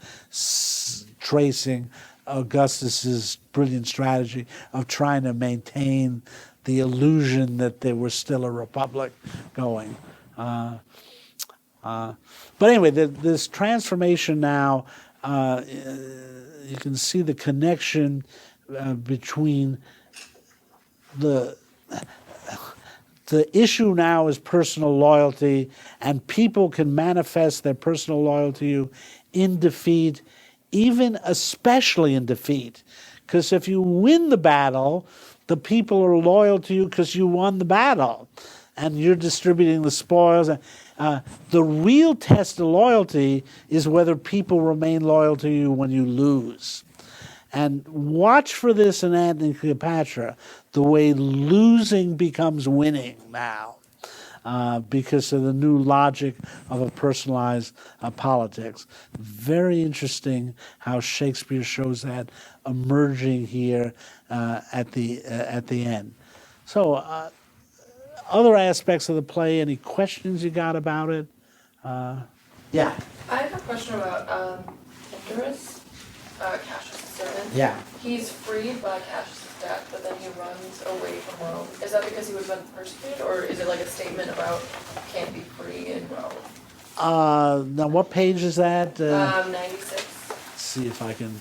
[SPEAKER 1] tracing Augustus's brilliant strategy of trying to maintain the illusion that there was still a republic going. But anyway, this transformation now, you can see the connection between the issue now is personal loyalty, and people can manifest their personal loyalty to you in defeat, even especially in defeat. Because if you win the battle, the people are loyal to you because you won the battle and you're distributing the spoils. The real test of loyalty is whether people remain loyal to you when you lose. And watch for this in Antony and Cleopatra, the way losing becomes winning now. Because of the new logic of a personalized politics. Very interesting how Shakespeare shows that emerging here at the end. So, other aspects of the play, any questions you got about it? Yeah.
[SPEAKER 7] I have a question about Brutus, Cassius' servant.
[SPEAKER 1] Yeah.
[SPEAKER 7] He's freed by Cassius' death, but then he runs away from Rome. Is that because he was been persecuted, or is it like a statement about can't be free in Rome?
[SPEAKER 1] Now, what page is that?
[SPEAKER 7] 96.
[SPEAKER 1] Let's see if I can.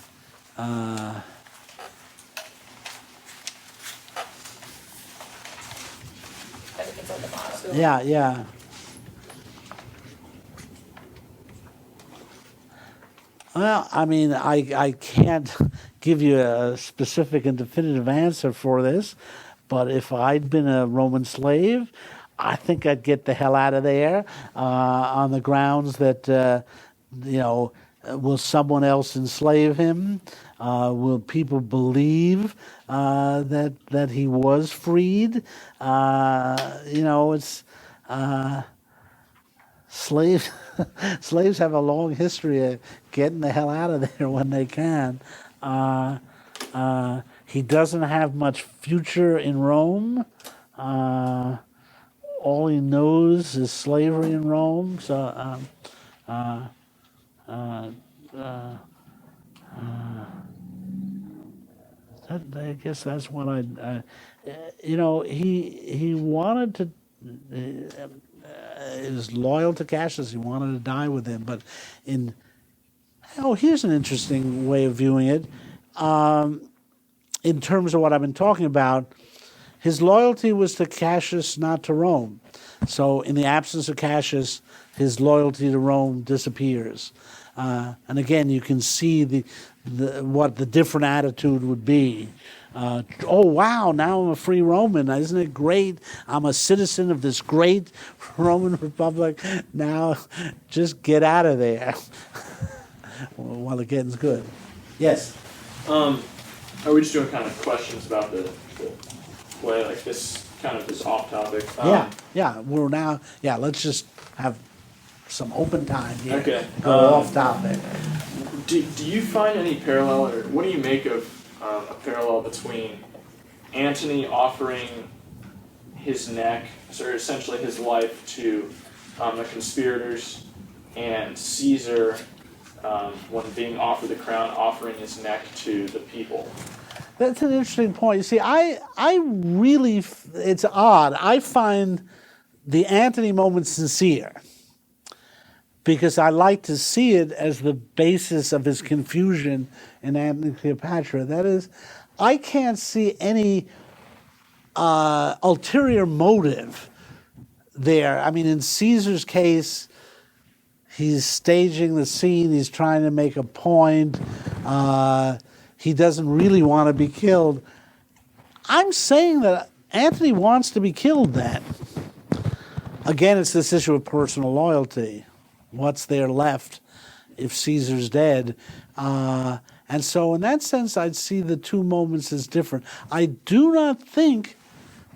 [SPEAKER 7] I think it's on the bottom.
[SPEAKER 1] Yeah. Well, I mean, I can't give you a specific and definitive answer for this, but if I'd been a Roman slave, I think I'd get the hell out of there on the grounds that, will someone else enslave him? Will people believe that he was freed? It's slaves have a long history of getting the hell out of there when they can. He doesn't have much future in Rome. All he knows is slavery in Rome. So, I guess that's what he wanted to. Is loyal to Cassius. He wanted to die with him, but here's an interesting way of viewing it. In terms of what I've been talking about, his loyalty was to Cassius, not to Rome. So in the absence of Cassius, his loyalty to Rome disappears. And again, you can see what the different attitude would be. Oh, wow, now I'm a free Roman. Isn't it great? I'm a citizen of this great Roman Republic. Now just get out of there while the getting's good. Yes?
[SPEAKER 9] Are we just doing kind of questions about the play, like this kind of this off topic?
[SPEAKER 1] Yeah, we're now, let's just have some open time here.
[SPEAKER 9] Okay.
[SPEAKER 1] Go off topic.
[SPEAKER 9] Do you find any parallel, or what do you make of a parallel between Antony offering his neck, or essentially his life, to the conspirators, and Caesar, when being offered the crown, offering his neck to the people?
[SPEAKER 1] That's an interesting point. You see, I really, it's odd. I find the Antony moment sincere because I like to see it as the basis of his confusion in Antony and Cleopatra. That is, I can't see any ulterior motive there. I mean, in Caesar's case, he's staging the scene, he's trying to make a point, he doesn't really want to be killed. I'm saying that Antony wants to be killed then. Again, it's this issue of personal loyalty. What's there left if Caesar's dead? And so in that sense, I'd see the two moments as different. I do not think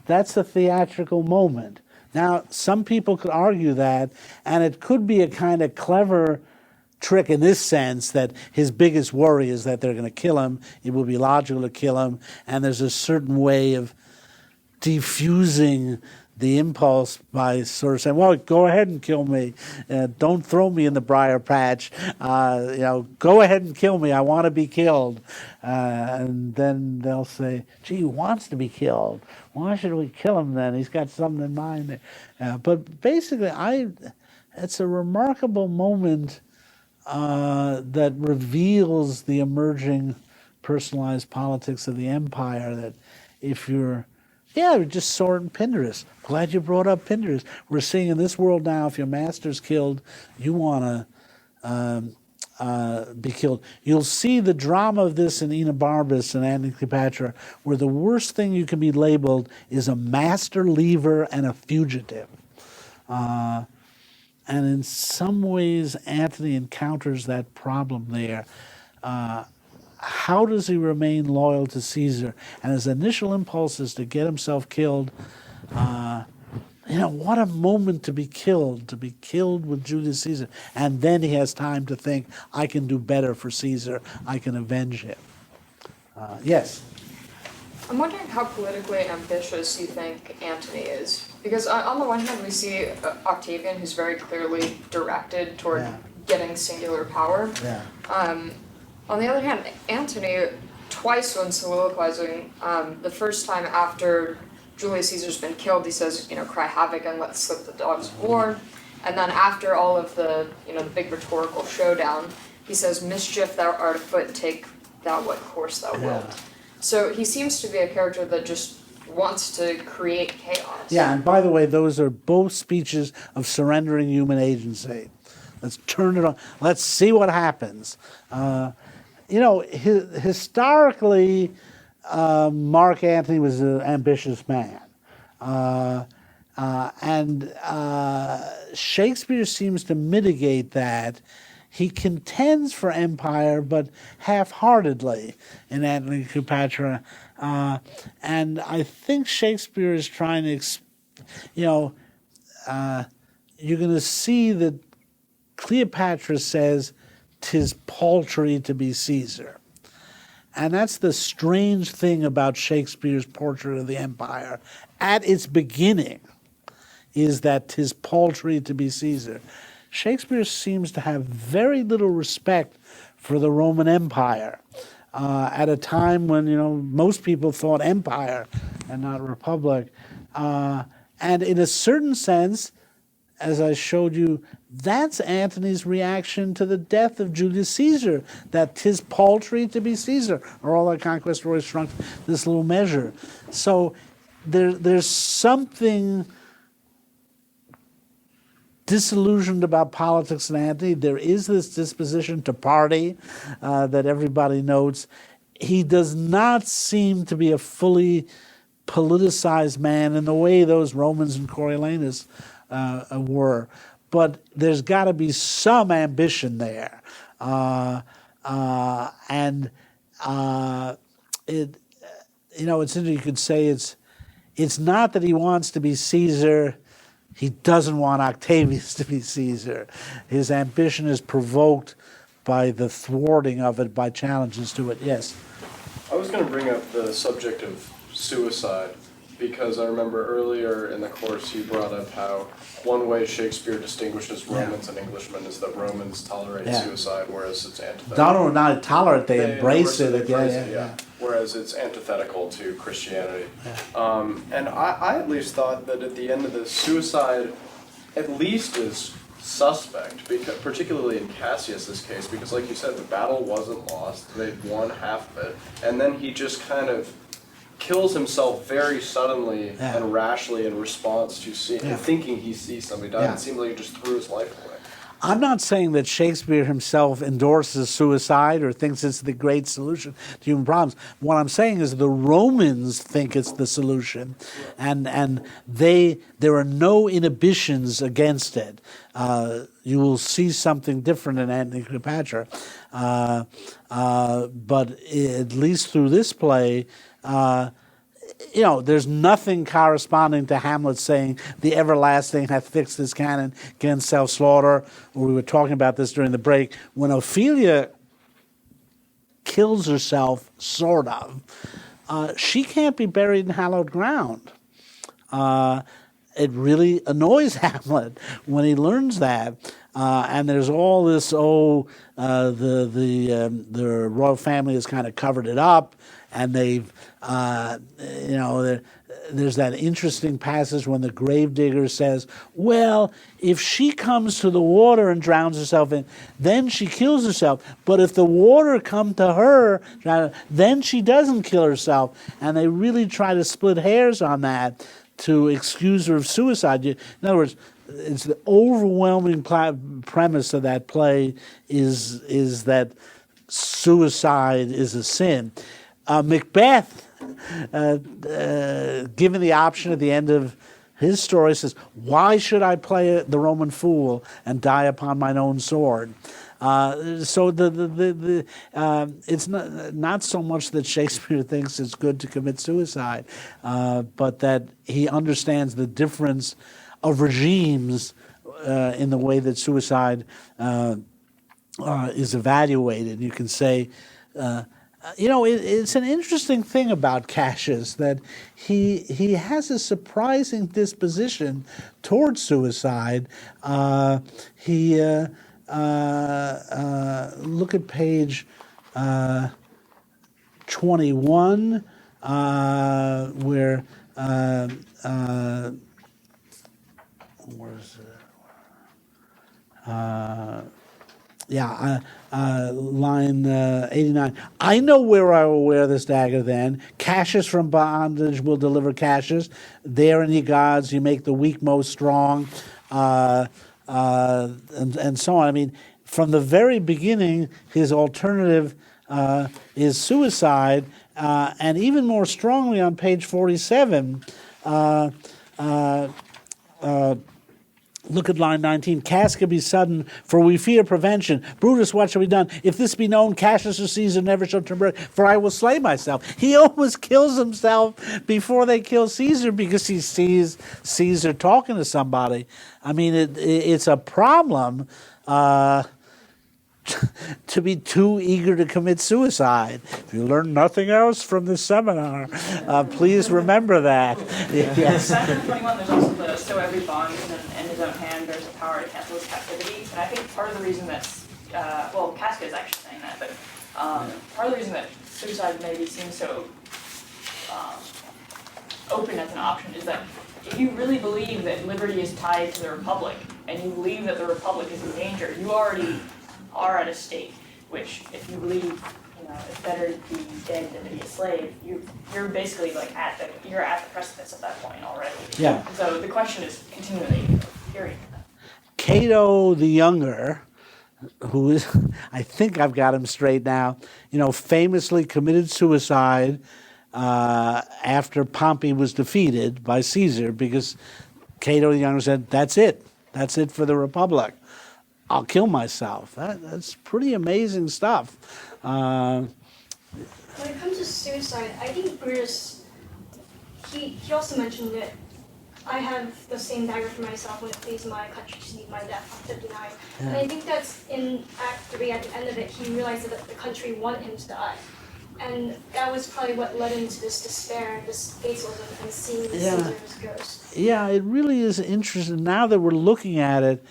[SPEAKER 1] that's a theatrical moment. Now, some people could argue that, and it could be a kind of clever trick in this sense that his biggest worry is that they're going to kill him. It will be logical to kill him, and there's a certain way of defusing the impulse by sort of saying, well, go ahead and kill me. Don't throw me in the briar patch. Go ahead and kill me. I want to be killed. And then they'll say, gee, he wants to be killed. Why should we kill him then? He's got something in mind there. But basically, it's a remarkable moment that reveals the emerging personalized politics of the empire, that if you're we just saw it in Pinterest. Glad you brought up Pinterest. We're seeing in this world now, if your master's killed, you want to be killed. You'll see the drama of this in Enobarbus and Antony and Cleopatra, where the worst thing you can be labeled is a master leaver and a fugitive. And in some ways, Antony encounters that problem there. How does he remain loyal to Caesar? And his initial impulse is to get himself killed. What a moment to be killed with Julius Caesar. And then he has time to think, I can do better for Caesar. I can avenge him. Yes?
[SPEAKER 7] I'm wondering how politically ambitious you think Antony is. Because on the one hand, we see Octavian, who's very clearly directed toward getting singular power.
[SPEAKER 1] Yeah.
[SPEAKER 7] On the other hand, Antony, twice when soliloquizing, the first time after Julius Caesar's been killed, he says, cry havoc and let slip the dogs of war. And then after all of the, the big rhetorical showdown, he says, mischief thou art afoot, take thou what course thou wilt. So he seems to be a character that just wants to create chaos.
[SPEAKER 1] Yeah, and by the way, those are both speeches of surrendering human agency. Let's turn it on. Let's see what happens. Historically, Mark Antony was an ambitious man. And Shakespeare seems to mitigate that. He contends for empire, but half-heartedly in Antony and Cleopatra. And I think Shakespeare is trying to, you're going to see that Cleopatra says, "'Tis paltry to be Caesar." And that's the strange thing about Shakespeare's portrait of the empire. At its beginning is that 'tis paltry to be Caesar. Shakespeare seems to have very little respect for the Roman Empire at a time when, most people thought empire and not republic. And in a certain sense, as I showed you, that's Antony's reaction to the death of Julius Caesar, that 'tis paltry to be Caesar, or all our conquest royals shrunk to this little measure. So there's something disillusioned about politics in Antony. There is this disposition to party that everybody notes. He does not seem to be a fully politicized man in the way those Romans and Coriolanus were. But there's got to be some ambition there. It's interesting, you could say it's not that he wants to be Caesar he doesn't want Octavius to be Caesar. His ambition is provoked by the thwarting of it, by challenges to it. Yes.
[SPEAKER 6] I was going to bring up the subject of suicide because I remember earlier in the course you brought up how one way Shakespeare distinguishes Romans and Englishmen is that Romans tolerate suicide, whereas it's antithetical.
[SPEAKER 1] Not tolerant, they embrace it.
[SPEAKER 6] Whereas it's antithetical to Christianity. And I at least thought that at the end of this, suicide at least is suspect, because, particularly in Cassius's case, because like you said, the battle wasn't lost, they'd won half of it, and then he just kind of kills himself very suddenly and rashly in response to thinking he sees somebody die. It seemed like he just threw his life away.
[SPEAKER 1] I'm not saying that Shakespeare himself endorses suicide or thinks it's the great solution to human problems. What I'm saying is the Romans think it's the solution, and there are no inhibitions against it. You will see something different in Antony Cleopatra, but at least through this play, there's nothing corresponding to Hamlet saying the everlasting hath fixed his canon against self-slaughter. We were talking about this during the break. When Ophelia kills herself, sort of, she can't be buried in hallowed ground. It really annoys Hamlet when he learns that. And there's all this, the royal family has kind of covered it up, and they've, there's that interesting passage when the gravedigger says, well, if she comes to the water and drowns herself in, then she kills herself. But if the water come to her, then she doesn't kill herself. And they really try to split hairs on that to excuse her of suicide. In other words, it's the overwhelming premise of that play is that suicide is a sin. Macbeth, given the option at the end of his story, says, why should I play the Roman fool and die upon mine own sword? So it's not so much that Shakespeare thinks it's good to commit suicide, but that he understands the difference of regimes in the way that suicide is evaluated. You can say, it's an interesting thing about Cassius that he has a surprising disposition towards suicide. Look at page 21, where where's line 89. I know where I will wear this dagger then. Cassius from bondage will deliver Cassius. There in ye gods, you make the weak most strong. And so on. I mean, from the very beginning, his alternative is suicide, and even more strongly on page 47, look at line 19. Casca be sudden, for we fear prevention. Brutus, what shall be done? If this be known, Cassius or Caesar never shall turn back, for I will slay myself. He almost kills himself before they kill Caesar because he sees Caesar talking to somebody. I mean, it's a problem to be too eager to commit suicide. If you learn nothing else from this seminar, please remember that. Yes.
[SPEAKER 4] In 21, there's also the so every bond in his own hand bears the power to cancel his captivity. And I think part of the reason that's, Casca is actually saying that, but part of the reason that suicide maybe seems so open as an option is that if you really believe that liberty is tied to the Republic, and you believe that the Republic is in danger, you already are at a state which, if you believe, it's better to be dead than to be a slave, you're basically you're at the precipice at that point already.
[SPEAKER 1] Yeah.
[SPEAKER 4] So the question is continually hearing that.
[SPEAKER 1] Cato the Younger, who is, I think I've got him straight now, famously committed suicide after Pompey was defeated by Caesar, because Cato the Younger said, that's it for the Republic. I'll kill myself. That's pretty amazing stuff.
[SPEAKER 14] When it comes to suicide, I think Brutus, he also mentioned it I have the same dagger for myself when it pleased my country to need my death on 59. And I think that's in Act 3, at the end of it, he realized that the country wanted him to die. And that was probably what led him to this despair, this fatalism, and seeing the
[SPEAKER 1] Yeah.
[SPEAKER 14] Caesar's ghost.
[SPEAKER 1] Yeah, it really is interesting. Now that we're looking at it,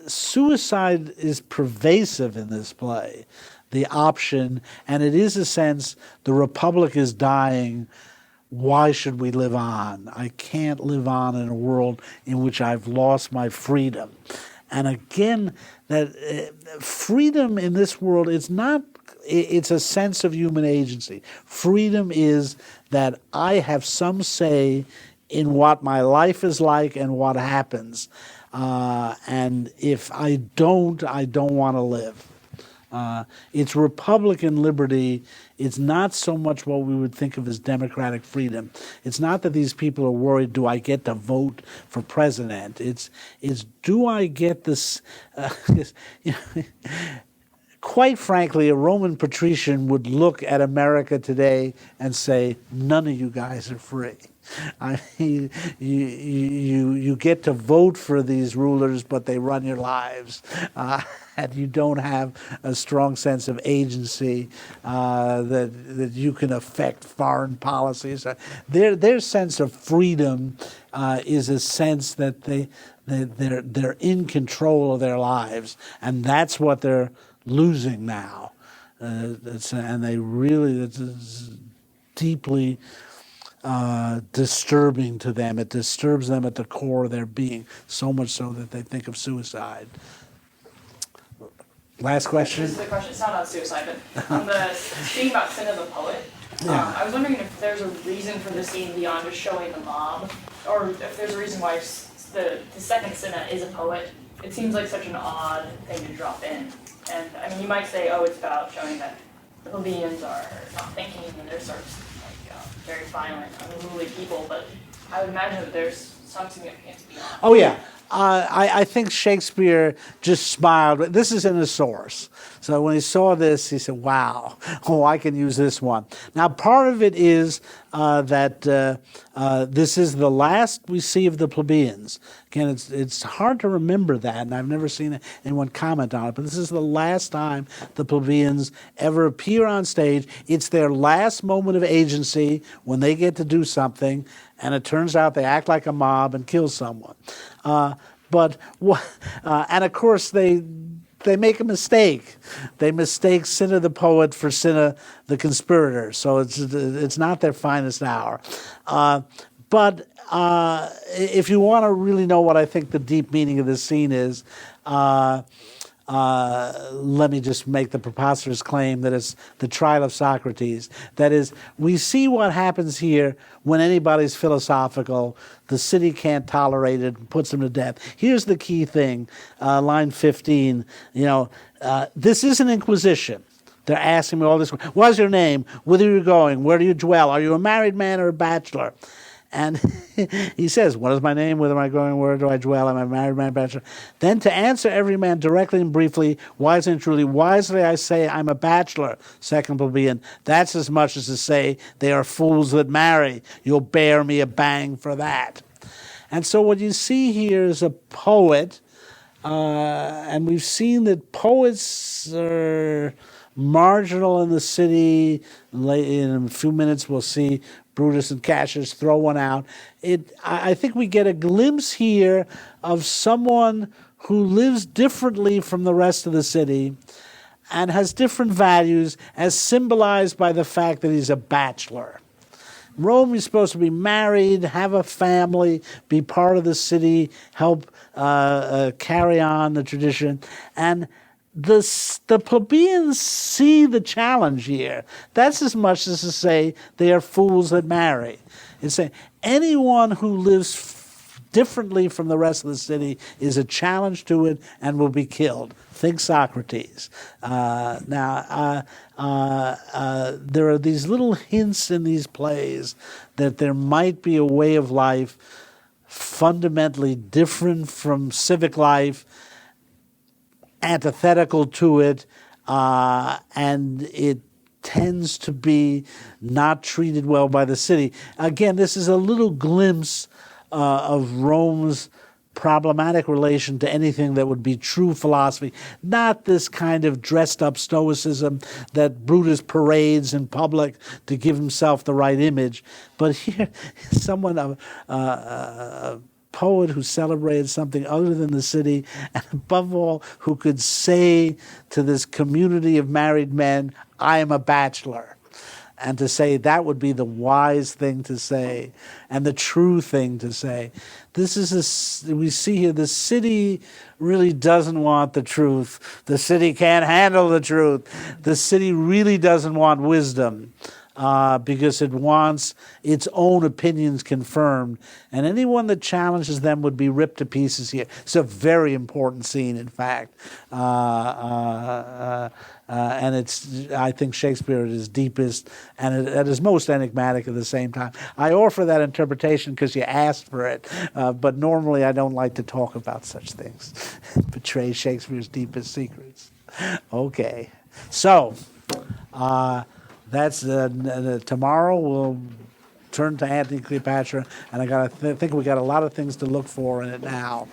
[SPEAKER 1] suicide is pervasive in this play, the option, and it is a sense the Republic is dying. Why should we live on? I can't live on in a world in which I've lost my freedom. And again, that freedom in this world, it's a sense of human agency. Freedom is that I have some say in what my life is like and what happens. And if I don't want to live. It's Republican liberty. It's not so much what we would think of as democratic freedom. It's not that these people are worried, do I get to vote for president? It's do I get this? Quite frankly, a Roman patrician would look at America today and say, none of you guys are free. I mean, you get to vote for these rulers, but they run your lives. And you don't have a strong sense of agency that you can affect foreign policies. Their sense of freedom is a sense that they're in control of their lives, and that's what they're losing now. And they really, it's deeply disturbing to them. It disturbs them at the core of their being, so much so that they think of suicide. Last question?
[SPEAKER 4] This is the question, it's not about suicide, but on the speaking about sin of the poet, I was wondering if there's a reason for the scene beyond just showing the mob, or if there's a reason why the second Cinna is a poet. It seems like such an odd thing to drop in. And I mean, you might say, oh, it's about showing that the plebeians are not thinking and they're sort of like very violent, unruly people, but I would imagine that there's some significance beyond.
[SPEAKER 1] Oh, yeah. I think Shakespeare just smiled. This is in his source. So when he saw this, he said, wow, I can use this one. Now, part of it is that this is the last we see of the plebeians. Again, it's hard to remember that, and I've never seen anyone comment on it, but this is the last time the plebeians ever appear on stage. It's their last moment of agency when they get to do something, and it turns out they act like a mob and kill someone. And of course, they make a mistake. They mistake Cinna the poet for Cinna the conspirator. So it's not their finest hour. But if you want to really know what I think the deep meaning of this scene is, let me just make the preposterous claim that it's the trial of Socrates. That is, we see what happens here when anybody's philosophical. The city can't tolerate it and puts them to death. Here's the key thing, line 15, this is an inquisition. They're asking me all this, what's your name? Whither are you going? Where do you dwell? Are you a married man or a bachelor? And he says, what is my name? Whither am I going? Where do I dwell? Am I a married man, bachelor? Then to answer every man directly and briefly, wisely and truly, wisely I say I'm a bachelor, second plebeian. That's as much as to say they are fools that marry. You'll bear me a bang for that. And so what you see here is a poet, and we've seen that poets are marginal in the city. In a few minutes we'll see Brutus and Cassius throw one out. I think we get a glimpse here of someone who lives differently from the rest of the city and has different values, as symbolized by the fact that he's a bachelor. Rome is supposed to be married, have a family, be part of the city, help carry on the tradition. And the plebeians see the challenge here. That's as much as to say they are fools that marry. It's saying anyone who lives differently from the rest of the city is a challenge to it and will be killed. Think Socrates. There are these little hints in these plays that there might be a way of life fundamentally different from civic life, antithetical to it, and it tends to be not treated well by the city. Again, this is a little glimpse of Rome's problematic relation to anything that would be true philosophy, not this kind of dressed up stoicism that Brutus parades in public to give himself the right image, but here someone, a poet who celebrated something other than the city, and above all, who could say to this community of married men, I am a bachelor. And to say that would be the wise thing to say and the true thing to say. This is we see here the city really doesn't want the truth. The city can't handle the truth. The city really doesn't want wisdom because it wants its own opinions confirmed. And anyone that challenges them would be ripped to pieces here. It's a very important scene, in fact. And it's, I think, Shakespeare at his deepest and at his most enigmatic at the same time. I offer that interpretation because you asked for it, but normally I don't like to talk about such things. It betrays Shakespeare's deepest secrets. Okay, so that's tomorrow we'll turn to Antony and Cleopatra, and I think we got a lot of things to look for in it now.